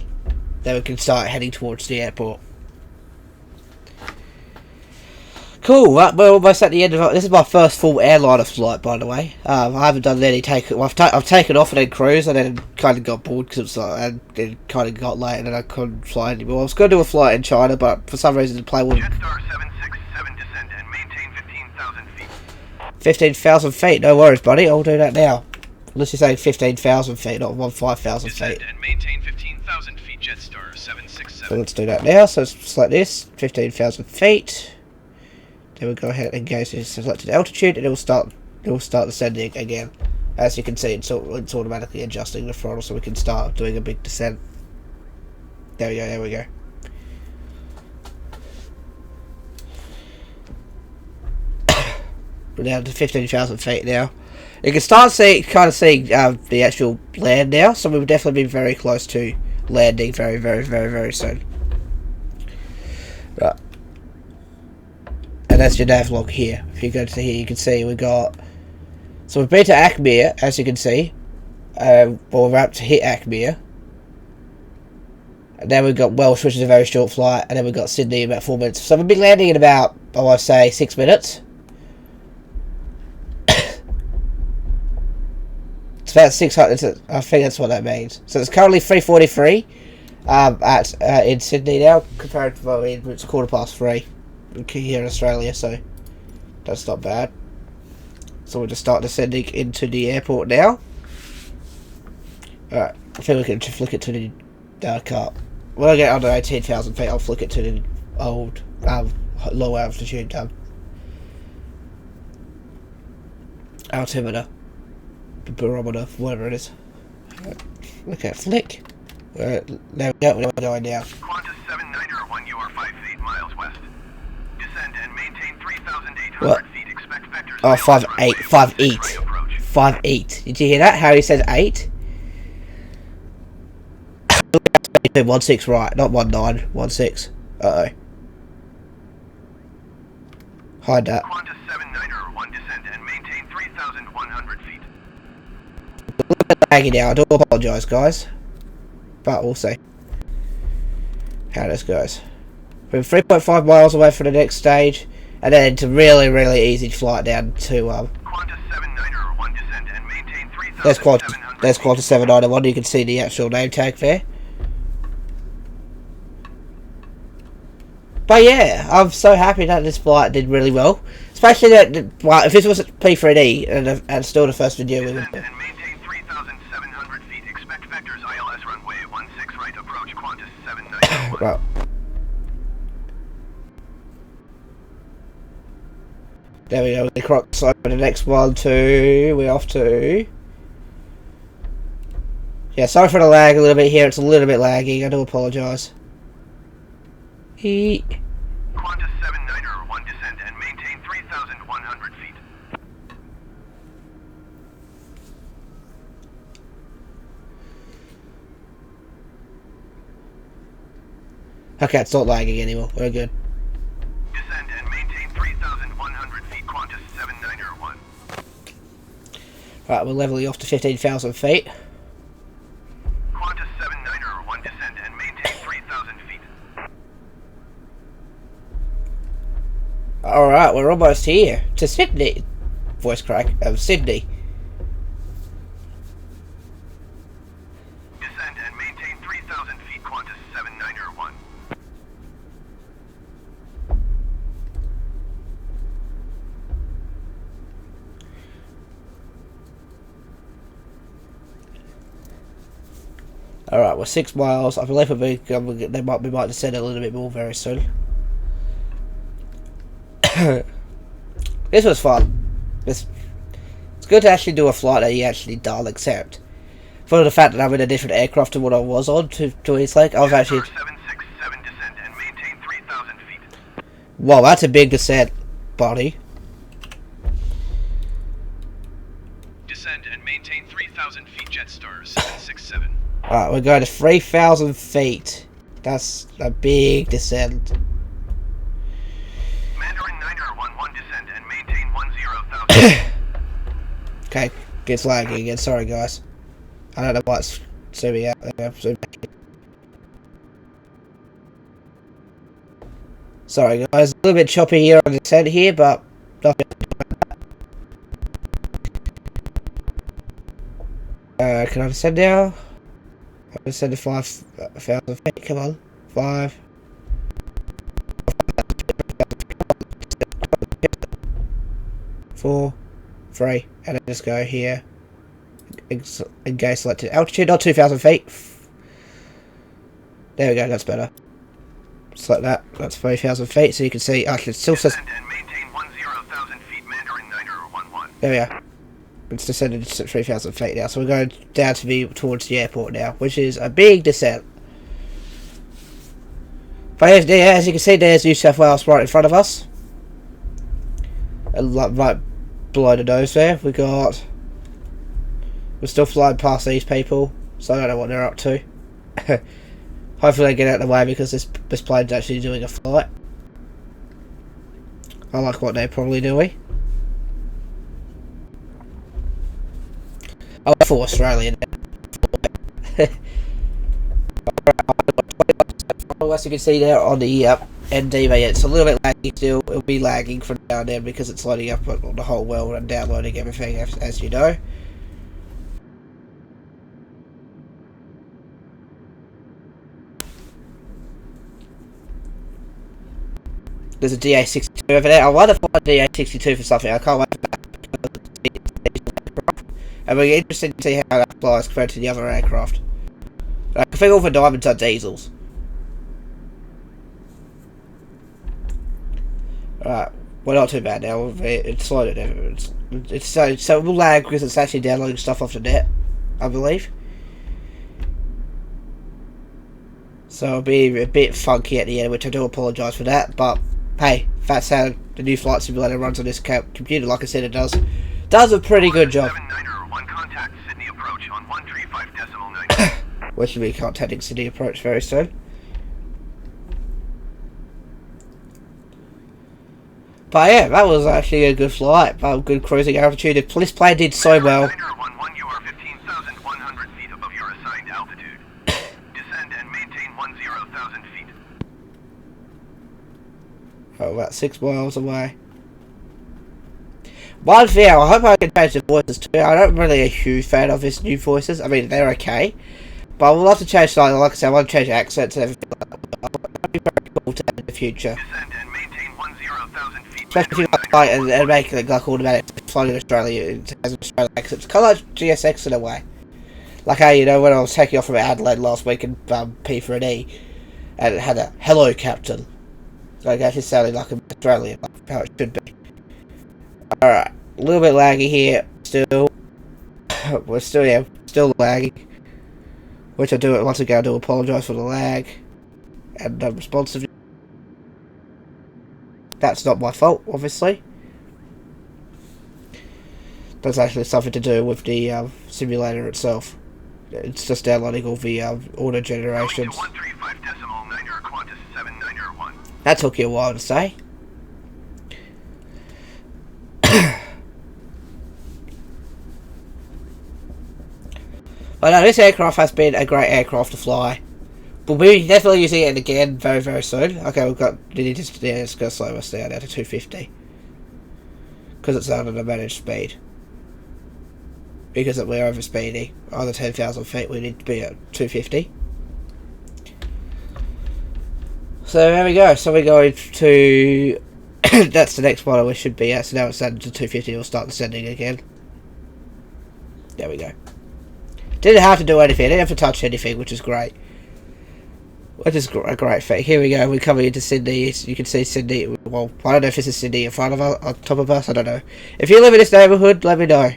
[SPEAKER 1] Then we can start heading towards the airport. Cool, we're almost at the end of it. This is my first full airliner flight, by the way. I haven't done any I've taken off and then cruised, and then kind of got bored because it was and it kind of got late, and then I couldn't fly anymore. I was going to do a flight in China, but for some reason the plane wouldn't.
[SPEAKER 2] Jetstar 767 descend and maintain 15,000 feet.
[SPEAKER 1] 15,000 feet, no worries, buddy. I'll do that now. Unless you're saying 15,000 feet, not 5,000 feet.
[SPEAKER 2] Descend and maintain 15,000 feet. Jetstar 767.
[SPEAKER 1] So let's do that now. So it's like this: 15,000 feet. Then we'll go ahead and engage the selected altitude, and it will start descending again. As you can see, it's automatically adjusting the throttle, so we can start doing a big descent. There we go. There we go. We're down to 15,000 feet now. You can start seeing the actual land now, so we'll definitely be very close to landing very soon. Right. And that's your nav log here. If you go to here, you can see we got... So we've been to Akmir, as you can see. Well, we're about to hit Akmir. And then we've got Welsh, which is a very short flight. And then we've got Sydney in about 4 minutes. So we'll be landing in about, I want to say, 6 minutes. It's about 600, I think that's what that means. So it's currently 3:43 in Sydney now. Comparatively, it's 3:15. Here in Australia, so that's not bad. So we'll just start descending into the airport now. Alright, I think we can just flick it to the car. When I get under 18,000 feet, I'll flick it to the old low altitude altimeter, barometer, whatever it is. Look at flick. There we go, we're going now.
[SPEAKER 2] Qantas 7901, you are 5 feet miles west. Descend and maintain 3,800
[SPEAKER 1] What?
[SPEAKER 2] feet. Expect vectors.
[SPEAKER 1] Oh, 5'8". Did you hear that? Harry says 8. 16 right, not 19, 16. Uh-oh. Hide that.
[SPEAKER 2] Qantas 7901, descend and maintain 3,100 feet.
[SPEAKER 1] Laggy now, I do apologise, guys. But we'll see how this goes. We're 3.5 miles away from the next stage, and then it's a really easy flight down to
[SPEAKER 2] Qantas 7901, descend and maintain 3,700
[SPEAKER 1] there's Qantas 791. You can see the actual name tag there. But yeah, I'm so happy that this flight did really well. Especially that, well, if this was P3D and still the first video we would.
[SPEAKER 2] Descend and maintain 3,700 feet. Expect vectors. ILS runway 16 right. Approach Qantas 7901.
[SPEAKER 1] Right. There we go. The crocs over the next one too. We're off to. Yeah, sorry for the lag a little bit here. It's a little bit laggy. I do apologise.
[SPEAKER 2] Qantas 7901, descend and maintain 3,100 feet.
[SPEAKER 1] Okay, it's not lagging anymore. We're good.
[SPEAKER 2] Descend and maintain 3,100 feet, Qantas 7901.
[SPEAKER 1] Right, we're leveling off to 15,000 feet.
[SPEAKER 2] Qantas 7901, descend and maintain 3,000 feet.
[SPEAKER 1] Alright, we're almost here. To Sydney. Voice crack. Sydney.
[SPEAKER 2] Descend and maintain 3,000 feet, Qantas 7901.
[SPEAKER 1] Alright, we're 6 miles. I believe we might descend a little bit more very soon. This was fun. It's good to actually do a flight that you actually don't accept. For the fact that I'm in a different aircraft to what I was on to East Lake, I was actually...
[SPEAKER 2] 767, descend and maintain 3,000 feet.
[SPEAKER 1] Wow, that's a big descent, buddy.
[SPEAKER 2] Descend and maintain 3,000 feet, Jetstar 767.
[SPEAKER 1] Alright, we're going to 3,000 feet. That's a big descent.
[SPEAKER 2] Mandarin 9011, descend and maintain 10,000.
[SPEAKER 1] Okay, gets lagging again. Sorry, guys. I don't know why it's zooming out. Sorry, guys. A little bit choppy here on the descent here, but nothing. Can I descend now? I'll descend to 5,000 feet. Come on. 5. 4, 3, and then just go here. Engage selected altitude, not 2,000 feet. There we go, that's better. Select that, that's 3,000 feet, so you can see I can still says.
[SPEAKER 2] And maintain 10,000 feet, Mandarin 9011.
[SPEAKER 1] There we are. It's descended to 3,000 feet now, so we're going down to be towards the airport now, which is a big descent. But yeah, as you can see, there's New South Wales right in front of us. And right below the nose there, we're still flying past these people, so I don't know what they're up to. Hopefully they get out of the way because this plane's actually doing a flight. I like what they're probably doing. Oh, for Australian. As you can see there on the ND, it's a little bit laggy still. It'll be lagging from down there because it's loading up on the whole world and downloading everything, as you know. There's a DA62 over there. I want to find DA62 for something. I can't wait for that. And we're interested to see how that flies compared to the other aircraft. I think all the diamonds are diesels. Alright, we're not too bad now. It's slowed it. It's so it will lag because it's actually downloading stuff off the net, I believe. So it'll be a bit funky at the end, which I do apologise for that. But hey, that's how the new flight simulator runs on this computer. Like I said, it does a pretty good job.
[SPEAKER 2] 7901, contact Sydney approach on 135.9.
[SPEAKER 1] We should be contacting Sydney approach very soon. But yeah, that was actually a good flight. Good cruising altitude. This plane did so well.
[SPEAKER 2] 9011, you are 15,100 feet above your assigned altitude. Descend and maintain 10,000 feet.
[SPEAKER 1] Oh, about 6 miles away. One thing, I hope I can change the voices too. I'm not really a huge fan of his new voices. I mean, they're okay. But I would love to change something. Like I said, I want to change accents and everything like that. That'd be very cool to have in the future.
[SPEAKER 2] Descend and maintain 10,000 feet.
[SPEAKER 1] Especially if you like flight and make it like automatic flying in Australia. It has an Australian accent. It's kind of like GSX in a way. Like how, you know, when I was taking off from Adelaide last week in P3E, and it had a "Hello, Captain." So it actually sounded like an Australian, like how it should be. Alright, a little bit laggy here, still. We're still lagging. Which I do, once again, I do apologise for the lag and responsiveness. That's not my fault, obviously. That's actually something to do with the simulator itself. It's just downloading all the auto generations.
[SPEAKER 2] 135.9 or Qantas
[SPEAKER 1] That took you a while to say. Well, no, this aircraft has been a great aircraft to fly. We'll be definitely using it again very, very soon. Okay, we've got... it's going to slow us down to 250. Because it's under the managed speed. Because we're over speeding. On the 10,000 feet, we need to be at 250. So there we go. So we're going to... that's the next one we should be at. So now it's down to 250. We'll start descending again. There we go. Didn't have to do anything. Didn't have to touch anything, which is great. Which is a great thing. Here we go. We're coming into Sydney. You can see Sydney. Well, I don't know if this is Sydney in front of us, on top of us. I don't know. If you live in this neighbourhood, let me know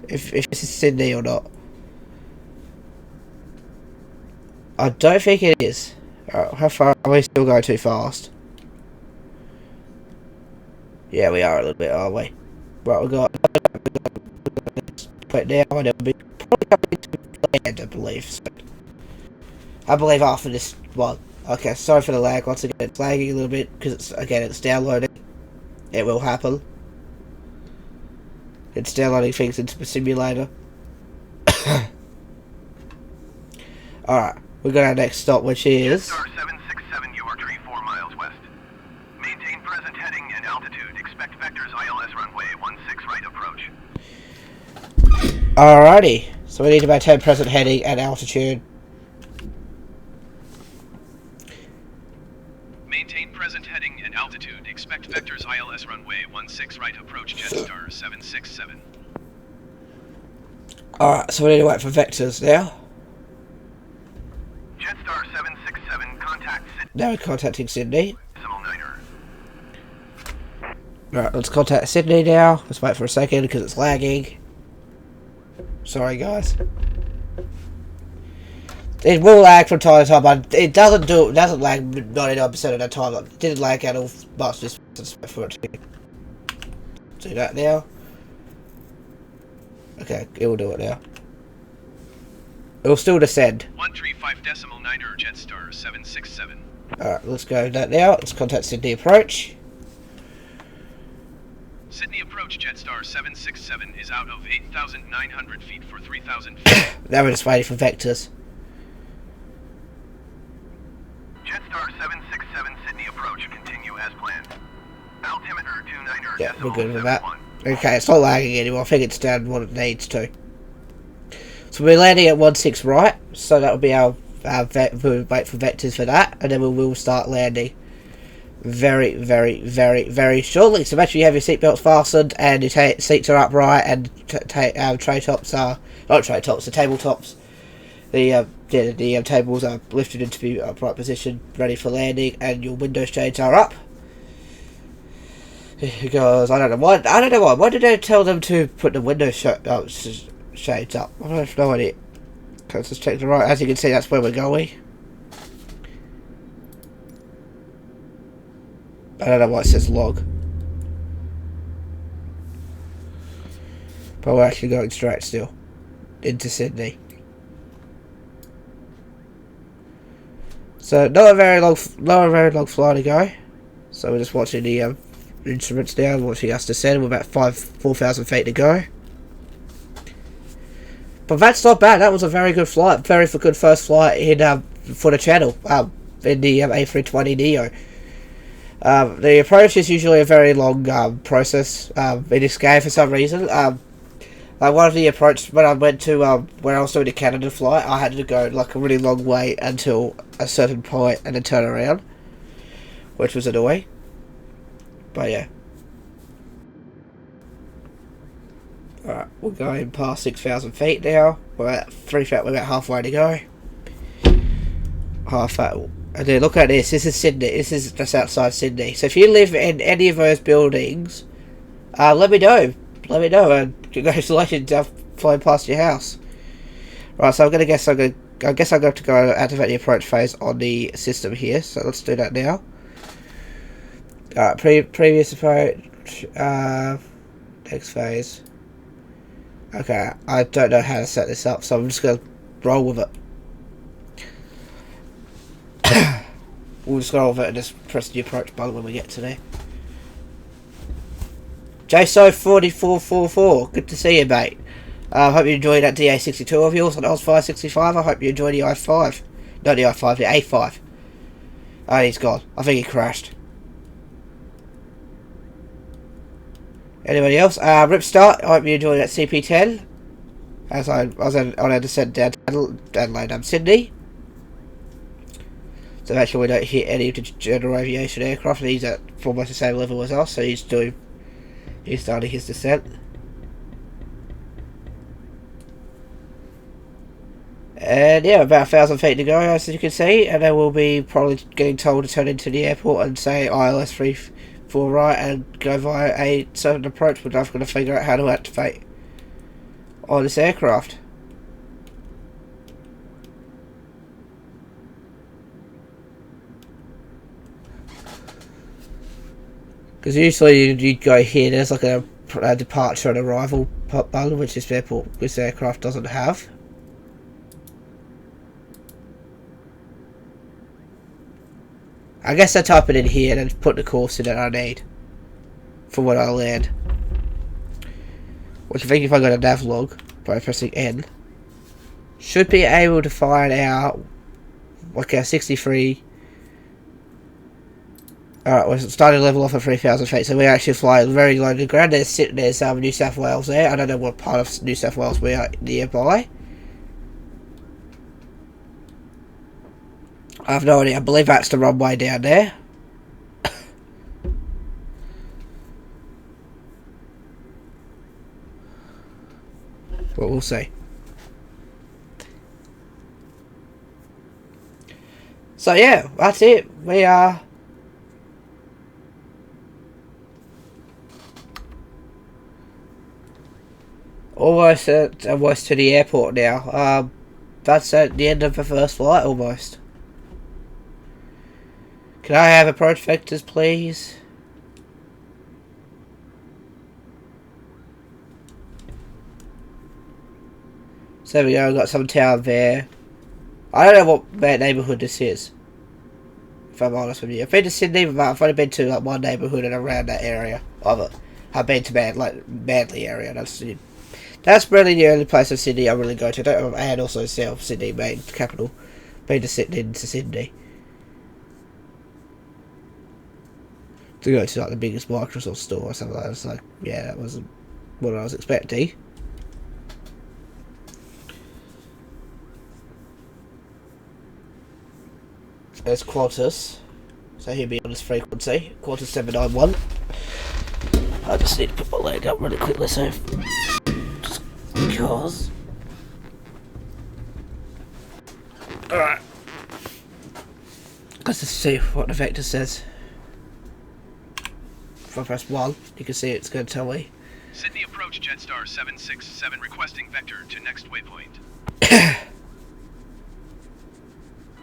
[SPEAKER 1] if this is Sydney or not. I don't think it is. How far are we still going too fast? Yeah, we are a little bit, aren't we? Right, we got now, and it'll be probably coming into land, I believe. So, I believe after this one. Okay, sorry for the lag. Once again, it's lagging a little bit because it's downloading. It will happen. It's downloading things into the simulator. Alright, we got our next stop, which is...
[SPEAKER 2] Jetstar 767, you are tree 4 miles west. Maintain present heading and altitude. Expect vectors ILS runway 16 right approach.
[SPEAKER 1] Alrighty, so we need to maintain present heading and altitude.
[SPEAKER 2] Maintain present heading and altitude. Expect vectors ILS runway 16 right approach. Jetstar 767.
[SPEAKER 1] Alright, so we need to wait for vectors now.
[SPEAKER 2] Jetstar 767, contact Sydney.
[SPEAKER 1] Now we're contacting Sydney.
[SPEAKER 2] Decimal niner.
[SPEAKER 1] Alright, let's contact Sydney now. Let's wait for a second because it's lagging. Sorry guys. It will lag from time to time, but it doesn't lag 99% of the time. It didn't lag at all much, just for it to do that now. Okay, it will do it now. It will still descend.
[SPEAKER 2] 135 decimal niner, Jetstar 767.
[SPEAKER 1] Alright, let's go with that now. Let's contact Sydney approach.
[SPEAKER 2] Sydney approach, Jetstar 767 is out of 8,900 feet for 3,000 feet.
[SPEAKER 1] Now we're just waiting for vectors.
[SPEAKER 2] Jetstar 767 Sydney approach, continue as planned. Altimeter 29er.
[SPEAKER 1] Yeah, we're good with that. Okay, it's not lagging anymore. I think it's down what it needs to. So we're landing at 16 right, so that will be our we'll wait for vectors for that, and then we will start landing very, very, very, very shortly. So make sure you have your seatbelts fastened and your seats are upright, and tray tops are not tray tops, the tabletops. The tables are lifted into the upright position, ready for landing, and your window shades are up. Because I don't know why. Why did they tell them to put the window shades up? I have no idea. Okay, let's check the right. As you can see, that's where we're going. I don't know why it says log. But we're actually going straight still into Sydney. So not a very long flight to go. So we're just watching the instruments down, watching us descend. We're about 4,000 feet to go. But that's not bad. That was a very good flight. Very good first flight in for the channel. In the A320neo. The approach is usually a very long process in this game for some reason. Like one of the approach when I went to when I was doing the Canada flight, I had to go like a really long way until a certain point and then turn around, which was annoying. But yeah. Alright, we're going past 6,000 feet now. We're at 3,000. We're about halfway to go. And then look at this. This is Sydney. This is just outside Sydney. So if you live in any of those buildings, let me know. Let me know. And congratulations, I've flown past your house. Right, so I guess I'm going to have to go activate the approach phase on the system here. So let's do that now. Alright, previous approach. Next phase. Okay, I don't know how to set this up, so I'm just going to roll with it. We'll just go over it and just press the approach button when we get to there. JSO4444, good to see you, mate. Hope you enjoyed that DA62 of yours on Oz 565. I hope you enjoyed the I5. Not the I5, the A5. Oh, he's gone. I think he crashed. Anybody else? Ripstart, I hope you enjoyed that CP10. As I was on a descent down to Adelaide, Sydney. So make sure we don't hit any of the general aviation aircraft. He's at almost the same level as us, so he's starting his descent. And yeah, about 1,000 feet to go, as you can see, and then we'll be probably getting told to turn into the airport and say ILS 34 right and go via a certain approach. We're not going to figure out how to activate on this aircraft. Because usually you'd go here, there's like a departure and arrival button, which this aircraft doesn't have. I guess I type it in here and then put the course in that I need for when I land. Which I think if I go to navlog by pressing N, should be able to find out like a 63. Alright, we're starting level off at 3,000 feet, so we're actually flying very low to the ground. There's New South Wales there. I don't know what part of New South Wales we are nearby. I have no idea. I believe that's the runway down there. But we'll see. So yeah, that's it. We are almost to the airport now. That's at the end of the first flight almost. Can I have approach vectors, please? So there we go, got some town there. I don't know what neighbourhood this is, if I'm honest with you. I've been to Sydney, but I've only been to like one neighbourhood and around that area of it. I've been to Manly area. That's really the only place in Sydney I really go to. And also South Sydney, main capital. Been to Sydney. To go to like the biggest Microsoft store or something like that. It's like, yeah, that wasn't what I was expecting. There's Qantas, so he'll be on his frequency, Qantas 791. I just need to put my leg up really quickly, so just because. Alright. Let's just see what the vector says. If I press 1, you can see it's going to tell me.
[SPEAKER 2] Sydney approach Jetstar 767 requesting vector to next waypoint.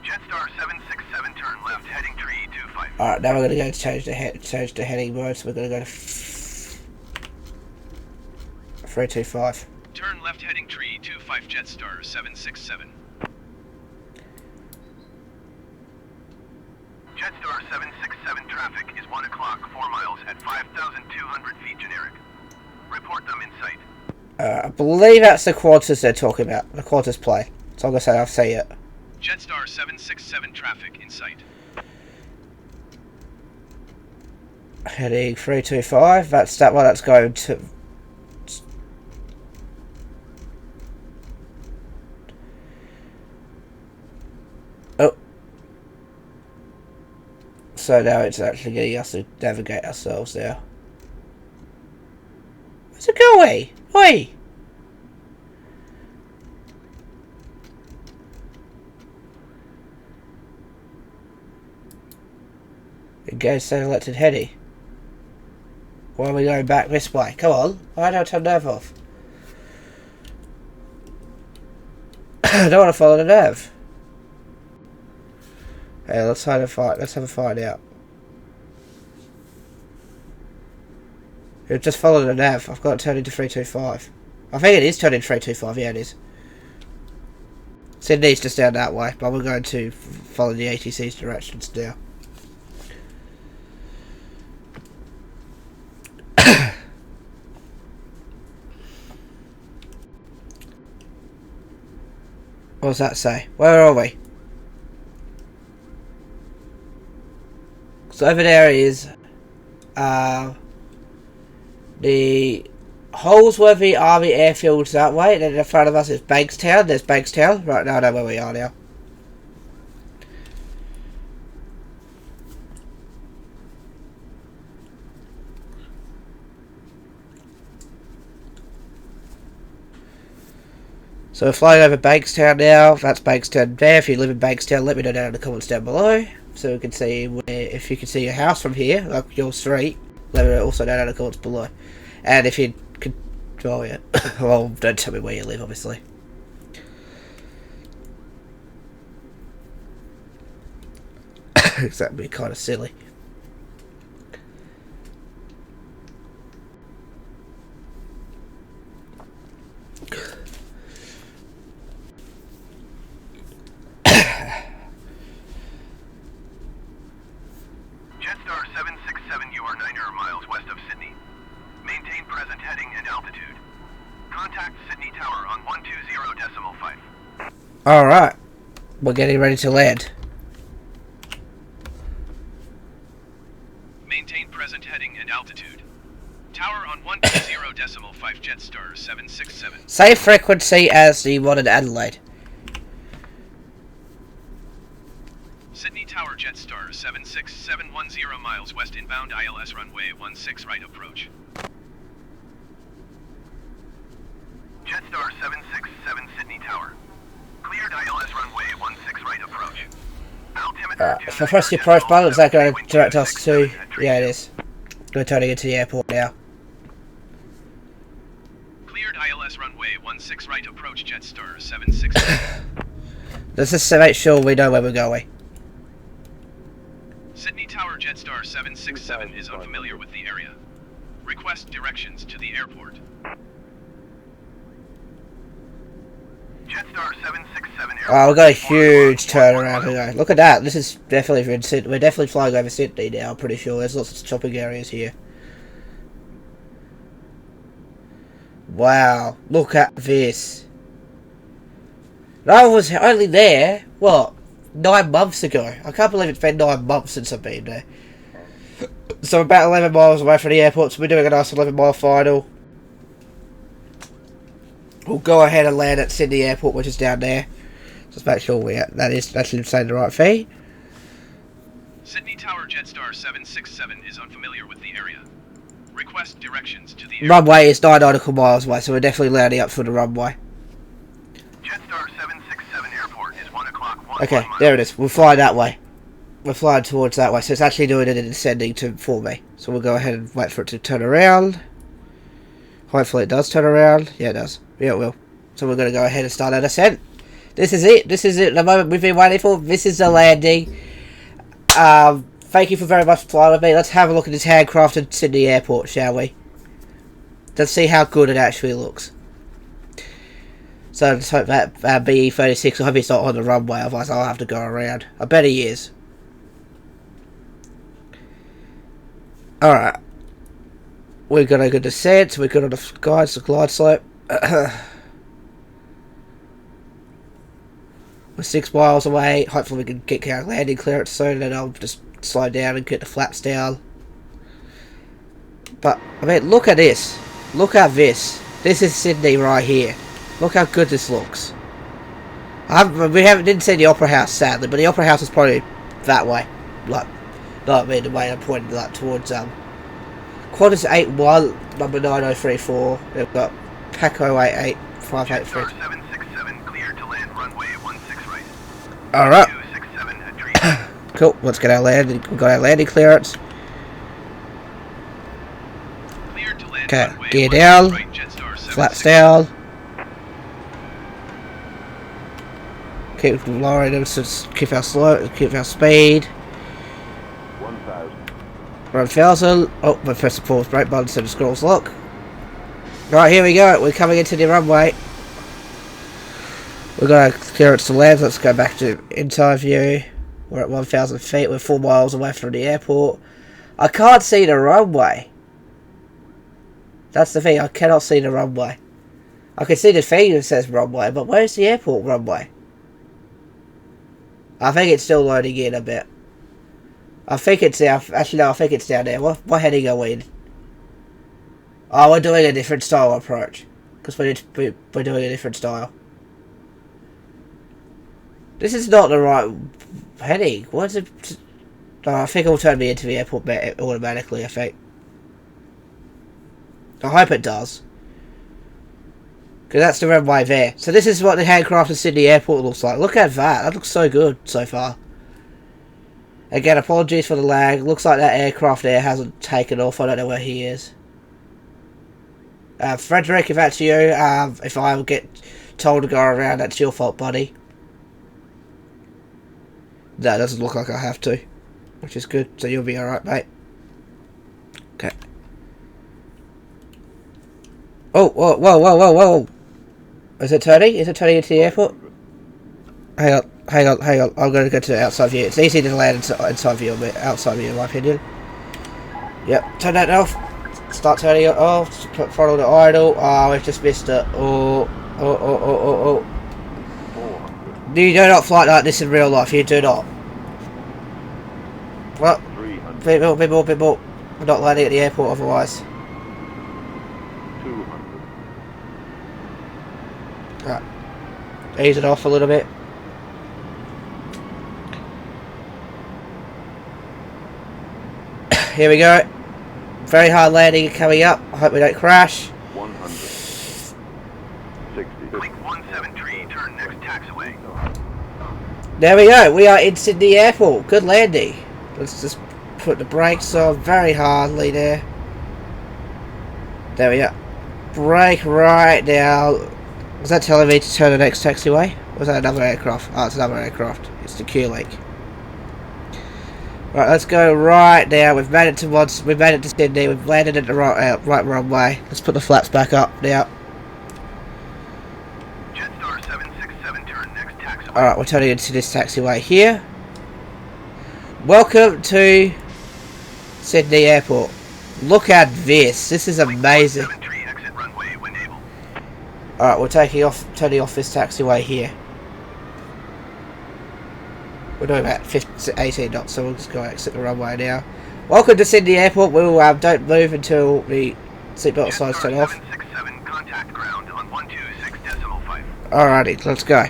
[SPEAKER 2] Jetstar 767 turn left heading 325.
[SPEAKER 1] Alright, now we're going to go to change the heading mode, so we're going to go to 325.
[SPEAKER 2] Turn left heading 325 Jetstar 767. Jetstar 767 traffic is 1 o'clock, 4 miles at 5,200 feet generic. Report them in sight.
[SPEAKER 1] I believe that's the Qantas they're talking about, the Qantas plane. So I'm going to say I'll see it.
[SPEAKER 2] Jetstar 767 traffic in sight.
[SPEAKER 1] Heading 325, that's that one that's going to... Oh. So now it's actually getting us to navigate ourselves now. Where's it going? Oi! Engage selected heading. Why are we going back this way? Come on. Why don't I turn nav off? I don't want to follow the nav. Hey, let's have a find out. Just follow the nav. I've got it turned into 325. I think it is turned into 325. Yeah, it is. Sydney's just down that way, but we're going to follow the ATC's directions now. What does that say? Where are we? So over there is the Holsworthy Army Airfield's that way, and then in front of us is Bankstown. There's Bankstown. Right now I know where we are now. So we're flying over Bankstown now. That's Bankstown there. If you live in Bankstown, let me know down in the comments down below, so we can see where, if you can see your house from here, like your street. Let me know also down in the comments below. And if you could, oh yeah, well, don't tell me where you live, obviously. That'd be kind of silly.
[SPEAKER 2] Jetstar 767, you are 900 miles west of Sydney. Maintain present heading and altitude. Contact Sydney Tower on 120.5.
[SPEAKER 1] Alright, we're getting ready to land.
[SPEAKER 2] Maintain present heading and altitude. Tower on 120.5 Jetstar 767.
[SPEAKER 1] Same frequency as the one in Adelaide.
[SPEAKER 2] Sydney Tower Jetstar 76710 miles west inbound ILS runway 16 right approach. Jetstar 767 Sydney Tower. Cleared ILS runway 16 right approach. Altimeter
[SPEAKER 1] If I press the approach button, is that going to direct us to... Yeah, it is. We're turning into the airport now.
[SPEAKER 2] Cleared ILS runway 16 right approach Jetstar 767.
[SPEAKER 1] Let's just make sure we know where we're going.
[SPEAKER 2] Sydney Tower Jetstar 767 is unfamiliar with the area. Request directions to the airport. Jetstar 767 airport.
[SPEAKER 1] Oh, we've got a huge turnaround here. Look at that. This is definitely in Sydney. We're definitely flying over Sydney now, I'm pretty sure. There's lots of shopping areas here. Wow. Look at this. I was only there, what, 9 months ago. I can't believe it's been 9 months since I've been there. So about 11 miles away from the airport, so we're doing a nice 11-mile final. We'll go ahead and land at Sydney Airport, which is down there. Just make sure that is actually saying the right thing.
[SPEAKER 2] Sydney Tower Jetstar 767 is unfamiliar with the area. Request directions to the airport.
[SPEAKER 1] Runway is 9 nautical miles away, so we're definitely landing up for the runway.
[SPEAKER 2] Jetstar 767 airport is 1 o'clock.
[SPEAKER 1] Okay, there it is. We're flying that way. We're flying towards that way, so it's actually doing it in descending for me. So we'll go ahead and wait for it to turn around. Hopefully it does turn around. Yeah, it does. Yeah, it will. So we're going to go ahead and start our descent. This is it. This is it. The moment we've been waiting for. This is the landing. Thank you for very much for flying with me. Let's have a look at this handcrafted Sydney Airport, shall we? Let's see how good it actually looks. So let's hope that BE-36, I hope he's not on the runway, otherwise I'll have to go around. I bet he is. Alright. We've got a good descent, we've got on the glide slope. We're 6 miles away. Hopefully we can get our landing clearance soon, and I'll just slow down and get the flaps down. But, I mean, look at this. Look at this. This is Sydney right here. Look how good this looks. Didn't see the Opera House, sadly, but the Opera House is probably that way. Like, not me, the way I'm pointing like towards Qantas 81, number 9034. They've got Paco 88583.
[SPEAKER 2] Jetstar 767 cleared to land runway 16 right.
[SPEAKER 1] Alright.
[SPEAKER 2] 267 at tree.
[SPEAKER 1] Cool, let's get our landing. We've got our landing clearance.
[SPEAKER 2] Cleared to land
[SPEAKER 1] Okay,
[SPEAKER 2] runway
[SPEAKER 1] gear
[SPEAKER 2] 16
[SPEAKER 1] down.
[SPEAKER 2] right, Jetstar
[SPEAKER 1] Flaps
[SPEAKER 2] 767.
[SPEAKER 1] down. Keep lowering them, so keep our speed.
[SPEAKER 3] 1000.
[SPEAKER 1] 1000. Oh, my press the pause brake button so the scrolls lock. Right, here we go. We're coming into the runway. We've got our clearance to land. Let's go back to inside view. We're at 1000 feet. We're 4 miles away from the airport. I can't see the runway. That's the thing. I cannot see the runway. I can see the thing that says runway, but where's the airport runway? I think it's still loading in a bit. I think it's down. Actually, no, I think it's down there. What heading are we in? Oh, we're doing a different style approach. Because we're doing a different style. This is not the right heading. What's it? Oh, I think it'll turn me into the airport automatically, I think. I hope it does. Because that's the runway there. So this is what the handcrafted Sydney Airport looks like. Look at that. That looks so good so far. Again, apologies for the lag. Looks like that aircraft there hasn't taken off. I don't know where he is. Frederick, if that's you, if I get told to go around, that's your fault, buddy. That doesn't look like I have to. Which is good. So you'll be alright, mate. Okay. Oh, whoa, whoa, whoa, whoa, whoa. Is it turning? Is it turning into the airport? Hang on, hang on, hang on. I'm going to go to the outside view. It's easy to land inside view, but outside view, in my opinion. Yep, turn that off. Start turning it off. Throttle to idle. Oh, we've just missed it. Oh. You do not fly like this in real life. You do not. Well, bit more. We're not landing at the airport otherwise.
[SPEAKER 3] 200.
[SPEAKER 1] Right. Ease it off a little bit. Here we go. Very hard landing coming up. I hope we don't crash.
[SPEAKER 3] 100. 60.
[SPEAKER 2] Link 173, turn next taxiway.
[SPEAKER 1] There we go. We are in Sydney Airport. Good landing. Let's just put the brakes on very hardly there. There we go. Brake right now. Was that telling me to turn the next taxiway? Or was that another aircraft? Oh, it's another aircraft. It's the Q-Link. Right, let's go right now. We've made it to Sydney. We've landed at the right runway. Let's put the flaps back up now.
[SPEAKER 2] Jetstar 767, turn next taxiway.
[SPEAKER 1] Alright, we're turning into this taxiway here. Welcome to Sydney Airport. Look at this. This is amazing.
[SPEAKER 2] 173, exit runway when able.
[SPEAKER 1] Alright, we're turning off this taxiway here. We're doing about 18 knots, so we'll just go exit the runway now. Welcome to Sydney Airport. We'll don't move until the seatbelt signs turn off.
[SPEAKER 2] 767, contact ground on 126.5.
[SPEAKER 1] Alrighty, let's go.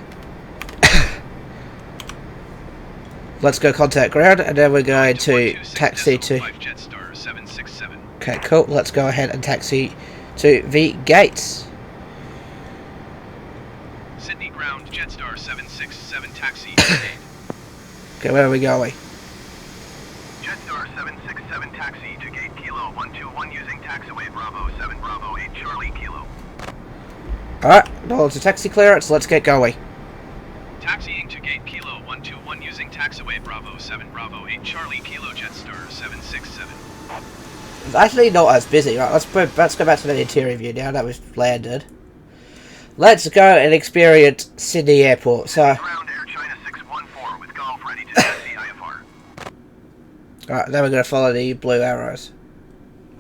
[SPEAKER 1] Let's go contact ground, and then we're going to taxi to...
[SPEAKER 2] Jetstar 767.
[SPEAKER 1] Okay, cool. Let's go ahead and taxi to the gates.
[SPEAKER 2] Sydney ground, Jetstar 767, taxi.
[SPEAKER 1] Okay, where are we going?
[SPEAKER 2] Jetstar 767, taxi to gate Kilo 121 using taxiway Bravo 7 Bravo 8 Charlie Kilo.
[SPEAKER 1] Alright, well, it's a taxi clearance. Let's get going.
[SPEAKER 2] Taxiing to gate Kilo 121 using taxiway Bravo 7 Bravo 8 Charlie Kilo Jetstar 767.
[SPEAKER 1] It's actually not as busy. Right, let's go back to the interior view now that we've landed. Let's go and experience Sydney Airport. So,
[SPEAKER 2] Ground Air China 614 with Golf ready to taxi IFR.
[SPEAKER 1] alright, then we're going to follow the blue arrows.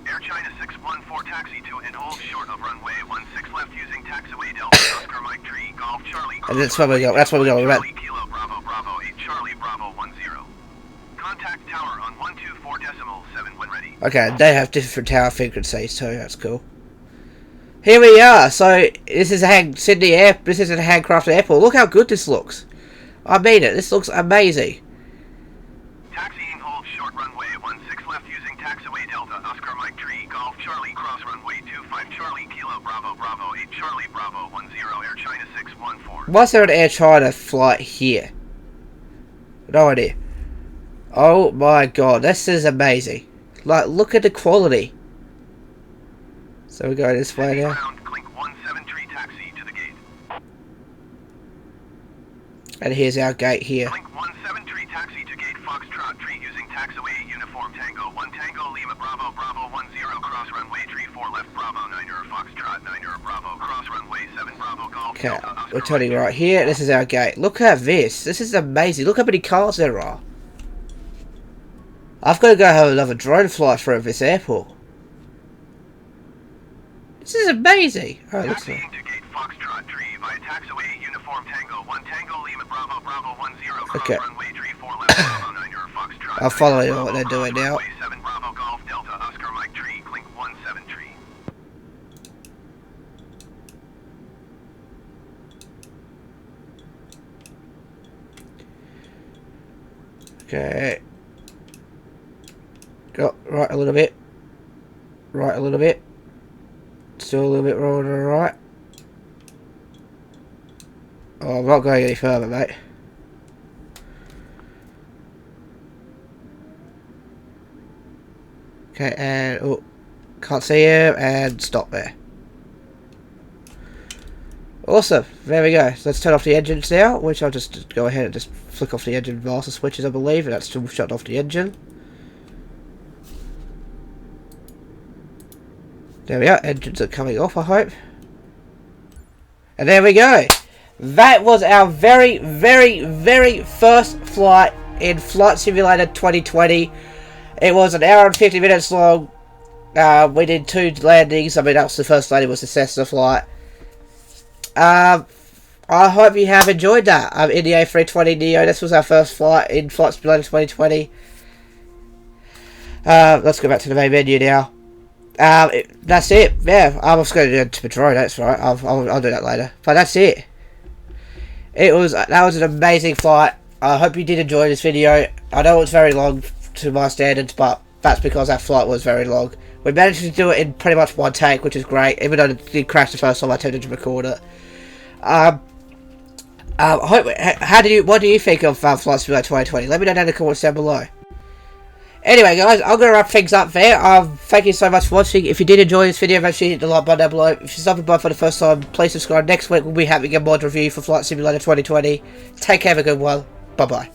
[SPEAKER 2] Air China 614 taxi to and hold short of runway 16 left using taxiway Delta Oscar Mike Tree Golf Charlie.
[SPEAKER 1] And that's where we go. That's where we go.
[SPEAKER 2] Charlie Kilo Bravo Bravo 8 Charlie Bravo 10. Contact tower on 124.7 when ready.
[SPEAKER 1] Okay, they have different tower frequencies too. That's cool. Here we are. So this is a handcrafted airport. Look how good this looks. I mean it. This looks amazing.
[SPEAKER 2] Taxiing hold short runway 16 left using taxiway Delta Oscar Mike Tree Golf Charlie cross runway 25 Charlie Kilo Bravo Bravo 8 Charlie Bravo 10 Air China 614.
[SPEAKER 1] Why is there an Air China flight here? No idea. Oh my god, this is amazing. Like, look at the quality. So we're going this way now.
[SPEAKER 2] Ground, Clink 173 taxi to the gate.
[SPEAKER 1] And here's our gate here.
[SPEAKER 2] Clink 173 taxi to gate Foxtrot Tree using taxiway uniform Tango 1 Tango Lima Bravo Bravo 10 cross runway Tree 4 left Bravo 9er Foxtrot 9er Bravo cross runway 7 Bravo Golf.
[SPEAKER 1] Okay, we're turning right here. This is our gate. Look at this. This is amazing. Look how many cars there are. I've got to go have another drone flight through this airport. This is amazing. Alright, looks like.
[SPEAKER 2] Taxiing to gate Foxtrot Tree via taxiway uniform Tango 1 Tango Lima Bravo Bravo Bravo 10, cross
[SPEAKER 1] Okay.
[SPEAKER 2] runway 34 left, Bravo 9, Foxtrot.
[SPEAKER 1] I'm following what they're doing now.
[SPEAKER 2] Runway 7 Bravo Golf Delta, Oscar Mike Tree, Clink 17 Tree.
[SPEAKER 1] Okay. Go right a little bit. Right a little bit. Still a little bit wrong on the right. Oh, I'm not going any further, mate. Okay, and oh, can't see him, and stop there. Awesome, there we go. So let's turn off the engines now, which I'll just go ahead and just flick off the engine master switches, I believe, and that's still shut off the engine. There we are, engines are coming off, I hope. And there we go. That was our very, very, very first flight in Flight Simulator 2020. It was an hour and 50 minutes long. We did 2 landings. I mean, that was the first landing, was the Cessna flight. I hope you have enjoyed that. In the A320neo, this was our first flight in Flight Simulator 2020. Let's go back to the main menu now. That's it. Yeah, I was going to do it to the drone. That's right. I'll do that later. But that's it. That was an amazing flight. I hope you did enjoy this video. I know it's very long to my standards, but that's because that flight was very long. We managed to do it in pretty much one take, which is great. Even though it did crash the first time I attempted to record it. What do you think of Flight Simulator 2020? Let me know down in the comments down below. Anyway, guys, I'm going to wrap things up there. Thank you so much for watching. If you did enjoy this video, make sure you hit the like button down below. If you're stopping by for the first time, please subscribe. Next week, we'll be having a mod review for Flight Simulator 2020. Take care, have a good one. Bye-bye.